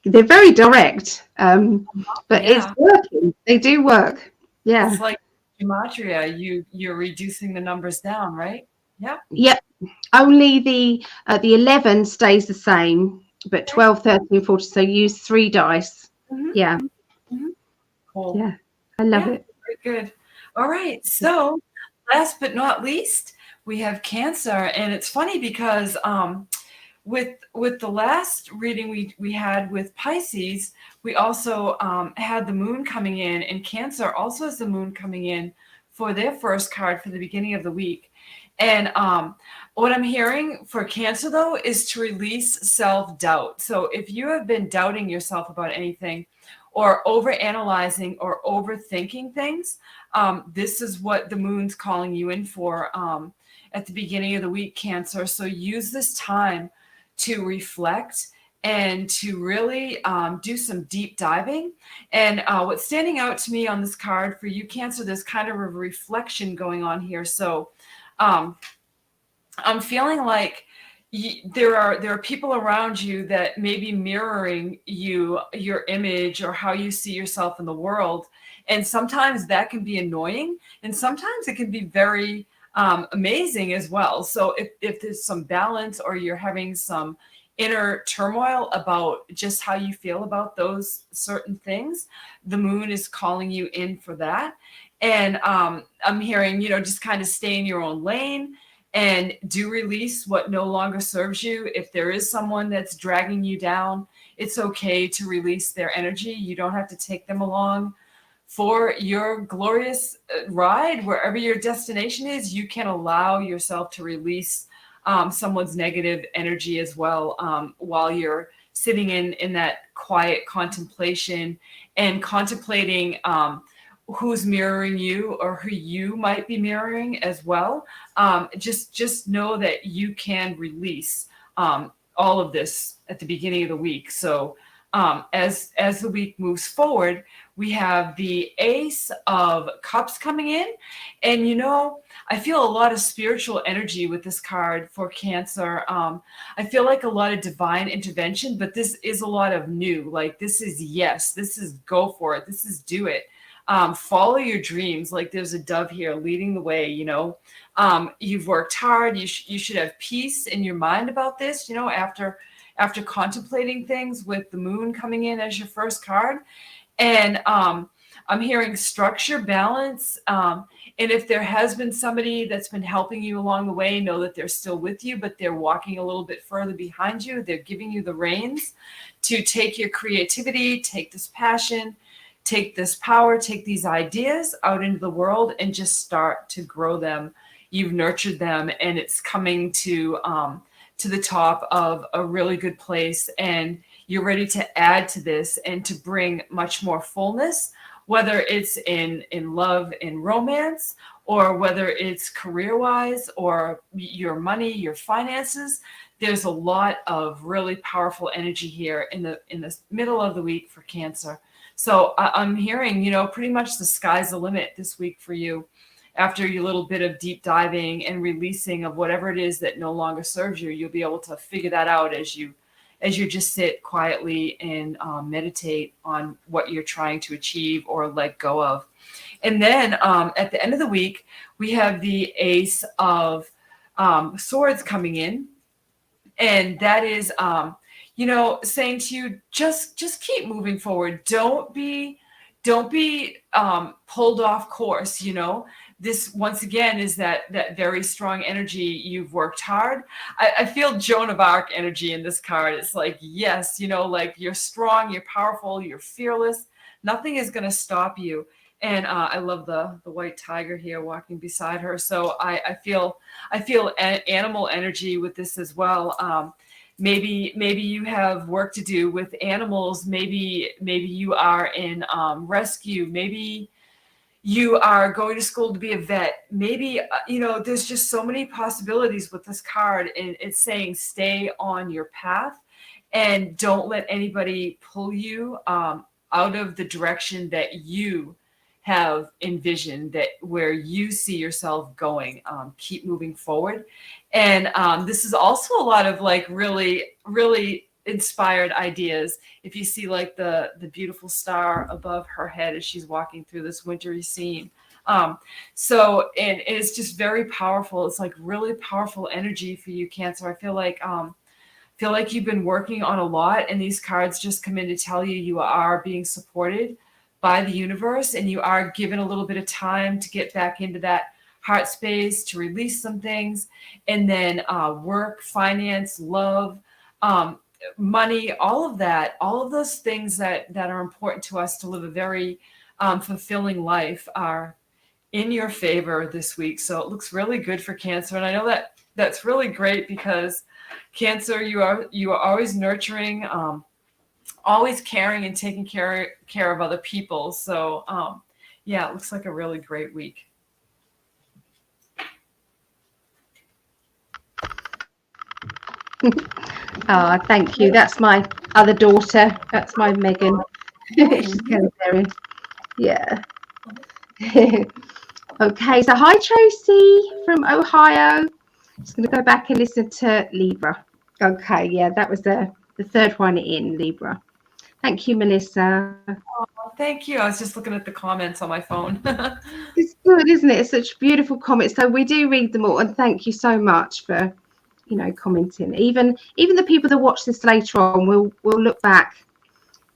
They're very direct, but it's
Yeah.
working. They do work. Yeah.
It's like gematria. You're reducing the numbers down, right? Yeah.
Yep. Only the 11 stays the same, but
Okay.
12, 13, 14. So use 3 dice.
Mm-hmm.
Yeah.
Mm-hmm. Cool.
Yeah. I love
Yeah.
it.
Very good. All right. So last but not least, we have Cancer, and it's funny because with the last reading we had with Pisces, we also had the moon coming in, and Cancer also has the moon coming in for their first card for the beginning of the week. And what I'm hearing for Cancer, though, is to release self-doubt. So if you have been doubting yourself about anything, or overanalyzing or overthinking things, this is what the moon's calling you in for at the beginning of the week, Cancer. So use this time to reflect and to really do some deep diving. And what's standing out to me on this card for you, Cancer, there's kind of a reflection going on here. So um, I'm feeling like there are people around you that may be mirroring your image or how you see yourself in the world, and sometimes that can be annoying, and sometimes it can be very amazing as well. So if there's some balance, or you're having some inner turmoil about just how you feel about those certain things, the moon is calling you in for that. And I'm hearing, just kind of stay in your own lane and do release what no longer serves you. If there is someone that's dragging you down, it's okay to release their energy. You don't have to take them along for your glorious ride. Wherever your destination is, you can allow yourself to release someone's negative energy as well, while you're sitting in that quiet contemplation and contemplating who's mirroring you or who you might be mirroring as well. Just know that you can release all of this at the beginning of the week. So as the week moves forward, we have the Ace of Cups coming in, and I feel a lot of spiritual energy with this card for Cancer. I feel like a lot of divine intervention, but this is a lot of new. Like, this is yes, this is go for it, this is do it. Follow your dreams. Like, there's a dove here leading the way. You've worked hard. You should have peace in your mind about this. After contemplating things with the moon coming in as your first card, and I'm hearing structure, balance, and if there has been somebody that's been helping you along the way, know that they're still with you, but they're walking a little bit further behind you. They're giving you the reins to take your creativity, take this passion, take this power, take these ideas out into the world and just start to grow them. You've nurtured them, and it's coming to the top of a really good place, and you're ready to add to this and to bring much more fullness, whether it's in love, in romance, or whether it's career-wise, or your money, your finances. There's a lot of really powerful energy here in the middle of the week for Cancer. So I'm hearing, pretty much the sky's the limit this week for you. After your little bit of deep diving and releasing of whatever it is that no longer serves you, you'll be able to figure that out as you just sit quietly and meditate on what you're trying to achieve or let go of. And then at the end of the week, we have the Ace of Swords coming in, and that is saying to you, just keep moving forward. Don't be pulled off course. This once again is that very strong energy. You've worked hard. I feel Joan of Arc energy in this card. It's like, yes, like you're strong, you're powerful, you're fearless. Nothing is going to stop you. And I love the white tiger here walking beside her. So I feel animal energy with this as well. maybe you have work to do with animals. Maybe you are in rescue. Maybe you are going to school to be a vet. Maybe, there's just so many possibilities with this card. And it's saying stay on your path and don't let anybody pull you out of the direction that you have envisioned, that where you see yourself going. Keep moving forward. And this is also a lot of like really, really inspired ideas. If you see like the beautiful star above her head as she's walking through this wintry scene. So and it's just very powerful. It's like really powerful energy for you, Cancer. I feel like you've been working on a lot, and these cards just come in to tell you are being supported by the universe, and you are given a little bit of time to get back into that heart space, to release some things, and then work, finance, love, money, all of that, all of those things that are important to us to live a very fulfilling life are in your favor this week. So it looks really good for Cancer. And I know that that's really great because Cancer, you are always nurturing, always caring and taking care of other people. So yeah, it looks like a really great week.
Oh, thank you. That's my other daughter. That's my Megan. She's going there. Yeah. Okay, so hi Tracy from Ohio. Just going to go back and listen to Libra. Okay, yeah, that was the third one in Libra. Thank you, Melissa.
Oh, thank you. I was just looking at the comments on my phone.
It's good, isn't it? It's such beautiful comments. So we do read them all, and thank you so much for, commenting. Even the people that watch this later on, we'll look back.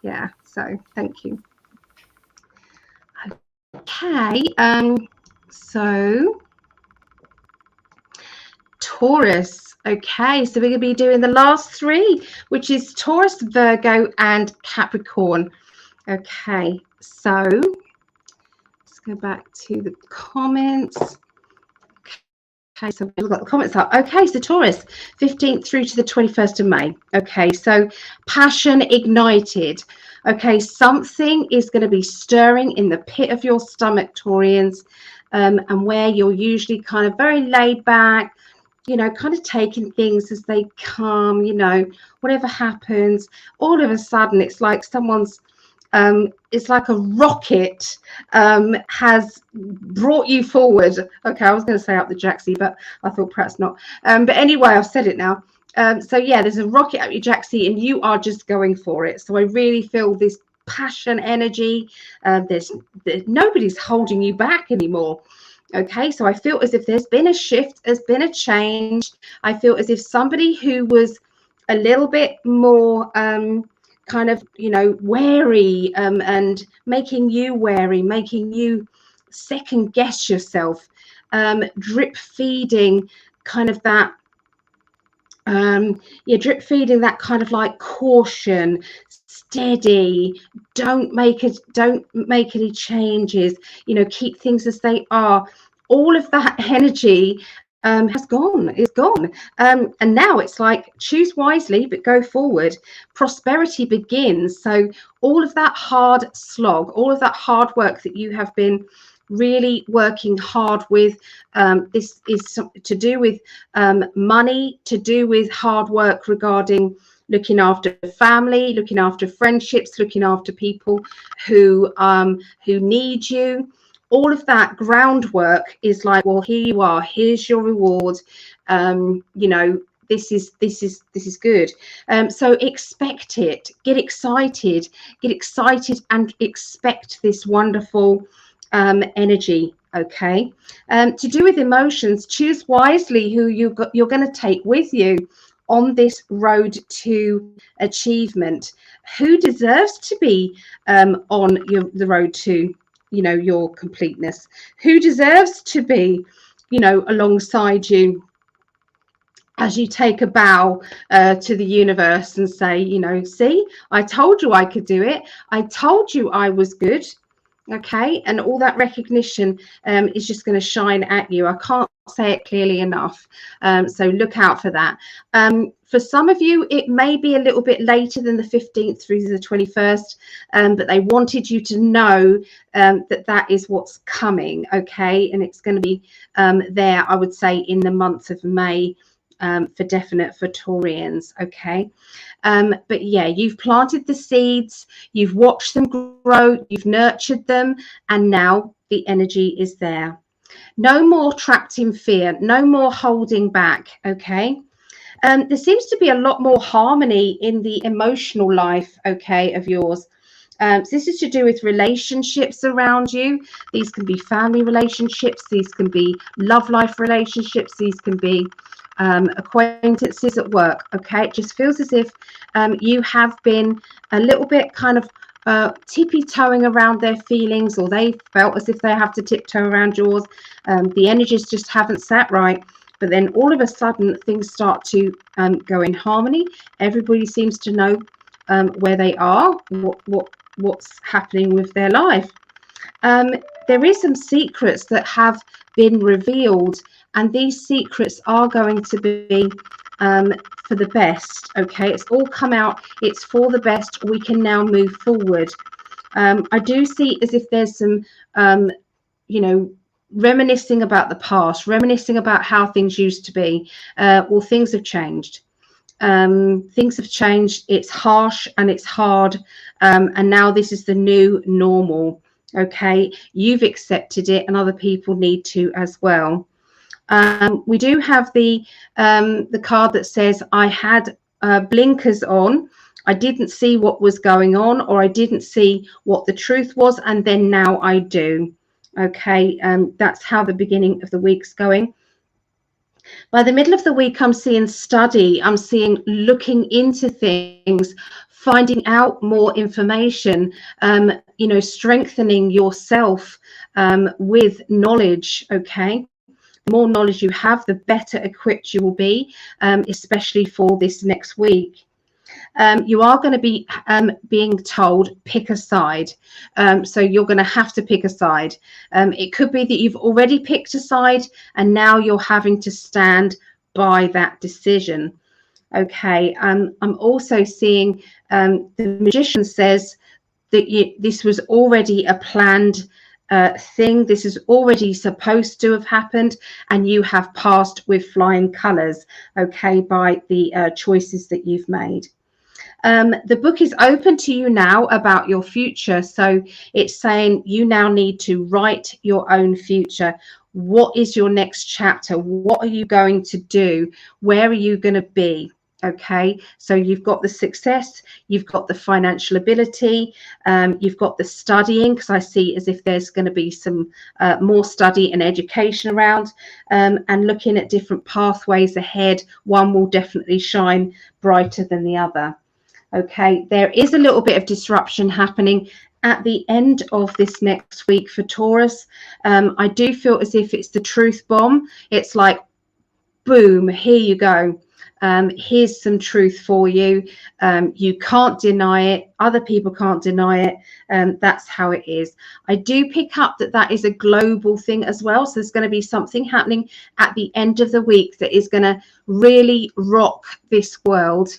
Yeah. So thank you. Okay. So Taurus. Okay, so we're going to be doing the last three, which is Taurus, Virgo, and Capricorn. Okay, so let's go back to the comments. Okay, so we've got the comments up. Okay, so Taurus, 15th through to the 21st of May. Okay, so passion ignited. Okay, something is going to be stirring in the pit of your stomach, Taurians, and where you're usually kind of very laid back, kind of taking things as they come, whatever happens, all of a sudden it's like someone's it's like a rocket has brought you forward. Okay, I was going to say up the jacksie, but I thought perhaps not. But anyway, I've said it now. So yeah, there's a rocket up your jacksie and you are just going for it. So I really feel this passion, energy. There's nobody's holding you back anymore. Okay, so I feel as if there's been a shift, there's been a change. I feel as if somebody who was a little bit more kind of, wary and making you wary, making you second guess yourself, drip feeding kind of that, drip feeding that kind of like caution, steady, don't make any changes, keep things as they are. All of that energy has gone. It's gone. And now it's like choose wisely, but go forward. Prosperity begins. So all of that hard slog, all of that hard work that you have been really working hard with, this is to do with money, to do with hard work regarding looking after family, looking after friendships, looking after people who need you. All of that groundwork is like, well, here you are, here's your reward. This is good. So expect it, get excited and expect this wonderful energy. Okay. To do with emotions, choose wisely who you're going to take with you on this road to achievement. Who deserves to be on the road to your completeness? Who deserves to be alongside you as you take a bow to the universe and say, see, I told you I could do it, I told you I was good. Okay, and all that recognition is just going to shine at you. I can't say it clearly enough. So look out for that. For some of you, it may be a little bit later than the 15th through the 21st, but they wanted you to know that that is what's coming, okay? And it's going to be there, I would say, in the month of May for definite for Taurians, okay? But yeah, you've planted the seeds, you've watched them grow, you've nurtured them, and now the energy is there. No more trapped in fear, no more holding back, okay? There seems to be a lot more harmony in the emotional life, okay, of yours. So this is to do with relationships around you. These can be family relationships, these can be love life relationships, these can be acquaintances at work, okay? It just feels as if you have been a little bit kind of tippy-toeing around their feelings, or they felt as if they have to tiptoe around yours. The energies just haven't sat right. But then all of a sudden things start to go in harmony. Everybody seems to know where they are, what's happening with their life. There is some secrets that have been revealed, and these secrets are going to be for the best, okay? It's all come out, it's for the best. We can now move forward. I do see as if there's some, you know, reminiscing about the past, reminiscing about how things used to be. Well, things have changed. Things have changed. It's harsh and it's hard, and now this is the new normal, okay? You've accepted it, and other people need to as well. We do have the card that says, I had blinkers on. I didn't see what was going on, or I didn't see what the truth was, and then now I do. Okay, that's how the beginning of the week's going. By the middle of the week, I'm seeing study, I'm seeing looking into things, finding out more information, you know, strengthening yourself with knowledge, okay? The more knowledge you have, the better equipped you will be, especially for this next week. You are going to be being told, pick a side. So you're going to have to pick a side. It could be that you've already picked a side and now you're having to stand by that decision. Okay. I'm also seeing the magician says that this was already a planned thing. This is already supposed to have happened, and you have passed with flying colors, okay, by the choices that you've made. The book is open to you now about your future. So it's saying you now need to write your own future. What is your next chapter? What are you going to do? Where are you going to be? Okay, so you've got the success, you've got the financial ability, you've got the studying, because I see as if there's going to be some more study and education around, and looking at different pathways ahead. One will definitely shine brighter than the other. Okay, there is a little bit of disruption happening at the end of this next week for Taurus. I do feel as if it's the truth bomb. It's like, boom, here you go. Here's some truth for you. You can't deny it. Other people can't deny it. That's how it is. I do pick up that that is a global thing as well. So there's going to be something happening at the end of the week that is going to really rock this world.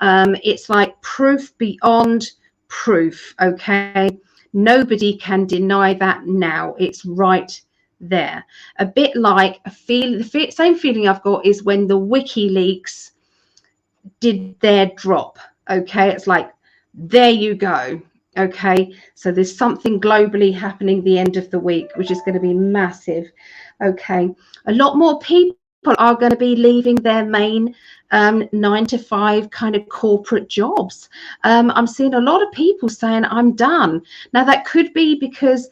It's like proof beyond proof, okay? Nobody can deny that now. It's right there. A bit like the same feeling I've got is when the WikiLeaks did their drop, okay? It's like, there you go, okay? So there's something globally happening the end of the week, which is going to be massive, okay? A lot more people are going to be leaving their main 9-to-5 kind of corporate jobs. I'm seeing a lot of people saying, I'm done. Now, that could be because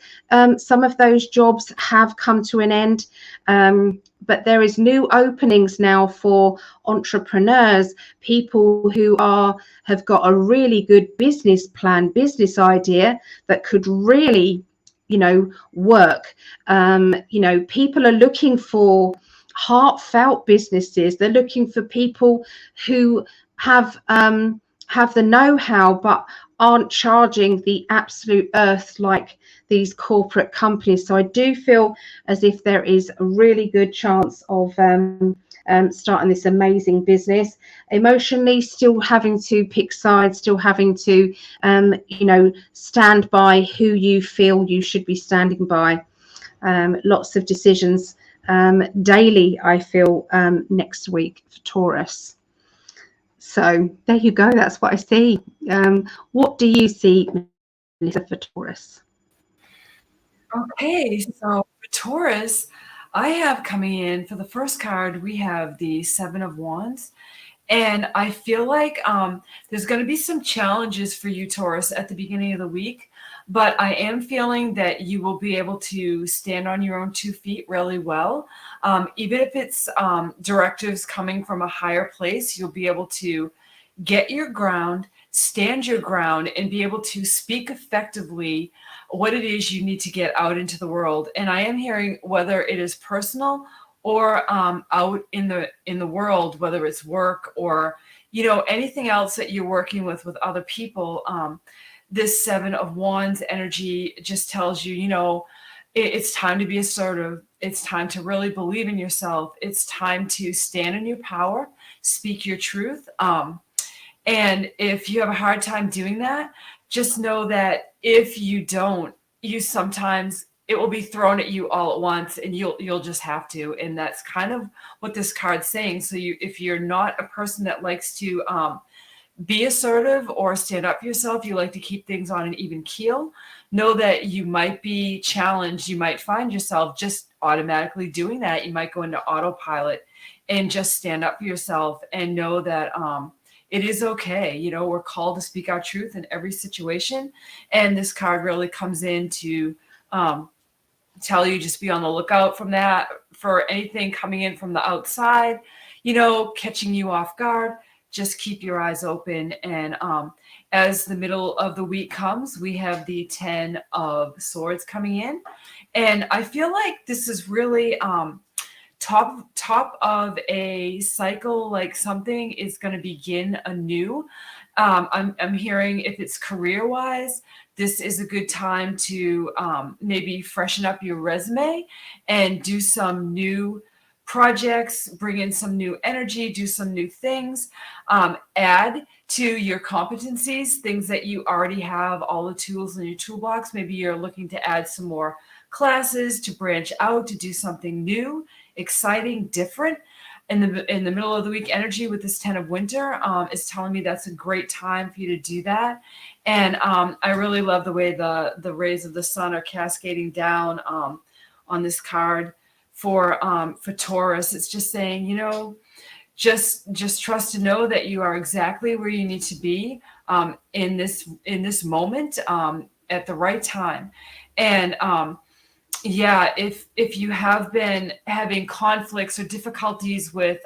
some of those jobs have come to an end, but there is new openings now for entrepreneurs, people who have got a really good business plan, business idea that could really, you know, work. You know, people are looking for heartfelt businesses. They're looking for people who have have the know-how but aren't charging the absolute earth like these corporate companies. So I do feel as if there is a really good chance of starting this amazing business. Emotionally, still having to pick sides, still having to, stand by who you feel you should be standing by. Lots of decisions daily, I feel, next week for Taurus. So there you go. That's what I see. What do you see, Melissa, for Taurus?
Okay, so for Taurus, I have coming in for the first card, we have the Seven of Wands. And I feel like there's going to be some challenges for you, Taurus, at the beginning of the week. But I am feeling that you will be able to stand on your own 2 feet really well. Even if it's directives coming from a higher place, you'll be able to get your ground, stand your ground, and be able to speak effectively what it is you need to get out into the world. And I am hearing, whether it is personal or out in the world, whether it's work or anything else that you're working with other people, this Seven of Wands energy just tells you, it's time to be assertive. It's time to really believe in yourself. It's time to stand in your power, speak your truth. And if you have a hard time doing that, just know that if you don't, you sometimes it will be thrown at you all at once, and you'll just have to. And that's kind of what this card's saying. So if you're not a person that likes to be assertive or stand up for yourself, you like to keep things on an even keel, know that you might be challenged. You might find yourself just automatically doing that. You might go into autopilot and just stand up for yourself and know that it is okay. We're called to speak our truth in every situation. And this card really comes in to tell you, just be on the lookout for anything coming in from the outside, catching you off guard. Just keep your eyes open. And as the middle of the week comes, we have the 10 of Swords coming in. And I feel like this is really top of a cycle, like something is going to begin anew. I'm hearing, if it's career wise, this is a good time to maybe freshen up your resume and do some new projects, bring in some new energy, do some new things, add to your competencies, things that you already have, all the tools in your toolbox. Maybe you're looking to add some more classes, to branch out, to do something new, exciting, different. In the middle of the week energy with this 10 of Winter is telling me that's a great time for you to do that. And I really love the way the rays of the sun are cascading down on this card for Taurus. It's just saying, just trust to know that you are exactly where you need to be in this moment at the right time. And yeah, if you have been having conflicts or difficulties with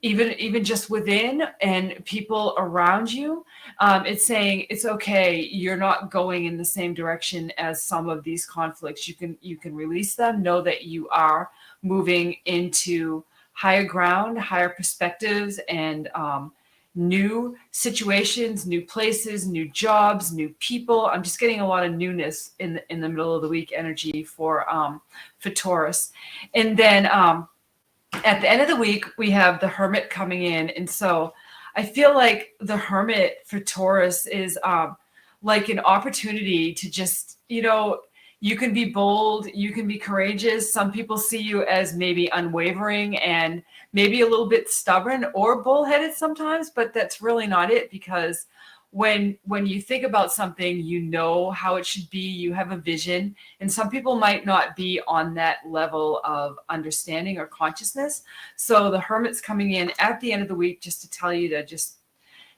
even just within and people around you, it's saying it's okay. You're not going in the same direction as some of these conflicts. You can release them. Know that you are moving into higher ground, higher perspectives, and new situations, new places, new jobs, new people. I'm just getting a lot of newness in the middle of the week energy for Taurus. And then at the end of the week, we have the Hermit coming in. And so I feel like the Hermit for Taurus is like an opportunity to just, you can be bold, you can be courageous. Some people see you as maybe unwavering and maybe a little bit stubborn or bullheaded sometimes, but that's really not it, because when you think about something, you know how it should be, you have a vision, and some people might not be on that level of understanding or consciousness. So the Hermit's coming in at the end of the week just to tell you to just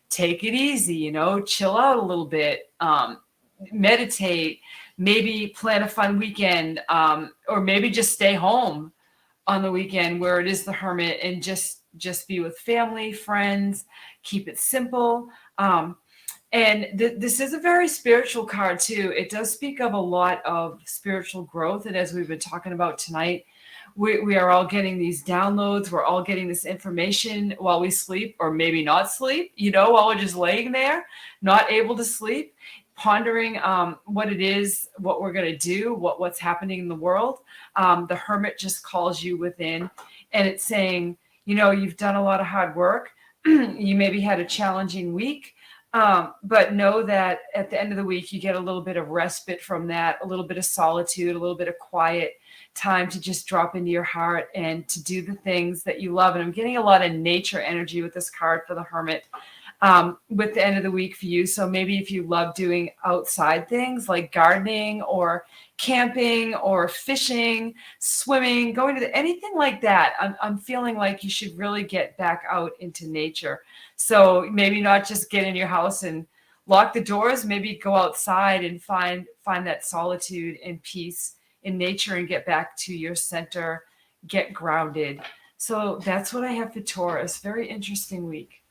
take it easy, chill out a little bit, meditate, maybe plan a fun weekend, or maybe just stay home on the weekend where it is the Hermit, and just be with family, friends, keep it simple. And this is a very spiritual card too. It does speak of a lot of spiritual growth. And as we've been talking about tonight, we are all getting these downloads. We're all getting this information while we sleep, or maybe not sleep, while we're just laying there, not able to sleep, pondering what it is, what we're going to do, what's happening in the world. The Hermit just calls you within, and it's saying, you've done a lot of hard work. You maybe had a challenging week, but know that at the end of the week, you get a little bit of respite from that, a little bit of solitude, a little bit of quiet time to just drop into your heart and to do the things that you love. And I'm getting a lot of nature energy with this card for the Hermit with the end of the week for you. So maybe if you love doing outside things like gardening or camping or fishing, swimming, going to anything like that, I'm feeling like you should really get back out into nature. So maybe not just get in your house and lock the doors, maybe go outside and find that solitude and peace in nature and get back to your center, get grounded. So that's what I have for Taurus. Very interesting week.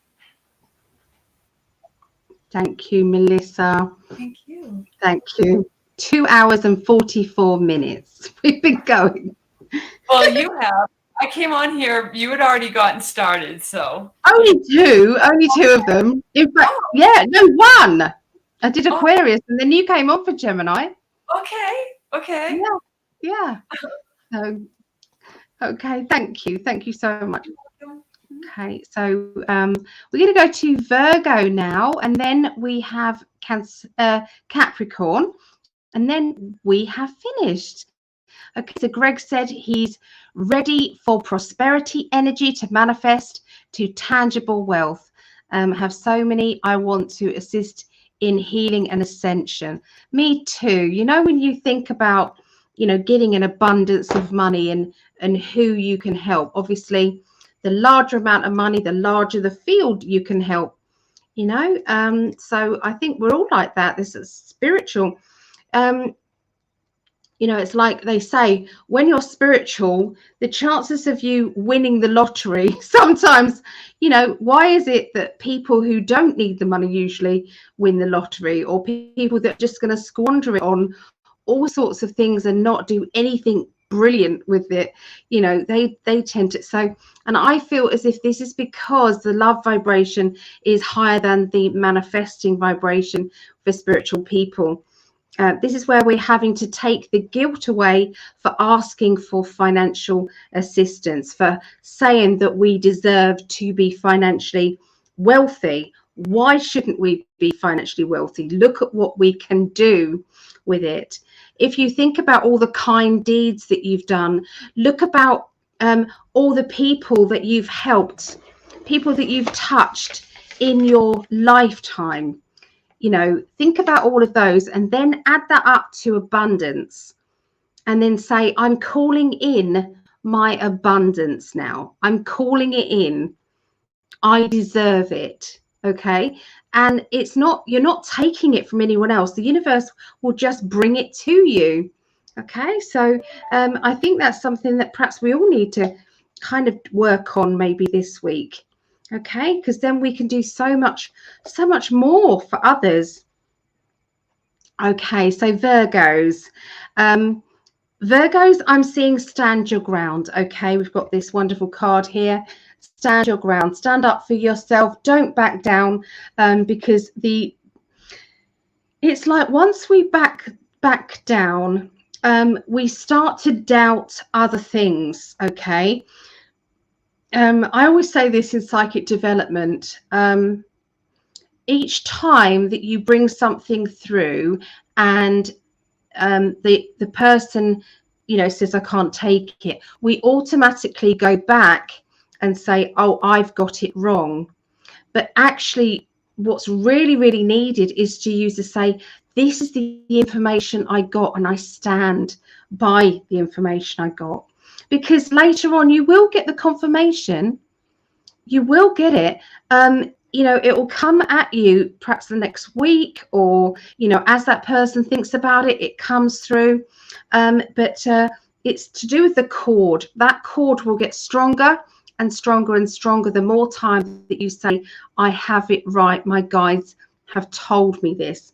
Thank you, Melissa.
Thank you.
Thank you. 2 hours and 44 minutes. We've been going.
Well, you have. I came on here. You had already gotten started, so.
Only two of them. In fact, one. I did Aquarius, and then you came on for Gemini.
Okay.
Yeah. So, okay. Thank you so much. Okay, so we're going to go to Virgo now, and then we have Capricorn, and then we have finished. Okay, so Greg said he's ready for prosperity energy to manifest to tangible wealth. Have so many I want to assist in healing and ascension. Me too. When you think about, getting an abundance of money and who you can help, obviously, the larger amount of money, the larger the field you can help, so I think we're all like that. This is spiritual. It's like they say, when you're spiritual, the chances of you winning the lottery sometimes, why is it that people who don't need the money usually win the lottery, or people that are just going to squander it on all sorts of things and not do anything brilliant with it, they tend to. So, and I feel as if this is because the love vibration is higher than the manifesting vibration for spiritual people. This is where we're having to take the guilt away for asking for financial assistance, for saying that we deserve to be financially wealthy. Why shouldn't we be financially wealthy? Look at what we can do with it. If you think about all the kind deeds that you've done, look about all the people that you've helped, people that you've touched in your lifetime. Think about all of those, and then add that up to abundance, and then say, I'm calling in my abundance now. I'm calling it in. I deserve it. Okay. And you're not taking it from anyone else. The universe will just bring it to you. Okay. So I think that's something that perhaps we all need to kind of work on maybe this week. Okay. Because then we can do so much more for others. Okay. So Virgos. Virgos, I'm seeing stand your ground. Okay. We've got this wonderful card here. Stand your ground, stand up for yourself, don't back down, because it's like once we back down, we start to doubt other things. Okay. I always say this in psychic development. Each time that you bring something through and the person says I can't take it, we automatically go back and say, oh, I've got it wrong. But actually what's really, really needed is to use to say, this is the information I got, and I stand by the information I got. Because later on you will get the confirmation. You will get it. It will come at you perhaps the next week, or as that person thinks about it, it comes through. But it's to do with the cord. That cord will get stronger and stronger and stronger the more time that you say, I have it right, my guides have told me this.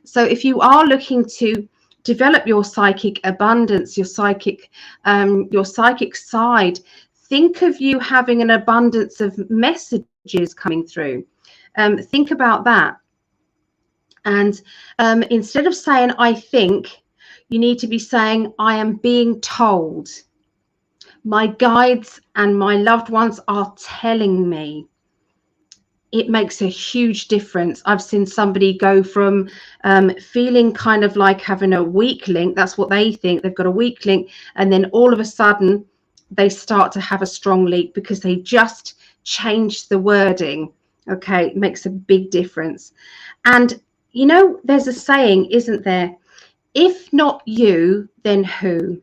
So if you are looking to develop your psychic abundance, your psychic side, think of you having an abundance of messages coming through. Think about that. And instead of saying, I think, you need to be saying, I am being told. My guides and my loved ones are telling me. It makes a huge difference. I've seen somebody go from feeling kind of like having a weak link. That's what they think. They've got a weak link. And then all of a sudden, they start to have a strong link because they just changed the wording. Okay, it makes a big difference. And, you know, there's a saying, isn't there? If not you, then who?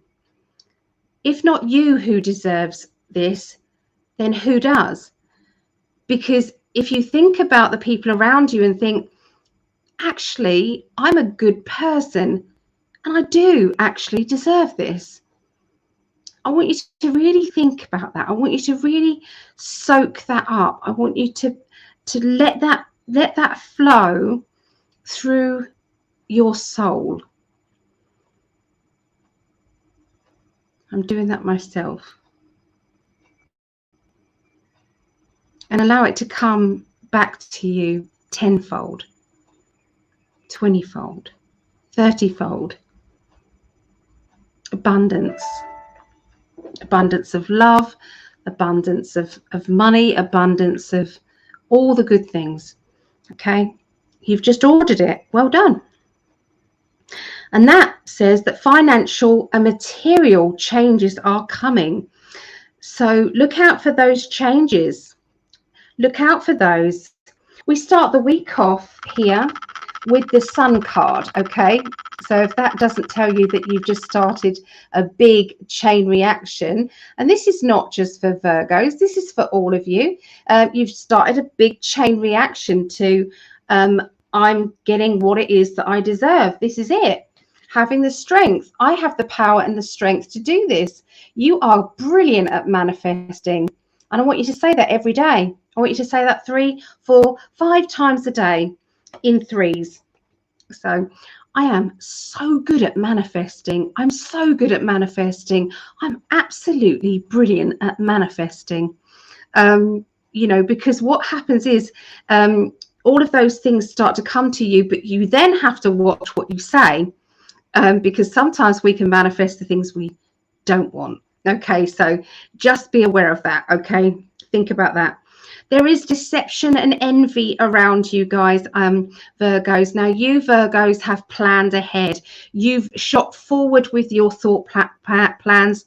If not you who deserves this, then who does? Because if you think about the people around you and think, actually, I'm a good person and I do actually deserve this. I want you to really think about that. I want you to really soak that up. I want you to let that flow through your soul. I'm doing that myself. And allow it to come back to you tenfold, 20-fold, 30-fold. Abundance of love, abundance of money, abundance of all the good things. Okay, you've just ordered it. Well done. And that says that financial and material changes are coming. So look out for those changes. Look out for those. We start the week off here with the Sun card, okay? So if that doesn't tell you that you've just started a big chain reaction, and this is not just for Virgos, this is for all of you. You've started a big chain reaction to I'm getting what it is that I deserve. This is it. Having the strength. I have the power and the strength to do this. You are brilliant at manifesting. And I want you to say that every day. I want you to say that 3, 4, 5 times a day in threes. So I am so good at manifesting. I'm so good at manifesting. I'm absolutely brilliant at manifesting. You know, because what happens is all of those things start to come to you, but you then have to watch what you say, because sometimes we can manifest the things we don't want. Okay, so just be aware of that. Okay, think about that. There is deception and envy around you guys, Virgos. Now, you Virgos have planned ahead. You've shot forward with your thought plans,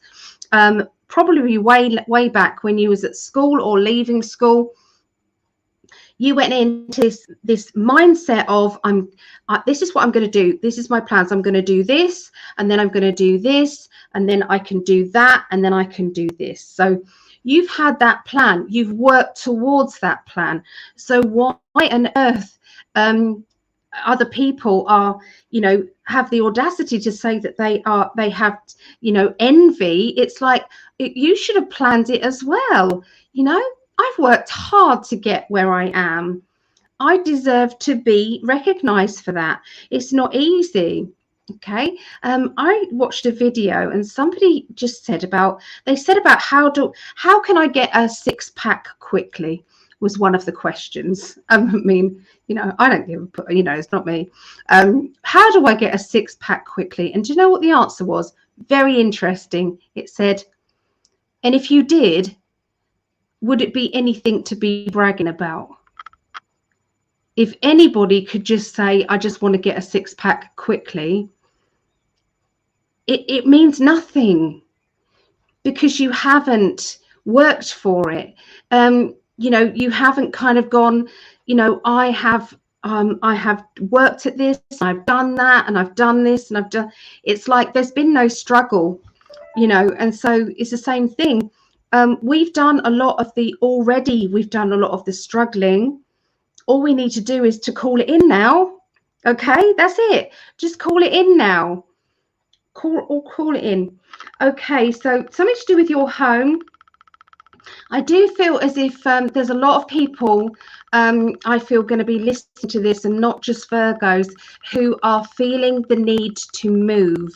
probably way back when you was at school or leaving school. You went into this mindset of this is what I'm going to do. This is my plans. I'm going to do this, and then I'm going to do this, and then I can do that, and then I can do this. So you've had that plan. You've worked towards that plan. So why on earth other people are, you know, have the audacity to say that they have, you know, envy? It's like, you should have planned it as well. You know, I've worked hard to get where I am. I deserve to be recognized for that. It's not easy. Okay, I watched a video and somebody just said about how can I get a 6-pack quickly was one of the questions. I mean, you know, I don't give a, you know, it's not me. How do I get a 6-pack quickly? And do you know what the answer was? Very interesting. It said, and if you did, would it be anything to be bragging about? If anybody could just say, I just want to get a 6-pack quickly, it means nothing, because you haven't worked for it. You know, you haven't kind of gone, you know, I have worked at this, I've done that, and I've done this, and I've done. It's like there's been no struggle, you know, and so it's the same thing. We've done a lot of the struggling. All we need to do is to call it in now. Okay, that's it. Just call it in now. Call it in. Okay, so something to do with your home. I do feel as if there's a lot of people I feel going to be listening to this, and not just Virgos, who are feeling the need to move.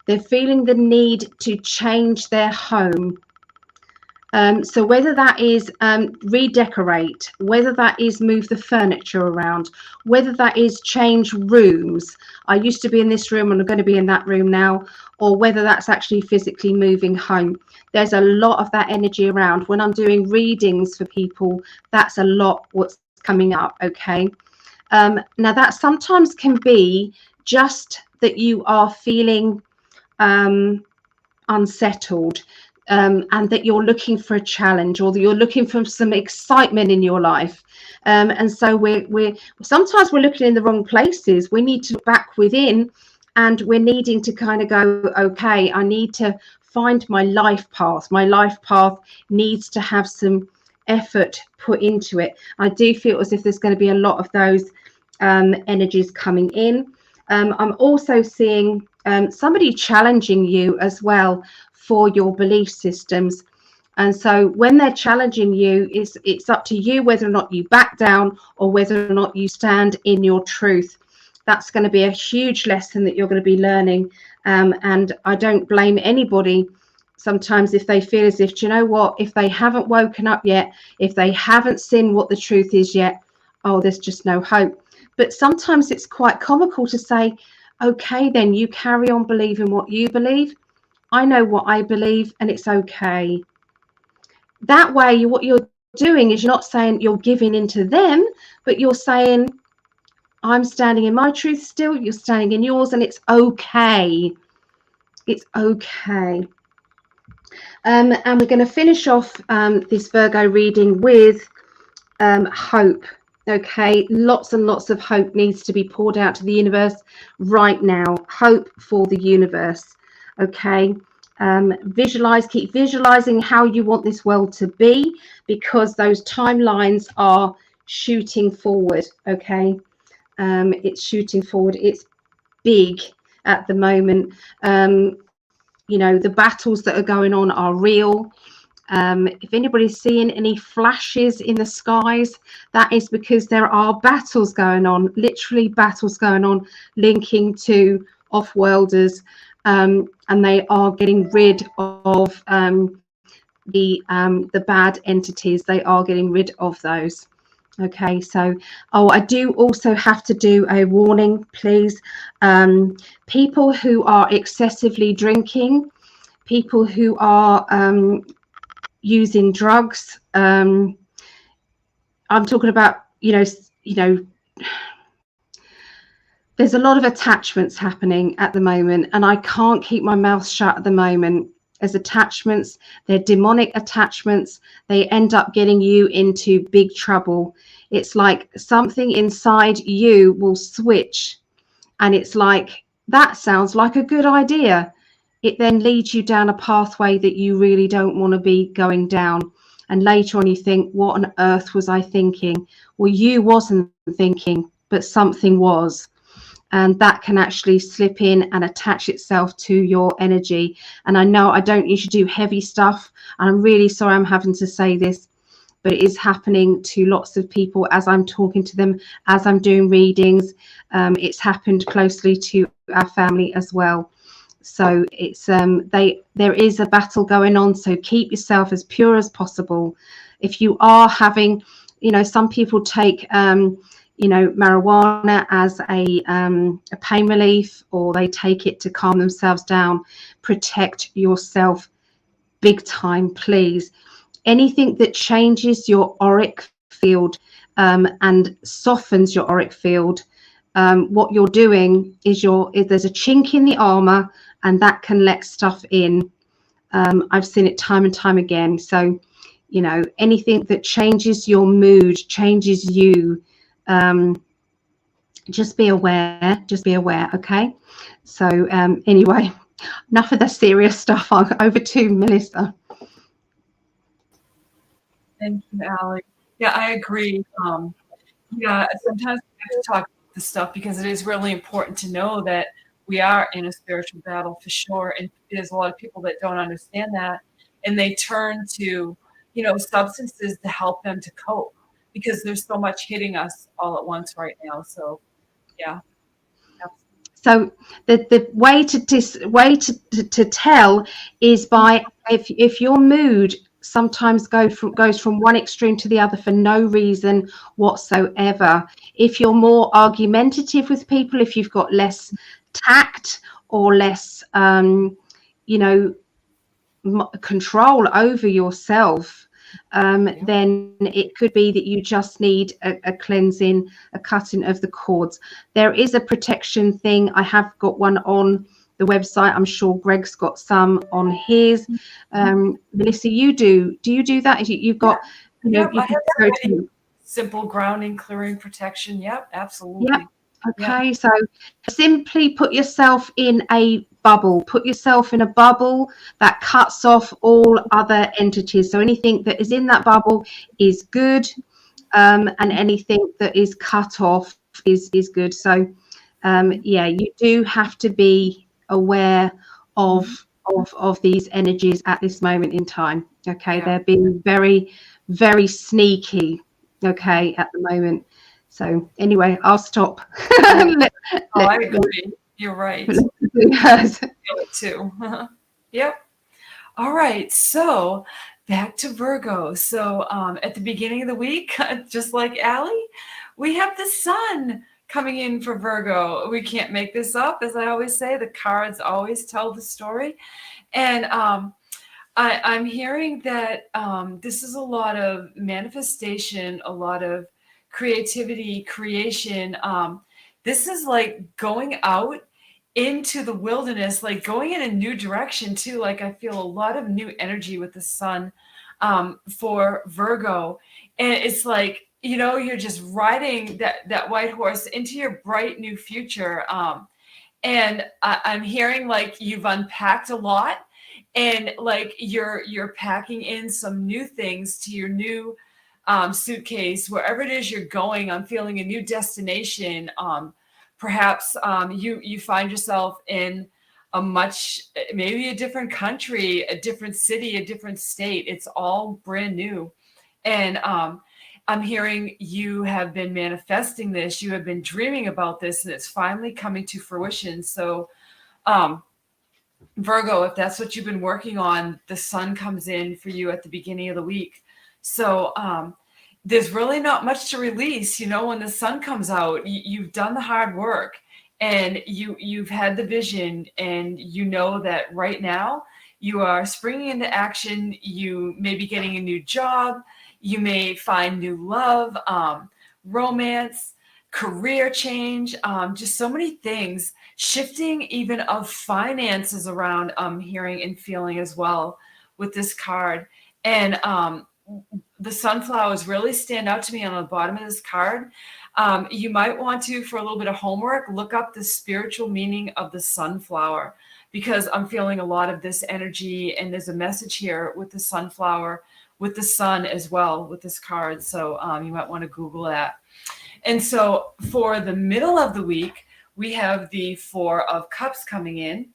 They're feeling the need to change their home. So whether that is redecorate, whether that is move the furniture around, whether that is change rooms. I used to be in this room and I'm going to be in that room now, or whether that's actually physically moving home. There's a lot of that energy around. When I'm doing readings for people, that's a lot what's coming up, okay? Now that sometimes can be just that you are feeling unsettled, and that you're looking for a challenge, or that you're looking for some excitement in your life. And so we're sometimes we're looking in the wrong places. We need to look back within, and we're needing to kind of go, okay, I need to find my life path. My life path needs to have some effort put into it. I do feel as if there's going to be a lot of those energies coming in. I'm also seeing somebody challenging you as well for your belief systems. And so when they're challenging you, it's up to you whether or not you back down or whether or not you stand in your truth. That's going to be a huge lesson that you're going to be learning. And I don't blame anybody sometimes if they feel as if, do you know what, if they haven't woken up yet, if they haven't seen what the truth is yet, oh, there's just no hope. But sometimes it's quite comical to say, okay, then you carry on believing what you believe. I know what I believe, and it's okay. That way, what you're doing is you're not saying you're giving into them, but you're saying, I'm standing in my truth still, you're standing in yours, and it's okay. It's okay. And we're going to finish off this Virgo reading with hope. Okay, lots and lots of hope needs to be poured out to the universe right now. Hope for the universe. Okay, visualize, keep visualizing how you want this world to be, because those timelines are shooting forward. Okay, it's shooting forward. It's big at the moment. You know, the battles that are going on are real. If anybody's seeing any flashes in the skies, that is because there are battles going on, literally battles going on, linking to off-worlders, and they are getting rid of the bad entities. They are getting rid of those. Okay, so I do also have to do a warning, please. People who are excessively drinking, people who are using drugs, I'm talking about, you know, there's a lot of attachments happening at the moment, and I can't keep my mouth shut at the moment. As attachments, they're demonic attachments. They end up getting you into big trouble. It's like something inside you will switch, and it's like, that sounds like a good idea. It then leads you down a pathway that you really don't want to be going down. And later on you think, what on earth was I thinking? Well, you wasn't thinking, but something was. And that can actually slip in and attach itself to your energy. And I know I don't usually do heavy stuff, and I'm really sorry I'm having to say this, but it is happening to lots of people as I'm talking to them, as I'm doing readings. It's happened closely to our family as well. So it's there is a battle going on. So keep yourself as pure as possible. If you are having, you know, some people take you know, marijuana as a pain relief, or they take it to calm themselves down. Protect yourself big time, please. Anything that changes your auric field and softens your auric field, what you're doing is there's a chink in the armor, and that can let stuff in. I've seen it time and time again. So, you know, anything that changes your mood, changes you, just be aware. Just be aware. Okay. So anyway, enough of the serious stuff. Over to Melissa.
Thank you, Alec. Yeah, I agree. Yeah, sometimes we have to talk about this stuff because it is really important to know that we are in a spiritual battle for sure. And there's a lot of people that don't understand that, and they turn to substances to help them to cope, because there's so much hitting us all at once right now. So yeah,
So the way to tell is by, if your mood sometimes goes from one extreme to the other for no reason whatsoever. If you're more argumentative with people, if you've got less tact or less you know control over yourself,
yeah,
then it could be that you just need a cleansing, a cutting of the cords. There is a protection thing. I have got one on the website. I'm sure Greg's got some on his. Melissa, do you do that? You've
yeah,
got,
yep.
you
I
can
have that
go
ready.
to.
Simple grounding, clearing, protection. Yep,
Yep.
absolutely. Yep.
Okay. So simply put yourself in a bubble. Put yourself in a bubble that cuts off all other entities. So anything that is in that bubble is good, and anything that is cut off is good. So yeah, you do have to be aware of
Mhm.
of these energies at this moment in time. Okay,
Yeah.
they're being very, very sneaky. Okay, at the moment. So anyway, I'll stop.
Yeah.
let,
Oh, I
let,
agree. You're right.
let,
Feel it too. Yep. All right. So back to Virgo. So at the beginning of the week, just like Allie, we have the sun coming in for Virgo. We can't make this up. As I always say, the cards always tell the story. And I'm hearing that this is a lot of manifestation, a lot of creativity, creation. This is like going out into the wilderness, like going in a new direction too. Like I feel a lot of new energy with the sun for Virgo. And it's like, you're just riding that white horse into your bright new future. And I'm hearing like you've unpacked a lot, and like you're packing in some new things to your new suitcase, wherever it is you're going. I'm feeling a new destination. Perhaps you find yourself in maybe a different country, a different city, a different state. It's all brand new. And I'm hearing you have been manifesting this, you have been dreaming about this, and it's finally coming to fruition. So um, Virgo, if that's what you've been working on, the sun comes in for you at the beginning of the week. So there's really not much to release. When the sun comes out, you've done the hard work, and you've had the vision, and you know that right now you are springing into action. You may be getting a new job. You may find new love, romance, career change, just so many things, shifting even of finances around. Hearing and feeling as well with this card. And the sunflowers really stand out to me on the bottom of this card. You might want to, for a little bit of homework, look up the spiritual meaning of the sunflower, because I'm feeling a lot of this energy, and there's a message here with the sunflower, with the sun as well with this card. So you might want to Google that. And so for the middle of the week, we have the Four of Cups coming in.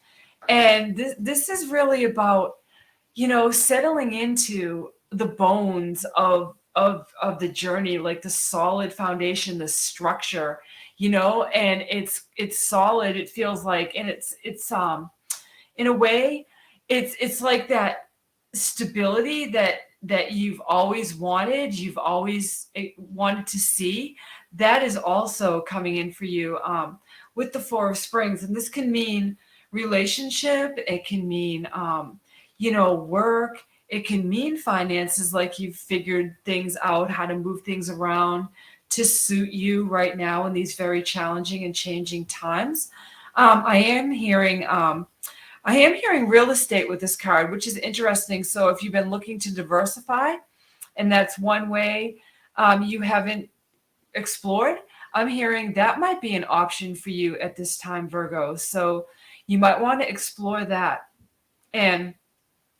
And this is really about, settling into the bones of the journey, like the solid foundation, the structure, and it's solid. It feels like, and it's in a way, it's like that stability that you've always wanted to see. That is also coming in for you with the Four of Springs. And this can mean relationship, it can mean work, it can mean finances, like you've figured things out, how to move things around to suit you right now in these very challenging and changing times. I am hearing real estate with this card, which is interesting. So if you've been looking to diversify, and that's one way you haven't explored, I'm hearing that might be an option for you at this time, Virgo. So you might want to explore that. And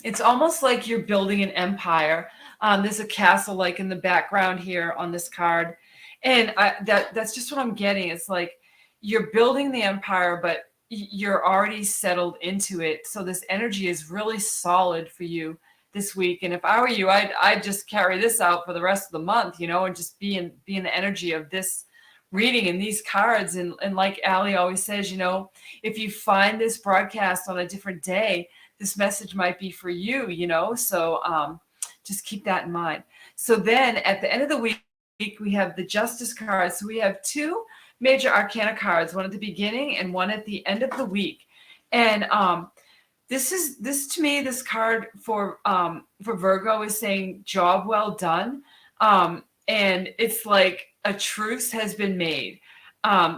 it's almost like you're building an empire. There's a castle like in the background here on this card. And that's just what I'm getting. It's like you're building the empire, but you're already settled into it. So this energy is really solid for you this week. And if I were you, I'd just carry this out for the rest of the month, and just be in the energy of this reading and these cards. And like Allie always says, if you find this broadcast on a different day, this message might be for you, so just keep that in mind. So then at the end of the week, we have the Justice cards. So we have two major arcana cards, one at the beginning and one at the end of the week. And this to me, this card for Virgo is saying job well done. And it's like a truce has been made.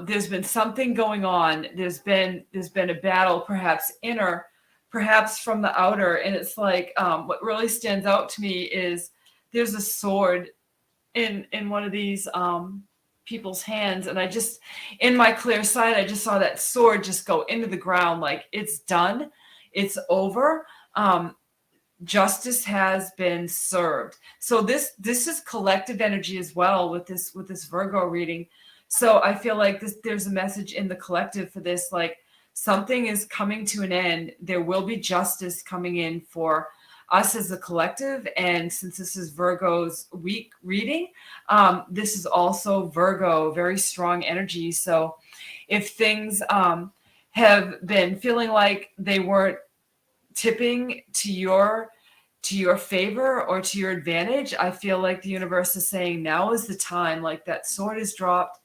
There's been something going on. There's been a battle, perhaps inner, perhaps from the outer. And it's like what really stands out to me is there's a sword in one of these people's hands, and I just, in my clear sight, I just saw that sword just go into the ground, like it's done, it's over. Justice has been served. So this is collective energy as well with this Virgo reading. So I feel like there's a message in the collective for this, like something is coming to an end. There will be justice coming in for us as a collective. And since this is Virgo's week reading, this is also Virgo, very strong energy. So if things have been feeling like they weren't tipping to your favor or to your advantage, I feel like the universe is saying now is the time. Like that sword is dropped,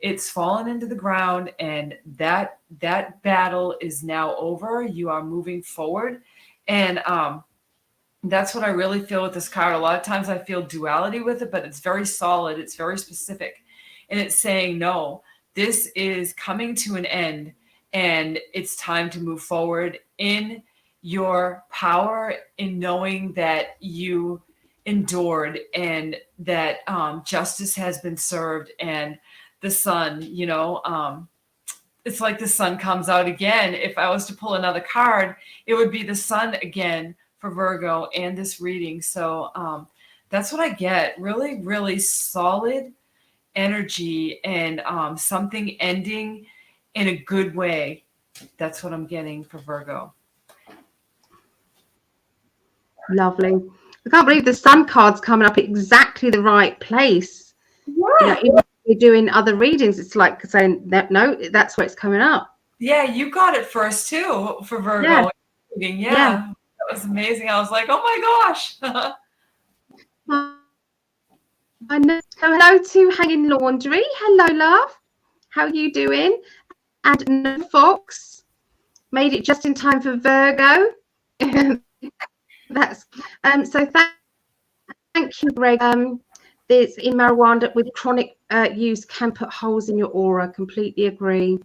it's fallen into the ground, and that battle is now over. You are moving forward. And that's what I really feel with this card. A lot of times I feel duality with it, but it's very solid. It's very specific. And it's saying, no, this is coming to an end and it's time to move forward in your power, in knowing that you endured and that justice has been served. And the sun, it's like the sun comes out again. If I was to pull another card, it would be the sun again for Virgo and this reading. So that's what I get. Really, really solid energy and something ending in a good way. That's what I'm getting for Virgo.
Lovely. I can't believe the sun card's coming up at exactly the right place.
Yeah.
Even if you're doing other readings, it's like saying that, no, that's where it's coming up.
Yeah, you got it first too for Virgo. Yeah. That was amazing. I was like, oh my gosh.
I know. So hello to Hanging Laundry. Hello, love. How are you doing? And No Fox made it just in time for Virgo. That's so thank you, Greg. There's in marijuana with chronic use can put holes in your aura. Completely agree.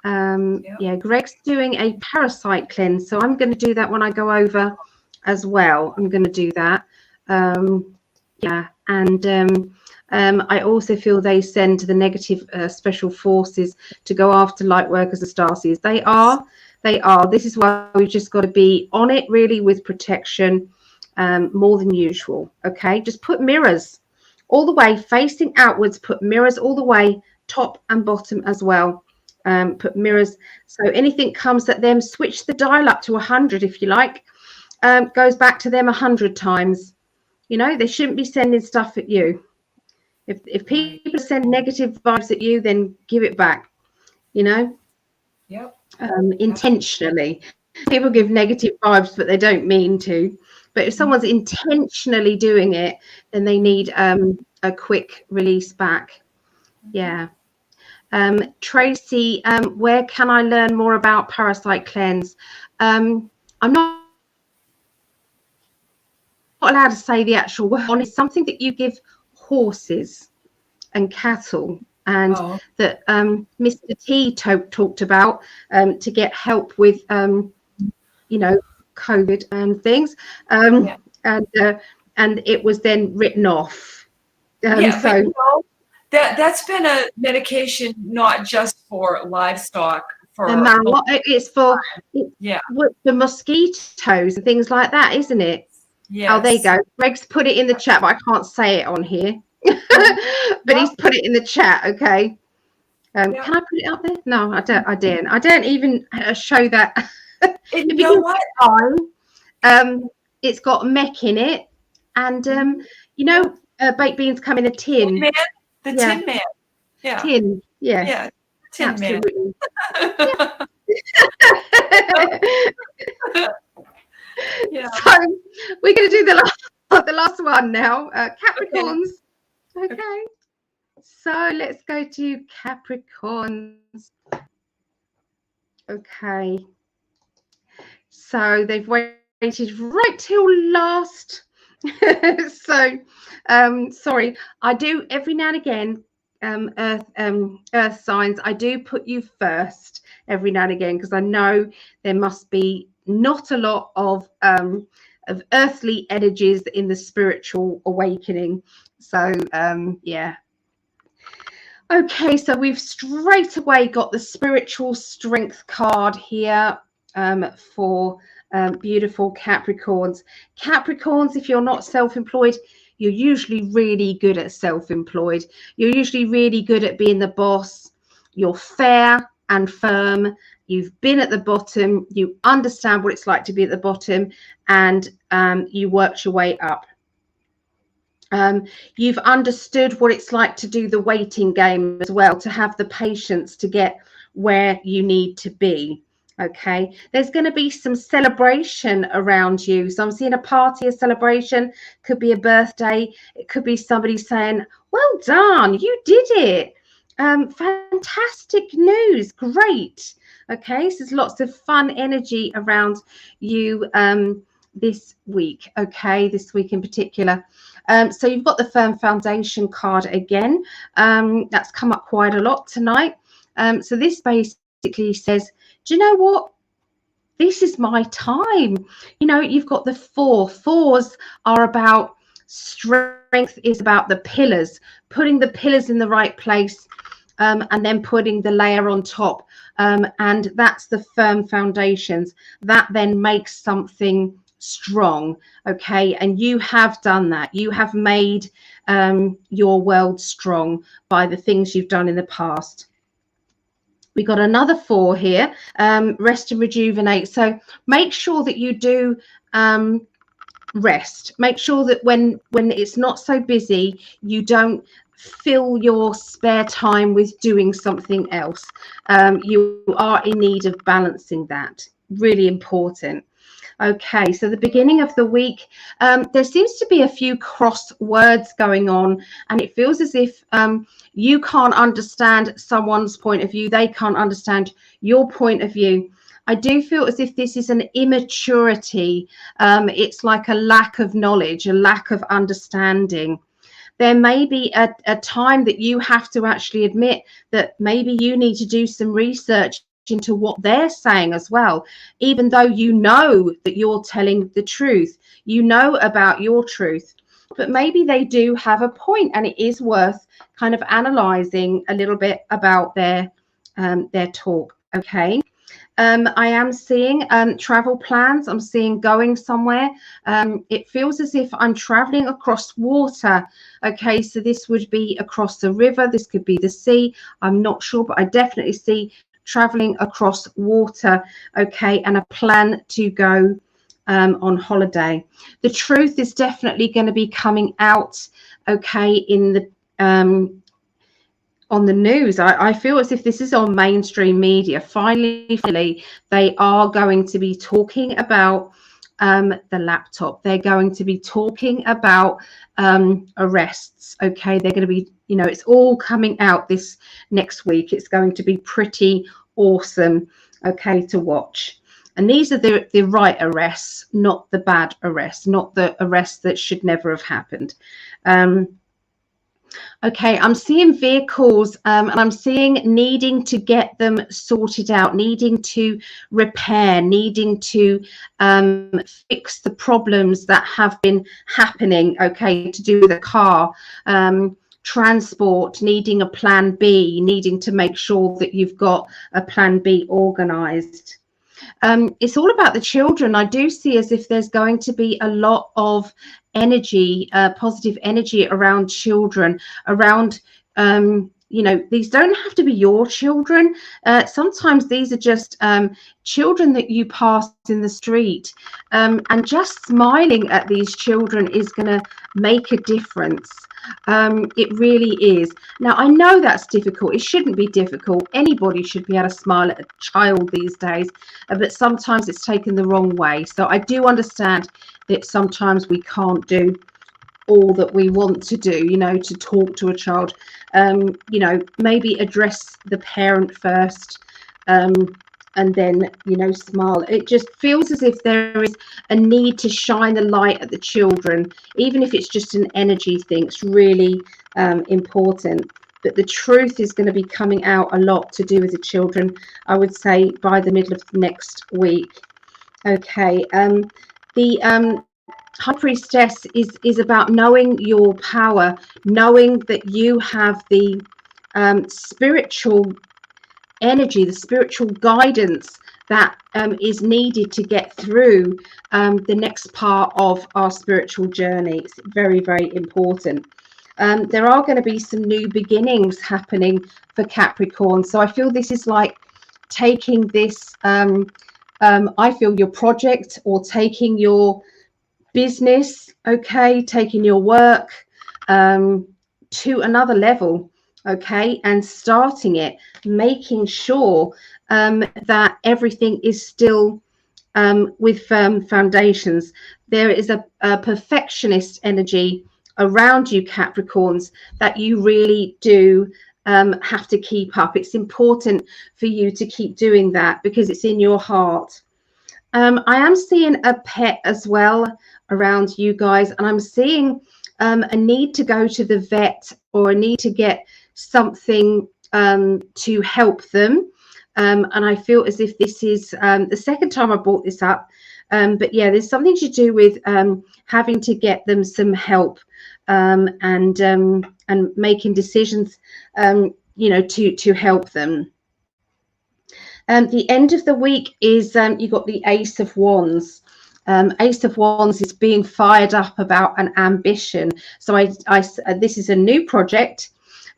Yeah, Greg's doing a parasite cleanse, so I'm going to do that when I go over as well. I'm going to do that. Yeah, and I also feel they send the negative special forces to go after light workers and starseeds. They are. This is why we've just got to be on it, really, with protection more than usual. Okay, just put mirrors all the way facing outwards. Put mirrors all the way, top and bottom as well. Put mirrors, so anything comes at them, switch the dial up to 100 if you like. Goes back to them 100 times. They shouldn't be sending stuff at you. If people send negative vibes at you, then give it back.
Yep.
Intentionally. People give negative vibes, but they don't mean to. But if someone's intentionally doing it, then they need a quick release back. Yeah. Tracy, where can I learn more about parasite cleanse? I'm not allowed to say the actual word. It's something that you give horses and cattle, and that Mr. T talked about to get help with COVID and things, and it was then written off.
That's been a medication not just for livestock.
It's for the mosquitoes and things like that, isn't it?
Yes.
Oh, there you go. Greg's put it in the chat, but I can't say it on here. But he's put it in the chat. Okay. Can I put it up there? No, I don't. I daren't even show that.
You know what?
it's got mech in it, and
Yeah.
baked beans come in a
Tin
tin.
Man, the
Yeah,
Tin Man. Yeah,
tin.
yeah,
Yes,
Tin Man.
absolutely.
Yeah,
So we're going to do the last one now.
okay,
Capricorns.
okay.
Okay. So let's go to Capricorns. Okay. So they've waited right till last. So sorry. I do every now and again, earth signs, I do put you first every now and again, because I know there must be not a lot of earthly energies in the spiritual awakening. So yeah. Okay, so we've straight away got the spiritual strength card here for beautiful Capricorns. Capricorns, if you're not self-employed, you're usually really good at self-employed. You're usually really good at being the boss. You're fair and firm. You've been at the bottom. You understand what it's like to be at the bottom, and you worked your way up. You've understood what it's like to do the waiting game as well, to have the patience to get where you need to be. Okay, there's going to be some celebration around you. So I'm seeing a party, a celebration, could be a birthday, it could be somebody saying, well done, you did it. Fantastic news, great. Okay, so there's lots of fun energy around you this week. Okay, this week in particular. So you've got the firm foundation card again. That's come up quite a lot tonight. So this basically says, do you know what? This is my time. You've got the four. Fours are about strength, is about the pillars, putting the pillars in the right place, and then putting the layer on top. And that's the firm foundations. That then makes something strong. Okay, and you have done that. You have made your world strong by the things you've done in the past. We got another four here, rest and rejuvenate. So make sure that you do rest. Make sure that when it's not so busy, you don't fill your spare time with doing something else. You are in need of balancing that. Really important. Okay, so the beginning of the week, there seems to be a few cross words going on, and it feels as if you can't understand someone's point of view, they can't understand your point of view. I do feel as if this is an immaturity. It's like a lack of knowledge, a lack of understanding. There may be a time that you have to actually admit that maybe you need to do some research into what they're saying as well, even though you know that you're telling the truth, you know about your truth, but maybe they do have a point, and it is worth kind of analyzing a little bit about their talk. Okay. I am seeing travel plans. I'm seeing going somewhere. It feels as if I'm traveling across water. Okay, so this would be across the river. This could be the sea. I'm not sure, but I definitely see traveling across water. Okay, and a plan to go on holiday. The truth is definitely going to be coming out. Okay, in the on the news. I feel as if this is on mainstream media. Finally, they are going to be talking about the laptop. They're going to be talking about arrests. Okay, they're going to be, it's all coming out this next week. It's going to be pretty awesome, okay, to watch. And these are the right arrests, not the bad arrests, not the arrests that should never have happened. Okay, I'm seeing vehicles and I'm seeing needing to get them sorted out, needing to repair, needing to fix the problems that have been happening, okay, to do with a car, transport, needing a plan B, needing to make sure that you've got a plan B organized. It's all about the children. I do see as if there's going to be a lot of energy, positive energy around children, around these don't have to be your children. Sometimes these are just children that you pass in the street, and just smiling at these children is going to make a difference. It really is. Now, I know that's difficult. It shouldn't be difficult. Anybody should be able to smile at a child these days, but sometimes it's taken the wrong way. So I do understand that sometimes we can't do all that we want to do, to talk to a child. Maybe address the parent first, and then, smile. It just feels as if there is a need to shine the light at the children, even if it's just an energy thing. It's really important. But the truth is going to be coming out a lot to do with the children, I would say, by the middle of next week. Okay. The High Priestess is about knowing your power, knowing that you have the spiritual energy, the spiritual guidance that is needed to get through the next part of our spiritual journey. It's very, very important. There are going to be some new beginnings happening for Capricorn. So I feel this is like taking this, I feel your project, or taking your business, okay, taking your work to another level, okay, and starting it, making sure that everything is still with firm foundations. There is a perfectionist energy around you, Capricorns, that you really do have to keep up. It's important for you to keep doing that because it's in your heart. I am seeing a pet as well around you guys, and I'm seeing a need to go to the vet, or a need to get something to help them. And I feel as if this is the second time I brought this up. But yeah, there's something to do with having to get them some help, and making decisions, to help them. The end of the week is you got the Ace of Wands. Ace of Wands is being fired up about an ambition. So this is a new project.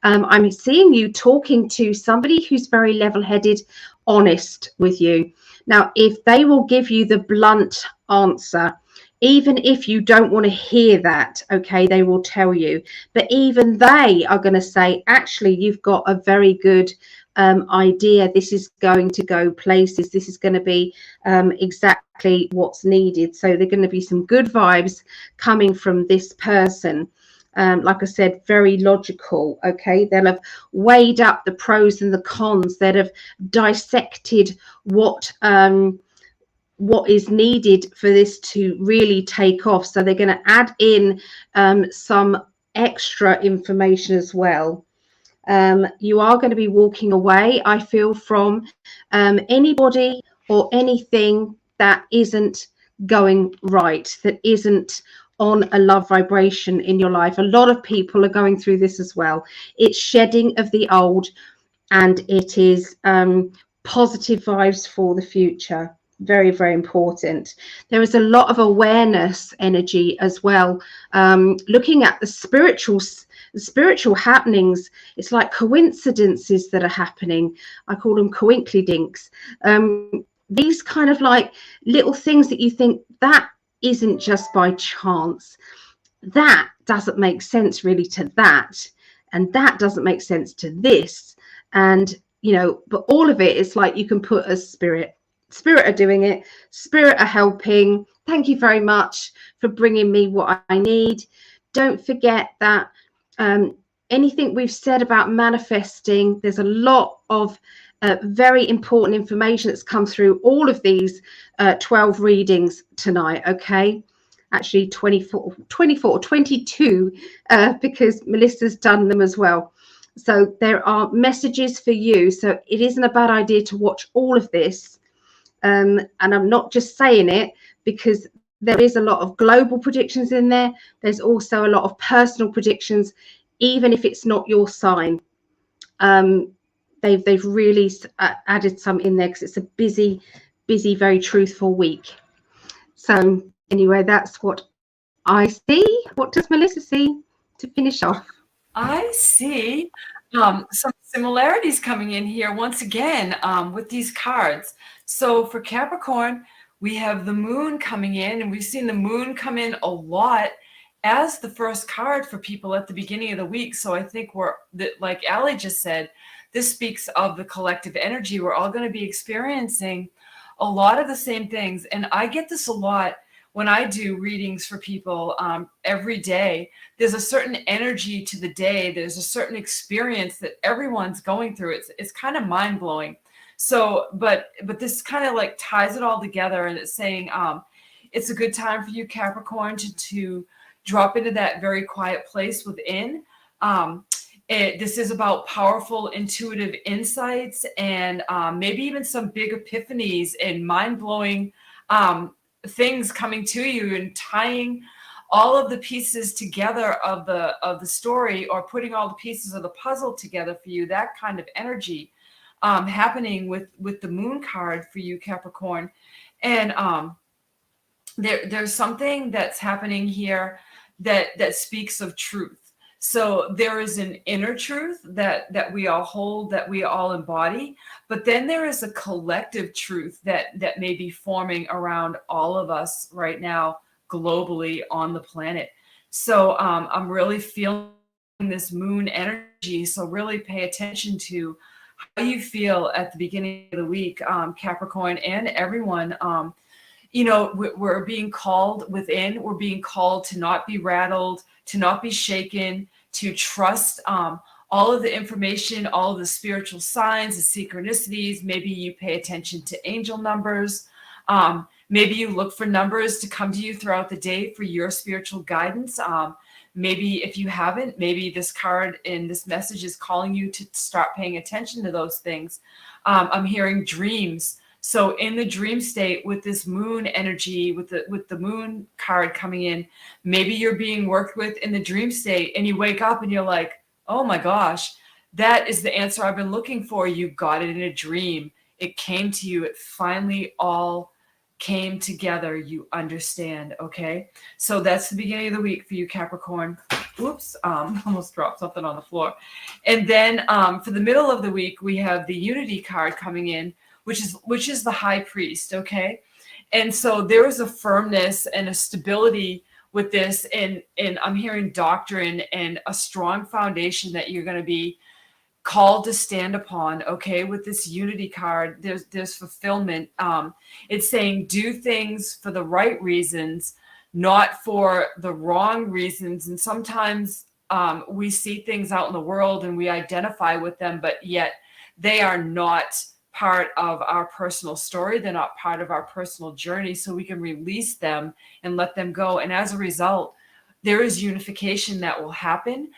I'm seeing you talking to somebody who's very level-headed, honest with you. Now, if they will give you the blunt answer, even if you don't want to hear that, okay, they will tell you. But even they are going to say, actually, you've got a very good idea. This is going to go places. This is going to be exactly what's needed. So there are going to be some good vibes coming from this person. Like I said, very logical. Okay, they'll have weighed up the pros and the cons. They'll have dissected what is needed for this to really take off. So they're going to add in some extra information as well. You are going to be walking away, I feel, from anybody or anything that isn't going right, that isn't on a love vibration in your life. A lot of people are going through this as well. It's shedding of the old, and it is positive vibes for the future. Very, very important. There is a lot of awareness energy as well. Looking at the spiritual happenings, it's like coincidences that are happening. I call them coinklydinks. These kind of like little things that you think, that isn't just by chance. That doesn't make sense really to that, and that doesn't make sense to this. And but all of it is like you can put as spirit are doing it, spirit are helping. Thank you very much for bringing me what I need. Don't forget that anything we've said about manifesting, there's a lot of very important information that's come through all of these 12 readings tonight. Okay, actually 24 or 22 because Melissa's done them as well. So there are messages for you. So it isn't a bad idea to watch all of this. And I'm not just saying it because there is a lot of global predictions in there. There's also a lot of personal predictions, even if it's not your sign. They've really added some in there because it's a busy, very truthful week. So anyway, that's what I see. What does Melissa see to finish off?
I see Some similarities coming in here once again with these cards. So for Capricorn, we have the moon coming in, and we've seen the moon come in a lot as the first card for people at the beginning of the week. So I think like Ali just said, this speaks of the collective energy. We're all going to be experiencing a lot of the same things. And I get this a lot when I do readings for people every day. There's a certain energy to the day. There's a certain experience that everyone's going through. It's kind of mind blowing. So, but this kind of like ties it all together, and it's saying it's a good time for you, Capricorn, to drop into that very quiet place within. This is about powerful intuitive insights and maybe even some big epiphanies and mind blowing things coming to you, and tying all of the pieces together of the story, or putting all the pieces of the puzzle together for you. That kind of energy happening with the moon card for you, Capricorn. And there's something that's happening here that speaks of truth. So there is an inner truth that we all hold, that we all embody, but then there is a collective truth that may be forming around all of us right now, globally on the planet. So I'm really feeling this moon energy. So really pay attention to how you feel at the beginning of the week, Capricorn, and everyone. We're being called within. We're being called to not be rattled, to not be shaken, to trust all of the information, all of the spiritual signs, the synchronicities. Maybe you pay attention to angel numbers. Maybe you look for numbers to come to you throughout the day for your spiritual guidance. Maybe if you haven't, maybe this card and this message is calling you to start paying attention to those things. I'm hearing dreams. So in the dream state with this moon energy, with the moon card coming in, maybe you're being worked with in the dream state, and you wake up and you're like, oh my gosh, that is the answer I've been looking for. You got it in a dream. It came to you. It finally all came together. You understand. Okay. So that's the beginning of the week for you, Capricorn. Oops, almost dropped something on the floor. And then for the middle of the week, we have the Unity card coming in, which is the High Priest. Okay. And so there is a firmness and a stability with this, and I'm hearing doctrine and a strong foundation that you're going to be called to stand upon. Okay, with this Unity card, there's fulfillment. It's saying do things for the right reasons, not for the wrong reasons. And sometimes we see things out in the world and we identify with them, but yet they are not part of our personal story. They're not part of our personal journey. So we can release them and let them go. And as a result, there is unification that will happen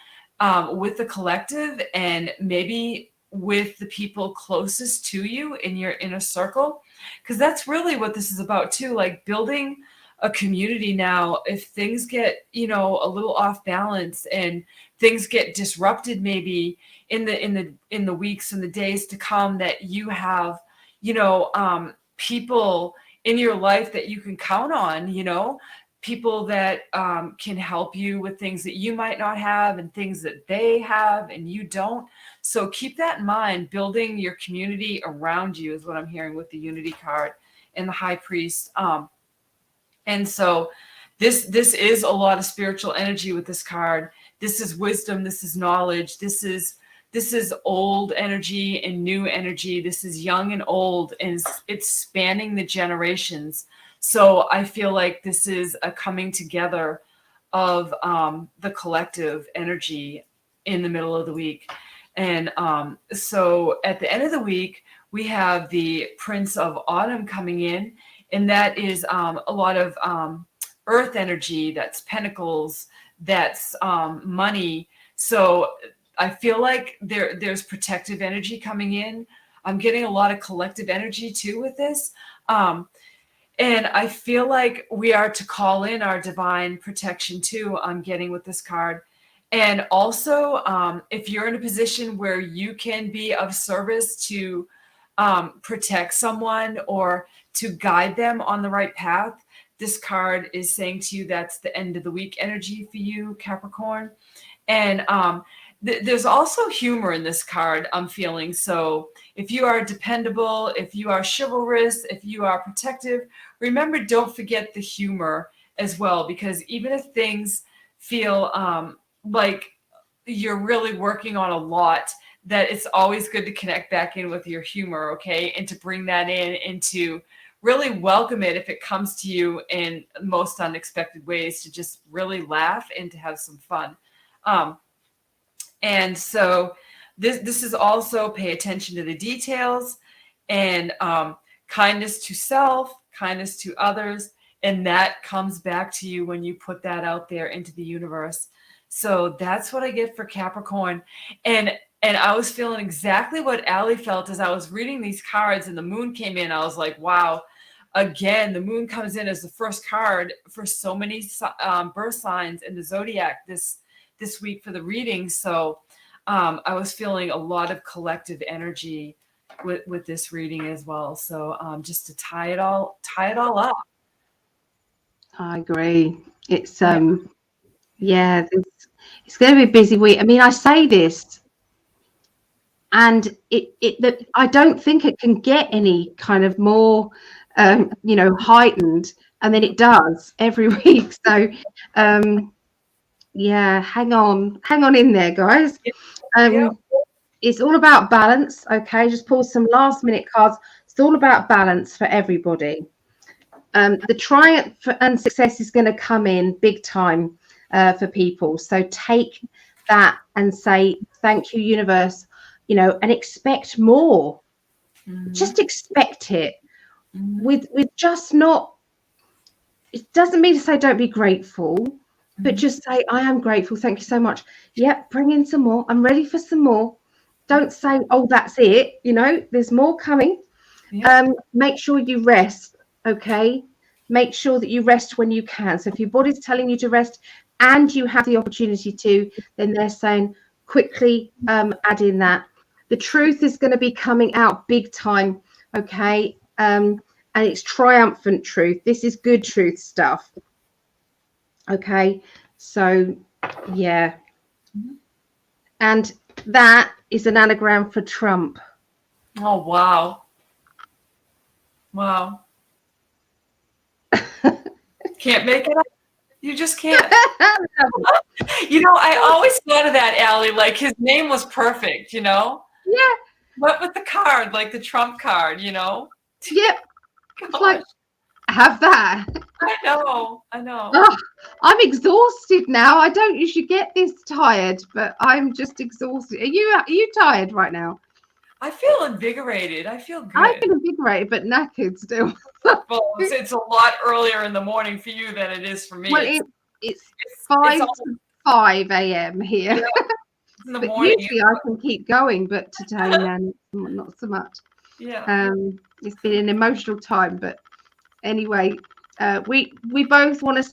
with the collective, and maybe with the people closest to you in your inner circle. Because that's really what this is about too, like building a community now. If things get, a little off balance and things get disrupted, maybe in the weeks and the days to come, that you have, people in your life that you can count on, people that can help you with things that you might not have and things that they have and you don't. So keep that in mind. Building your community around you is what I'm hearing with the Unity card and the High Priest. And so this is a lot of spiritual energy with this card. This is wisdom. This is knowledge. This is old energy and new energy. This is young and old, and it's spanning the generations. So I feel like this is a coming together of the collective energy in the middle of the week. And so at the end of the week, we have the Prince of Autumn coming in, and that is a lot of earth energy. That's pentacles, that's money. So I feel like there's protective energy coming in. I'm getting a lot of collective energy too with this. And I feel like we are to call in our divine protection too. I'm getting with this card. And also, if you're in a position where you can be of service to protect someone or to guide them on the right path, this card is saying to you that's the end of the week energy for you, Capricorn. And there's also humor in this card, I'm feeling. So if you are dependable, if you are chivalrous, if you are protective, remember, don't forget the humor as well, because even if things feel like you're really working on a lot, that it's always good to connect back in with your humor, okay? And to bring that in and to really welcome it if it comes to you in most unexpected ways, to just really laugh and to have some fun. And so this is also pay attention to the details, and kindness to self, kindness to others, and that comes back to you when you put that out there into the universe. So that's what I get for Capricorn. And I was feeling exactly what Allie felt as I was reading these cards and the moon came in. I was like, wow, again, the moon comes in as the first card for so many birth signs in the zodiac this week for the reading. So I was feeling a lot of collective energy with this reading as well. So just to tie it all up.
I agree. It's yeah, it's going to be a busy week. I mean, I say this, and that I don't think it can get any kind of more, heightened, and then it does every week. So, yeah, hang on in there, guys.
Yeah.
It's all about balance. Okay, just pull some last minute cards. It's all about balance for everybody. The triumph and success is going to come in big time for people. So take that and say, thank you, universe, and expect more. Mm-hmm. Just expect it. Mm-hmm. With just not, it doesn't mean to say don't be grateful, mm-hmm. but just say, I am grateful. Thank you so much. Yep, bring in some more. I'm ready for some more. Don't say, oh, that's it. There's more coming. Yeah. Make sure you rest. Okay, make sure that you rest when you can. So if your body's telling you to rest and you have the opportunity to, then they're saying quickly add in that. The truth is going to be coming out big time, okay? And it's triumphant truth. This is good truth stuff. Okay, so yeah. And that is an anagram for Trump.
Oh, wow. Wow. Can't make it up. You just can't. I always thought of that, Allie, like his name was perfect,
Yeah.
What with the card, like the Trump card,
Yep. It's like, have that.
I know.
Oh, I'm exhausted now. I don't usually get this tired, but I'm just exhausted. Are you tired right now?
I feel invigorated. I feel good.
I feel invigorated, but knackered still.
Well, it's a lot earlier in the morning for you than it is for me.
Well, it's 5 a.m. here. Yeah, in the morning. Usually I can keep going, but today, no, not so much.
Yeah.
It's been an emotional time, but anyway, we both want to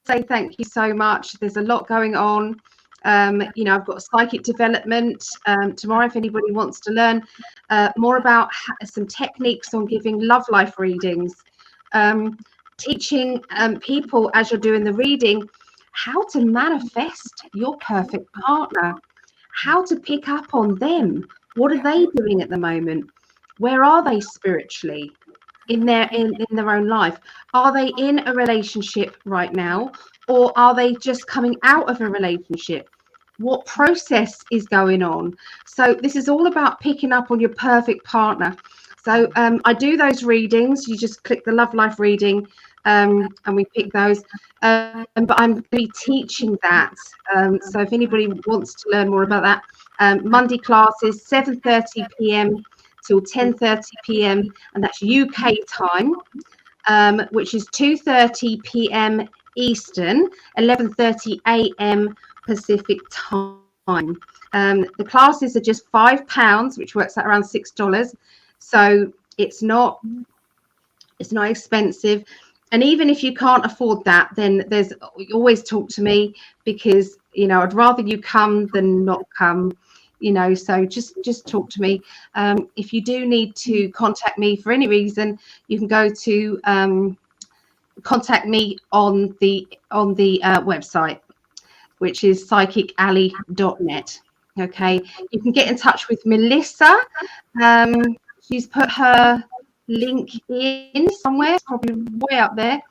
say thank you so much. There's a lot going on. I've got psychic development tomorrow if anybody wants to learn more about some techniques on giving love life readings, teaching people as you're doing the reading how to manifest your perfect partner, how to pick up on them. What are they doing at the moment? Where are they spiritually in their own life? Are they in a relationship right now? Or are they just coming out of a relationship? What process is going on? So this is all about picking up on your perfect partner. So I do those readings. You just click the Love Life reading and we pick those. But I'm going to be teaching that. So if anybody wants to learn more about that, Monday classes, 7:30 p.m. till 10:30 p.m. and that's UK time, which is 2:30 p.m. Eastern, 11:30 a.m. Pacific time. The classes are just £5, which works out around $6. So it's not expensive. And even if you can't afford that, then you always talk to me, because I'd rather you come than not come. So just talk to me. If you do need to contact me for any reason, you can go to contact me on the website, which is psychicalley.net. Okay, you can get in touch with Melissa. She's put her link in somewhere, it's probably way up there.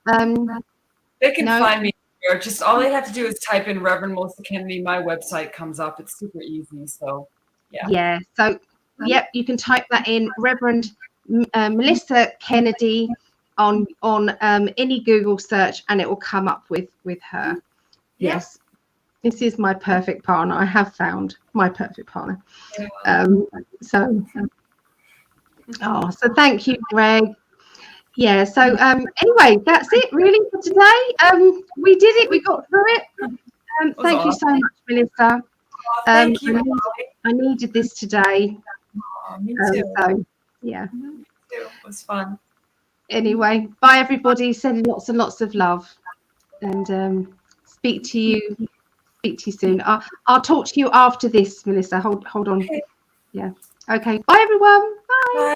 They can
No.
find me here. Just all they have to do is type in Reverend Melissa Kennedy. My website comes up. It's super easy. So, yeah.
Yeah. So, yep, you can type that in, Reverend Melissa Kennedy, on any Google search, and it will come up with her.
Yeah.
Yes. This is my perfect partner. I have found my perfect partner. So thank you, Greg. Yeah. So anyway, that's it really for today. We did it. We got through it. Thank you so much, Melissa.
Thank you.
I needed this today.
Me too.
So yeah.
Me too. It was fun.
Anyway, bye everybody. Sending lots and lots of love, and speak to you soon. I'll talk to you after this, Melissa. Hold on.
Okay.
Yeah. Okay. Bye everyone. Bye.
Bye.